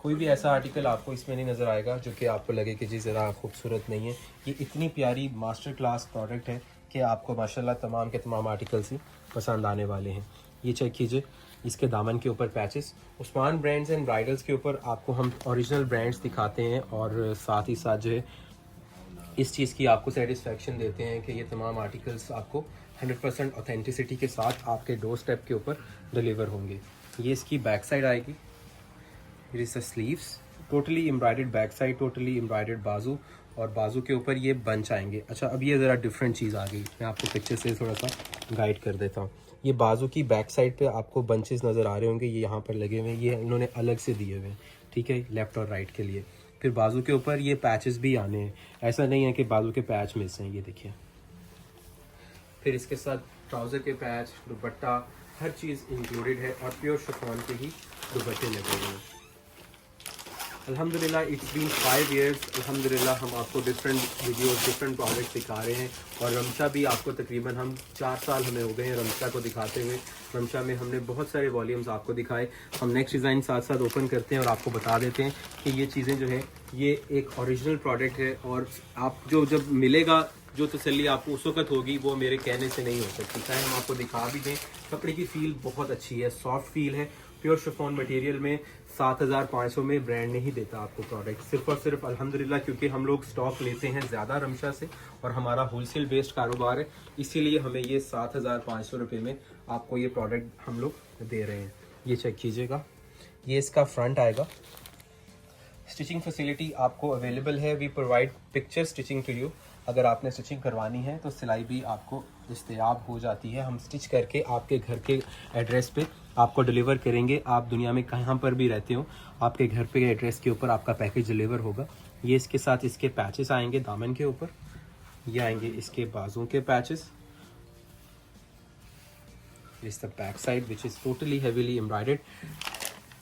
कोई भी ऐसा आर्टिकल आपको इसमें नहीं नज़र आएगा जो कि आपको लगे कि जी ज़रा खूबसूरत नहीं है। ये इतनी प्यारी मास्टर क्लास प्रोडक्ट है कि आपको माशाल्लाह तमाम के तमाम आर्टिकल्स ही पसंद आने वाले हैं। ये चेक कीजिए, इसके दामन के ऊपर patches. Usman brands and bridals के ऊपर आपको हम ओरिजिनल ब्रांड्स दिखाते हैं और साथ ही साथ जो है इस चीज़ की आपको सेटिस्फेक्शन देते हैं कि ये तमाम आर्टिकल्स आपको 100% ऑथेंटिसिटी के साथ आपके डोर स्टेप के ऊपर डिलीवर होंगे। ये इसकी बैक साइड आएगी, Here is the sleeves, totally embroidered back side, totally embroidered बाजू और बाजू के ऊपर ये बंच आएंगे। अच्छा, अब ये ज़रा डिफरेंट चीज़ आ गई, मैं आपको पिक्चर से थोड़ा सा गाइड कर देता हूँ। ये बाजू की बैक साइड पे आपको बंचेस नज़र आ रहे होंगे, ये यहाँ पर लगे हुए हैं, ये इन्होंने अलग से दिए हुए हैं, ठीक है, लेफ़्ट और राइट के लिए। फिर बाजू के ऊपर ये पैचेस भी आने हैं, ऐसा नहीं है कि बाजू के पैच मिस हैं, ये देखिए। फिर इसके साथ ट्राउज़र के पैच, दुपट्टा, हर चीज़ इंक्लूडेड है और प्योर शिफॉन के ही दुपट्टे लगे हुए हैं। अल्हम्दुलिल्लाह, इट्स बीन 5 ईयर्स। अल्हम्दुलिल्लाह हम आपको डिफरेंट वीडियोस, डिफरेंट प्रोडक्ट्स दिखा रहे हैं और रमशा भी आपको तकरीबन हम 4 साल हमें हो गए हैं रमशा को दिखाते हुए। रमशा में हमने बहुत सारे वॉल्यूम्स आपको दिखाए। हम नेक्स्ट डिज़ाइन साथ साथ ओपन करते हैं और आपको बता देते हैं कि ये चीज़ें जो है ये एक ओरिजिनल प्रोडक्ट है और आप जो जब मिलेगा जो तसल्ली आपको उस वक्त होगी वो मेरे कहने से नहीं हो सकती। चाहे हम आपको दिखा भी दें, कपड़े की फील बहुत अच्छी है, सॉफ्ट फील है। प्योर शिफॉन मटेरियल में 7500 में ब्रांड नहीं देता आपको प्रोडक्ट, सिर्फ और सिर्फ अल्हम्दुलिल्लाह क्योंकि हम लोग स्टॉक लेते हैं ज़्यादा रमशा से और हमारा होलसेल बेस्ड कारोबार है, इसीलिए हमें ये 7500 रुपये में आपको ये प्रोडक्ट हम लोग दे रहे हैं। ये चेक कीजिएगा, ये इसका फ्रंट आएगा। स्टिचिंग फैसिलिटी आपको अवेलेबल है, we provide picture stitching to you. अगर आपने स्टिचिंग करवानी है तो सिलाई भी आपको दस्तयाब हो जाती है, हम स्टिच करके आपके घर के एड्रेस पे आपको डिलीवर करेंगे। आप दुनिया में कहाँ पर भी रहते हो, आपके घर पे एड्रेस के ऊपर आपका पैकेज डिलीवर होगा। ये इसके साथ इसके पैचेस आएंगे दामन के ऊपर, ये आएंगे इसके बाजू के पैचेस। इस the back side which is totally heavily embroidered.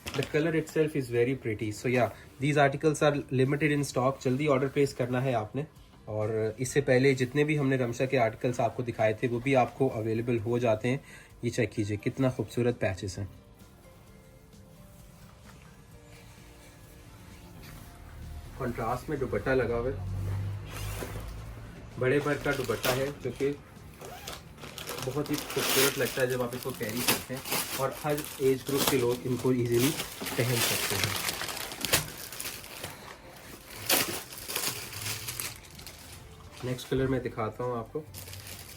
The color itself is very pretty. So yeah, these articles are limited in stock. जल्दी ऑर्डर प्लेस करना है आपने और इससे पहले जितने भी हमने रमशा के आर्टिकल्स आपको दिखाए थे वो भी आपको अवेलेबल हो जाते हैं। ये चेक कीजिए कितना खूबसूरत पैचेस हैं। कंट्रास्ट में दुपट्टा लगा हुआ है, बड़े भर का दुपट्टा है जो कि बहुत ही खूबसूरत लगता है जब आप इसको कैरी करते हैं, और हर एज ग्रुप के लोग इनको इजीली पहन सकते हैं। नेक्स्ट कलर मैं दिखाता हूँ आपको।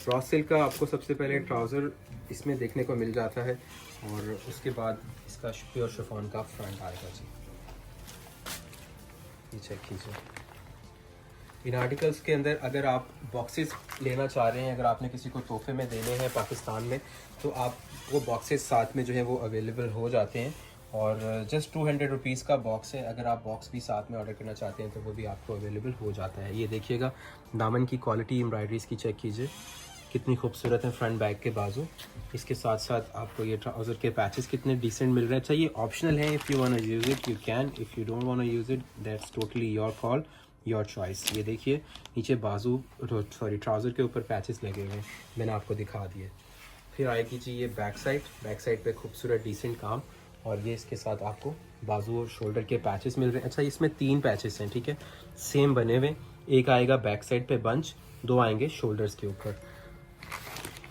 रॉ सिल्क का आपको सबसे पहले ट्राउज़र इसमें देखने को मिल जाता है, और उसके बाद इसका प्योर शिफॉन का फ्रंट आएगा जी। ये चेक कीजिए। इन आर्टिकल्स के अंदर अगर आप बॉक्सेस लेना चाह रहे हैं, अगर आपने किसी को तोहफे में देने हैं पाकिस्तान में, तो आप वो बॉक्सेस साथ में जो है वो अवेलेबल हो जाते हैं। और जस्ट 200 रुपीज़ का बॉक्स है। अगर आप बॉक्स भी साथ में ऑर्डर करना चाहते हैं तो वो भी आपको अवेलेबल हो जाता है। ये देखिएगा दामन की क्वालिटी एम्ब्रॉयडरीज़ की चेक कीजिए कितनी खूबसूरत है, फ्रंट बैक के बाजू। इसके साथ साथ आपको ये ट्राउज़र के पैचेस कितने डिसेंट मिल रहे हैं। अच्छा ये ऑप्शनल है, if you want to use it you can, if you don't want to use it that's totally your call, your choice. ये देखिए नीचे बाजू ट्राउज़र के ऊपर पैचेस लगे हुए हैं, मैंने आपको दिखा दिए। फिर आएगी जी ये बैक साइड पे खूबसूरत डिसेंट काम, और ये इसके साथ आपको बाजू और शोल्डर के पैचेस मिल रहे हैं। अच्छा इसमें 3 पैचेस हैं, ठीक है, सेम बने हुए। एक आएगा बैक साइड पे बंच, 2 आएंगे शोल्डर्स के ऊपर।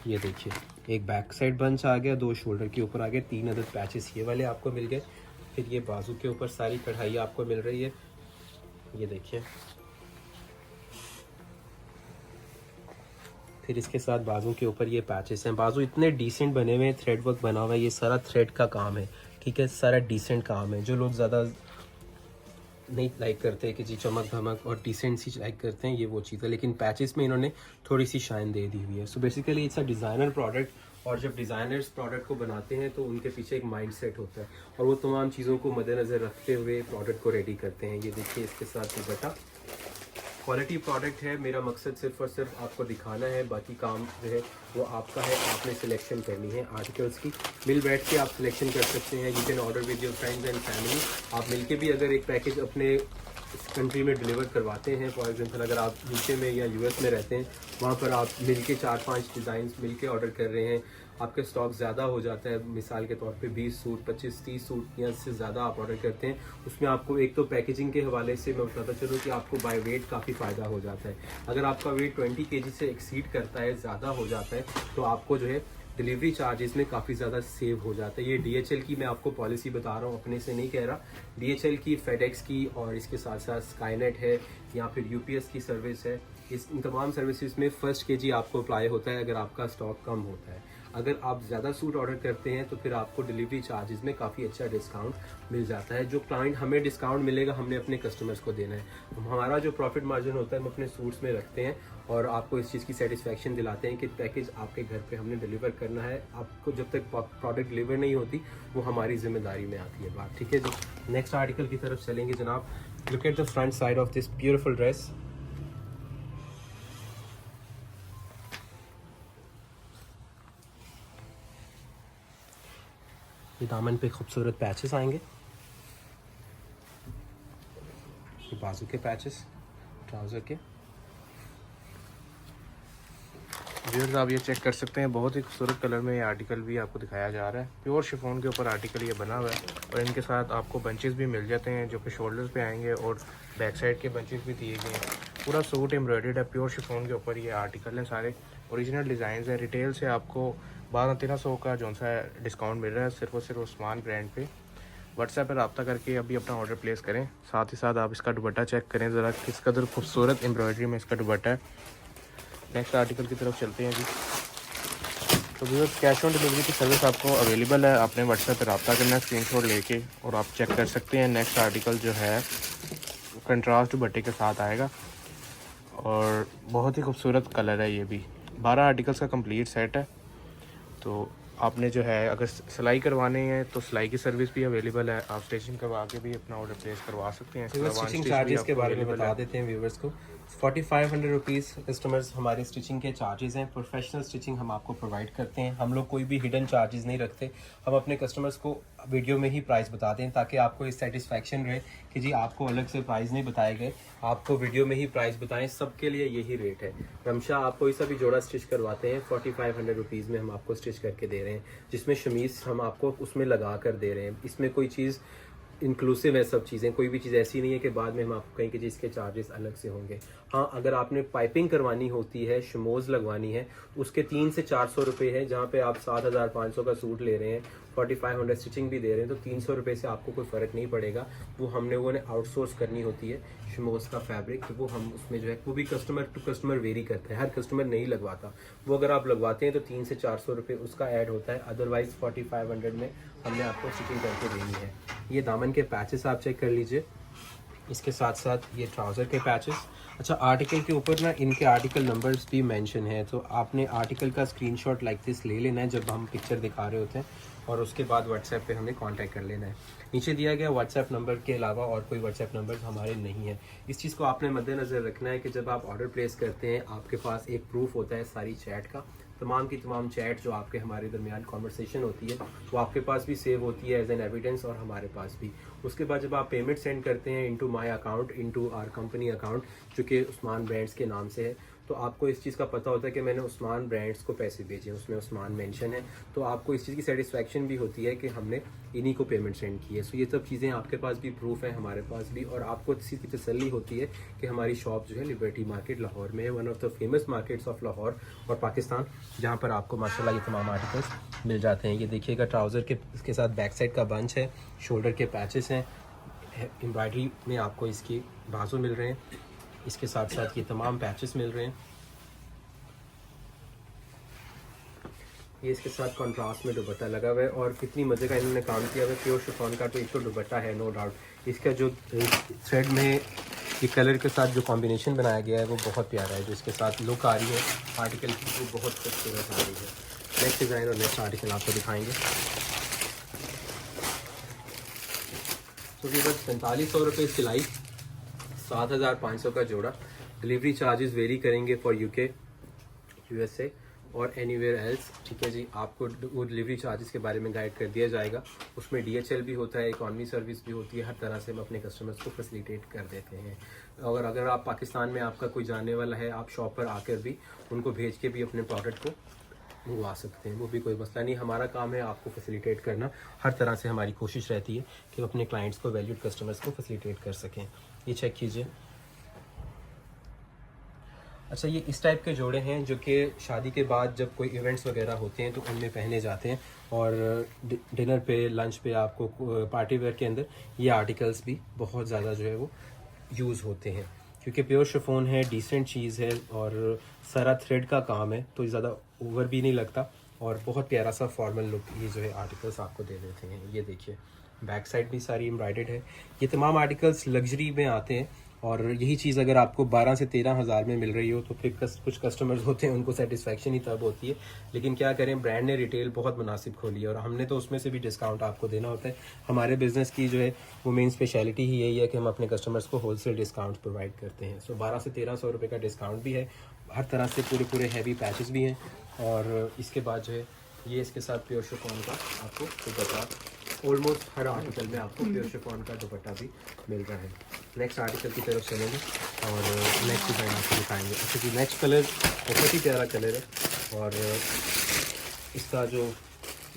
ये देखिए एक बैक साइड बंच आ गया, 2 शोल्डर के ऊपर आ गए, 3 अदद पैचेस ये वाले आपको मिल गए। फिर ये बाजू के ऊपर सारी कढ़ाई आपको मिल रही है। ये देखिए फिर इसके साथ बाजू के ऊपर ये पैचेस हैं। बाजू इतने डिसेंट बने हुए हैं, थ्रेड वर्क बना हुआ है, ये सारा थ्रेड का काम है, ठीक है, सारा डिसेंट काम है। जो लोग ज़्यादा नहीं लाइक करते कि जी चमक धमक और डिसेंट सी लाइक करते हैं, ये वो चीज़ है, लेकिन पैचेस में इन्होंने थोड़ी सी शाइन दे दी हुई है। So basically it's a designer product, और जब डिज़ाइनर्स प्रोडक्ट को बनाते हैं तो उनके पीछे एक माइंड सेट होता है, और वो तमाम चीज़ों को मद्देनज़र रखते हुए प्रोडक्ट को रेडी करते हैं। ये देखिए इसके साथ दुपट्टा, क्वालिटी प्रोडक्ट है। मेरा मकसद सिर्फ और सिर्फ आपको दिखाना है, बाकी काम जो है वो आपका है, आपने सिलेक्शन करनी है आर्टिकल्स की। मिल बैठ के आप सिलेक्शन कर सकते हैं। You can order with your friends and family. आप मिलके भी अगर एक पैकेज अपने कंट्री में डिलीवर करवाते हैं, फॉर एग्जांपल अगर आप यूके में या यूएस में रहते हैं, वहाँ पर आप मिलके 4-5 डिज़ाइन मिलके ऑर्डर कर रहे हैं, आपका स्टॉक ज़्यादा हो जाता है, मिसाल के तौर पे 20 सूट 25-30 सूट या इससे ज़्यादा आप ऑर्डर करते हैं, उसमें आपको एक तो पैकेजिंग के हवाले से मैं बताता चलूँ कि आपको बाय वेट काफ़ी फ़ायदा हो जाता है। अगर आपका वेट 20 kg से एक्सीड करता है, ज़्यादा हो जाता है, तो आपको जो है डिलीवरी चार्जेस में काफ़ी ज़्यादा सेव हो जाता है। ये DHL की मैं आपको पॉलिसी बता रहा हूँ, अपने से नहीं कह रहा। DHL की, फेडेक्स की, और इसके साथ साथ स्काईनेट है या फिर UPS की सर्विस है। इन तमाम सर्विसेज में 1 kg आपको अप्लाई होता है अगर आपका स्टॉक कम होता है। अगर आप ज़्यादा सूट ऑर्डर करते हैं तो फिर आपको डिलीवरी चार्जेस में काफ़ी अच्छा डिस्काउंट मिल जाता है। जो क्लाइंट हमें डिस्काउंट मिलेगा, हमने अपने कस्टमर्स को देना है। हमारा जो प्रॉफिट मार्जिन होता है हम अपने सूट्स में रखते हैं, और आपको इस चीज़ की सेटिस्फेक्शन दिलाते हैं कि पैकेज आपके घर पे हमने डिलीवर करना है। आपको जब तक प्रोडक्ट डिलीवर नहीं होती वो हमारी जिम्मेदारी में आती है बात, ठीक है जी। नेक्स्ट आर्टिकल की तरफ चलेंगे जनाब। Look at the front side of this beautiful dress. ये दामन पे खूबसूरत पैचेस आएंगे, ये बाजू के पैचेस ट्राउज़र के। व्यूअर्स आप ये चेक कर सकते हैं, बहुत ही खूबसूरत कलर में ये आर्टिकल भी आपको दिखाया जा रहा है। प्योर शिफॉन के ऊपर आर्टिकल ये बना हुआ है, और इनके साथ आपको बंचेस भी मिल जाते हैं जो कि शोल्डर्स पे आएंगे, और बैक साइड के बंचेस भी दिए गए हैं। पूरा सूट एम्ब्रॉयडर्ड है, प्योर शिफॉन के ऊपर ये आर्टिकल हैं, सारे ओरिजिनल डिज़ाइन है। रिटेल से आपको 1200-1300 का जो सा डिस्काउंट मिल रहा है सिर्फ और सिर्फ उस्मान ब्रांड पे। व्हाट्सएप पर रब्ता करके अभी अपना ऑर्डर प्लेस करें। साथ ही साथ आप इसका दुपट्टा चेक करें ज़रा, किस कदर खूबसूरत एम्ब्रॉयडरी में इसका दुपट्टा है। नेक्स्ट आर्टिकल की तरफ चलते हैं जी। तो व्यूअर्स कैश ऑन डिलीवरी की सर्विस आपको अवेलेबल है, आपने व्हाट्सएप पर रब्ता करना है स्क्रीनशॉट लेके, और आप चेक कर सकते हैं। नेक्स्ट आर्टिकल जो है कंट्रास्ट दुपट्टे के साथ आएगा, और बहुत ही खूबसूरत कलर है। ये भी 12 आर्टिकल्स का कंप्लीट सेट है। तो आपने जो है अगर सिलाई करवाने हैं तो सिलाई की सर्विस भी अवेलेबल है, आप स्टिचिंग करवा के भी अपना ऑर्डर प्लेस करवा सकते हैं। स्टिचिंग चार्जेस के बारे में बता देते हैं व्यूवर्स को। 4500 रुपीज़ कस्टमर्स हमारे स्टिचिंग के चार्जेस हैं। प्रोफेशनल स्टिचिंग हम आपको प्रोवाइड करते हैं, हम लोग कोई भी हिडन चार्जेस नहीं रखते। हम अपने कस्टमर्स को वीडियो में ही प्राइस बताते हैं ताकि आपको इस सेटिस्फैक्शन रहे कि जी आपको अलग से प्राइस नहीं बताए गए, आपको वीडियो में ही प्राइस बताएं। सबके लिए यही रेट है। रमशा आपको इस भी जोड़ा स्टिच करवाते हैं 4500 रुपीज़ में हम आपको स्टिच करके दे रहे हैं, जिसमें शमीज़ हम आपको उसमें लगा कर दे रहे हैं। इसमें कोई चीज़ इंक्लूसिव है, सब चीज़ें, कोई भी चीज़ ऐसी नहीं है कि बाद में हम आपको कहें कि जी इसके चार्जेस अलग से होंगे। हाँ, अगर आपने पाइपिंग करवानी होती है, शमोज लगवानी है, उसके 300 से 400 रुपये है। जहाँ पे आप 7500 का सूट ले रहे हैं, 4500 स्टिचिंग भी दे रहे हैं, तो 300 रुपये से आपको कोई फ़र्क नहीं पड़ेगा। वो हमने वो आउटसोर्स करनी होती है शमोज का फैब्रिक, तो वो हम उसमें जो है वो भी कस्टमर टू कस्टमर वेरी करता है, हर कस्टमर नहीं लगवाता। वो अगर आप लगवाते हैं तो 300 से 400 रुपये उसका ऐड होता है, अदरवाइज़ 4500 में हमने आपको स्टिचिंग करके देनी है। ये दामन के पैचेस आप चेक कर लीजिए, इसके साथ साथ ये ट्राउज़र के पैचेस। अच्छा, आर्टिकल के ऊपर ना इनके आर्टिकल नंबर्स भी मेंशन है, तो आपने आर्टिकल का स्क्रीनशॉट लाइक दिस ले लेना है जब हम पिक्चर दिखा रहे होते हैं, और उसके बाद व्हाट्सएप पे हमें कांटेक्ट कर लेना है। नीचे दिया गया व्हाट्सएप नंबर के अलावा और कोई व्हाट्सएप नंबर हमारे नहीं है। इस चीज़ को आपने मद्देनज़र रखना है कि जब आप ऑर्डर प्लेस करते हैं आपके पास एक प्रूफ होता है सारी चैट का, तमाम की तमाम चैट जो आपके हमारे दरमियान कॉन्वर्सेशन होती है वो आपके पास भी सेव होती है एज एन एविडेंस, और हमारे पास भी। उसके बाद जब आप पेमेंट सेंड करते हैं into my account, into our company account, जो कि उस्मान ब्रांड्स के नाम से है, तो आपको इस चीज़ का पता होता है कि मैंने उस्मान ब्रांड्स को पैसे भेजे, उसमें उस्मान मेंशन है, तो आपको इस चीज़ की सेटिस्फेक्शन भी होती है कि हमने इन्हीं को पेमेंट सेंड की है। सो ये सब चीज़ें आपके पास भी प्रूफ है, हमारे पास भी, और आपको इस चीज़ की तसल्ली होती है कि हमारी शॉप जो है लिबर्टी मार्केट लाहौर में है, one of the famous markets of Lahore और पाकिस्तान, जहाँ पर आपको माशाल्लाह ये तमाम आर्टिकल्स मिल जाते हैं। ये देखिएगा ट्राउज़र के इसके साथ बैक साइड का बंच है, शोल्डर के पैचेस हैं, एम्ब्रॉयडरी में आपको इसकी बाजू मिल रहे हैं, इसके साथ साथ ये तमाम पैचेस मिल रहे हैं। ये इसके साथ कंट्रास्ट में दुपट्टा लगा हुआ है, और कितनी मज़े का इन्होंने काम किया हुआ है। प्योर शिफॉन का तो एक तो दुपट्टा है नो डाउट, इसका जो थ्रेड में ये कलर के साथ जो कॉम्बिनेशन बनाया गया है वो बहुत प्यारा है, जो इसके साथ लुक आ रही है आर्टिकल की वो बहुत खूबसूरत आ रही है। नेक्स्ट डिज़ाइन और नेक्स्ट आर्टिकल आपको दिखाएंगे। तो ये बस 4500 रुपये सिलाई, 7500 का जोड़ा। डिलीवरी चार्जेस वेरी करेंगे फॉर यूके, यूएसए और एनीवेयर एल्स। ठीक है जी, आपको वो डिलीवरी चार्जेस के बारे में गाइड कर दिया जाएगा। उसमें डीएचएल भी होता है, इकॉनमी सर्विस भी होती है, हर तरह से हम अपने कस्टमर्स को फैसिलिटेट कर देते हैं। और अगर आप पाकिस्तान में आपका कोई जाने वाला है, आप शॉप पर आकर भी उनको भेज के भी अपने प्रोडक्ट को मंगवा सकते हैं, वो भी कोई मसला नहीं। हमारा काम है आपको फैसिलिटेट करना, हर तरह से हमारी कोशिश रहती है कि अपने क्लाइंट्स को, वैल्यूड कस्टमर्स को फैसिलिटेट कर सकें। ये चेक कीजिए। अच्छा, ये इस टाइप के जोड़े हैं जो कि शादी के बाद जब कोई इवेंट्स वगैरह होते हैं तो उनमें पहने जाते हैं, और डिनर पे, लंच पे, आपको पार्टी वेयर के अंदर ये आर्टिकल्स भी बहुत ज़्यादा जो है वो यूज़ होते हैं, क्योंकि प्योर शिफॉन है, डिसेंट चीज़ है, और सारा थ्रेड का काम है, तो ज़्यादा ओवर भी नहीं लगता, और बहुत प्यारा सा फॉर्मल लुक ये जो है आर्टिकल्स आपको दे देते हैं। ये देखिए, बैक साइड भी सारी एम्ब्रॉयडर्ड है। ये तमाम आर्टिकल्स लग्जरी में आते हैं, और यही चीज़ अगर आपको 12 से 13 हज़ार में मिल रही हो तो फिर कुछ कस्टमर्स होते हैं उनको सेटिस्फेक्शन ही तब होती है। लेकिन क्या करें, ब्रांड ने रिटेल बहुत मुनासिब खोली है, और हमने तो उसमें से भी डिस्काउंट आपको देना होता है। हमारे बिज़नेस की जो है वो मेन स्पेशलिटी ही यही है कि हम अपने कस्टमर्स को होलसेल डिस्काउंट प्रोवाइड करते हैं। सो 1200 से 1300 रुपये का डिस्काउंट भी है, हर तरह से पूरे हैवी पैचेस भी हैं, और इसके बाद जो है ये इसके साथ प्योर शिफॉन का आपको दुपट्टा, ऑलमोस्ट हर आर्टिकल में आपको प्योर शिफॉन का दुपट्टा भी मिल रहा है। नेक्स्ट आर्टिकल की तरफ चलेंगे और नेक्स्ट डिज़ाइन आपको दिखाएंगे। अच्छा जी, नेक्स्ट कलर बहुत ही प्यारा कलर है, और इसका जो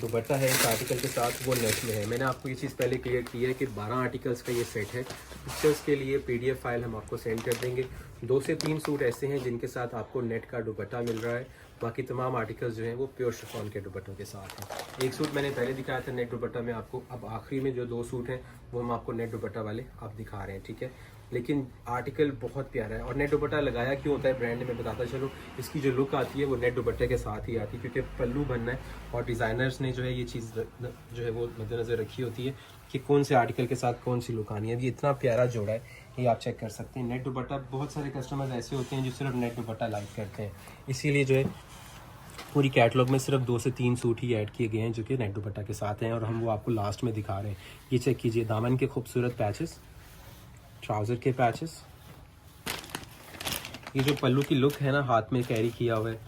दुपट्टा है इस आर्टिकल के साथ वो नेट में है। मैंने आपको ये चीज़ पहले क्लियर की है कि 12 आर्टिकल्स का ये सेट है। पिक्चर्स के लिए PDF फाइल हम आपको सेंड कर देंगे। 2 से 3 सूट ऐसे हैं जिनके साथ आपको नेट का दुपट्टा मिल रहा है, बाकी तमाम आर्टिकल्स जो हैं वो प्योर शिफॉन के दुपट्टों के साथ हैं। एक सूट मैंने पहले दिखाया था नेट दुपट्टा में आपको, अब आखिरी में जो 2 सूट हैं वो हम आपको नेट दुपट्टा वाले आप दिखा रहे हैं। ठीक है, लेकिन आर्टिकल बहुत प्यारा है, और नेट दुपट्टा लगाया क्यों होता है ब्रांड में बताता चलो। इसकी जो लुक आती है वो नेट दुपट्टे के साथ ही आती है, क्योंकि पल्लू बनना है, और डिज़ाइनर्स ने जो है ये चीज़ जो है वो मद्देनज़र रखी होती है कि कौन से आर्टिकल के साथ कौन सी लुक आनी है। ये इतना प्यारा जोड़ा है, ये आप चेक कर सकते हैं। नेट दुपट्टा, बहुत सारे कस्टमर्स ऐसे होते हैं जो सिर्फ नेट दुपट्टा लाइक करते हैं, इसीलिए जो है पूरी कैटलॉग में सिर्फ 2 से 3 सूट ही ऐड किए गए हैं जो कि नेट दुपट्टा के साथ हैं, और हम वो आपको लास्ट में दिखा रहे हैं। ये चेक कीजिए, दामन के खूबसूरत पैचेस, ट्राउज़र के पैचेस, ये जो पल्लू की लुक है ना, हाथ में कैरी किया हुआ है,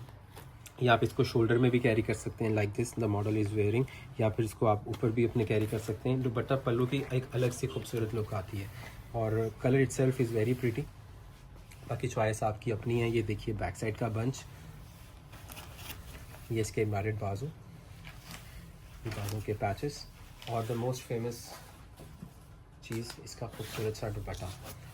या आप इसको शोल्डर में भी कैरी कर सकते हैं, like this the model is wearing, या फिर इसको आप ऊपर भी अपने कैरी कर सकते हैं। दुपट्टा पल्लू की एक अलग से खूबसूरत लुक आती है और colour itself is very pretty. बाकी चॉइस आपकी अपनी है। ये देखिए बैक साइड का बंच, ये इसके एम्ब्रॉयडर्ड बाजू, ये बाजू के पैचेस, और द मोस्ट फेमस चीज़ इसका खूबसूरत सा दुपट्टा।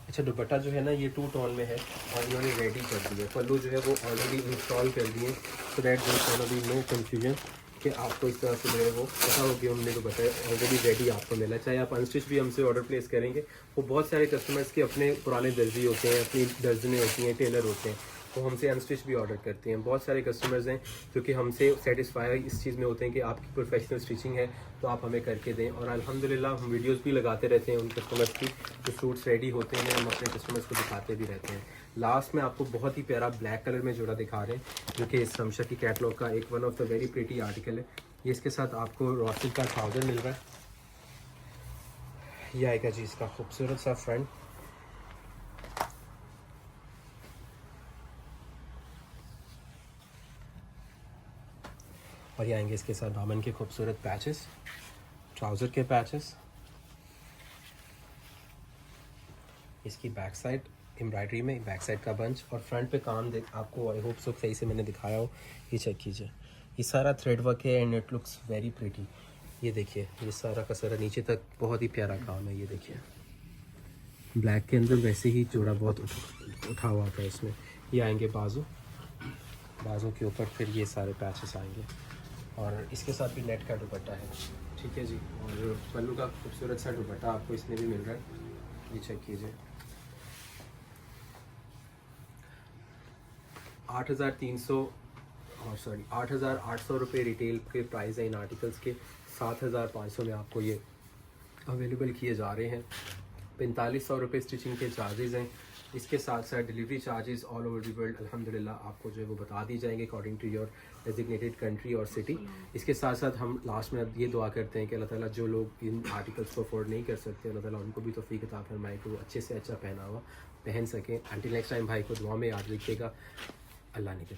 अच्छा, दुपट्टा जो है ना ये 2 टोन में है और इन्होंने रेडी कर दी है। पल्लू जो है वो ऑलरेडी इंस्टॉल कर दिए, so that there can be no confusion कि आपको इस तरह से जो है वो पता हो कि हमने दुपट्टा ऑलरेडी रेडी आपको मिला। चाहे आप अनस्टिच भी हमसे ऑर्डर प्लेस करेंगे, वो बहुत सारे कस्टमर्स के अपने पुराने दर्जी होते हैं, अपनी दर्जनें होती हैं, टेलर होते हैं, तो हमसे अनस्टिच भी ऑर्डर करते हैं। बहुत सारे कस्टमर्स हैं जो कि हमसे सेटिस्फाई इस चीज़ में होते हैं कि आपकी प्रोफेशनल स्टिचिंग है तो आप हमें करके दें। और अल्हम्दुलिल्लाह हम वीडियोस भी लगाते रहते हैं उन कस्टमर्स की, जो सूट्स रेडी होते हैं हम अपने कस्टमर्स को दिखाते भी रहते हैं। लास्ट में आपको बहुत ही प्यारा ब्लैक कलर में जोड़ा दिखा रहे हैं, जो कि इस रमशा की कैटलॉग का एक one of the very pretty article है। ये इसके साथ आपको रॉसिल का ट्राउज़र मिल रहा है। यह आएगा जी इसका खूबसूरत सा फ्रंट, और ये आएंगे इसके साथ दामन के खूबसूरत पैचेस, ट्राउज़र के पैचेस, इसकी बैक साइड एम्ब्रॉयडरी में बैक साइड का बंच, और फ्रंट पे काम देख आपको आई होप सो सही से मैंने दिखाया हो। ये चेक कीजिए, ये सारा थ्रेड वर्क है and it looks very pretty. ये देखिए ये सारा का सारा नीचे तक बहुत ही प्यारा काम है। ये देखिए ब्लैक के अंदर वैसे ही जोड़ा बहुत उठा हुआ था इसमें। ये आएंगे बाजू, बाजू के ऊपर फिर ये सारे पैचेस आएंगे, और इसके साथ भी नेट का दुपट्टा है, ठीक है जी। और पल्लू का खूबसूरत सा दुपट्टा आपको इसमें भी मिल रहा है। ये चेक कीजिए 8,800 रुपये रिटेल के प्राइस है इन आर्टिकल्स के। 7,500 में आपको ये अवेलेबल किए जा रहे हैं। 4,500 रुपये स्टिचिंग के चार्जेस हैं। इसके साथ साथ delivery charges all over the world अल्हम्दुलिल्लाह आपको जो है वो बता दी जाएंगे according to your designated country और सिटी। इसके साथ साथ हम लास्ट में अब ये दुआ करते हैं कि अल्लाह ताला जो लोग इन आर्टिकल्स को अफोर्ड नहीं कर सकते, अल्लाह ताला उनको भी तौफीक अता फरमाए कि वो अच्छे से अच्छा पहना हुआ पहन सकें। अंटिल नेक्स्ट टाइम भाई को दुआ में याद रखिएगा। अल्लाह ने के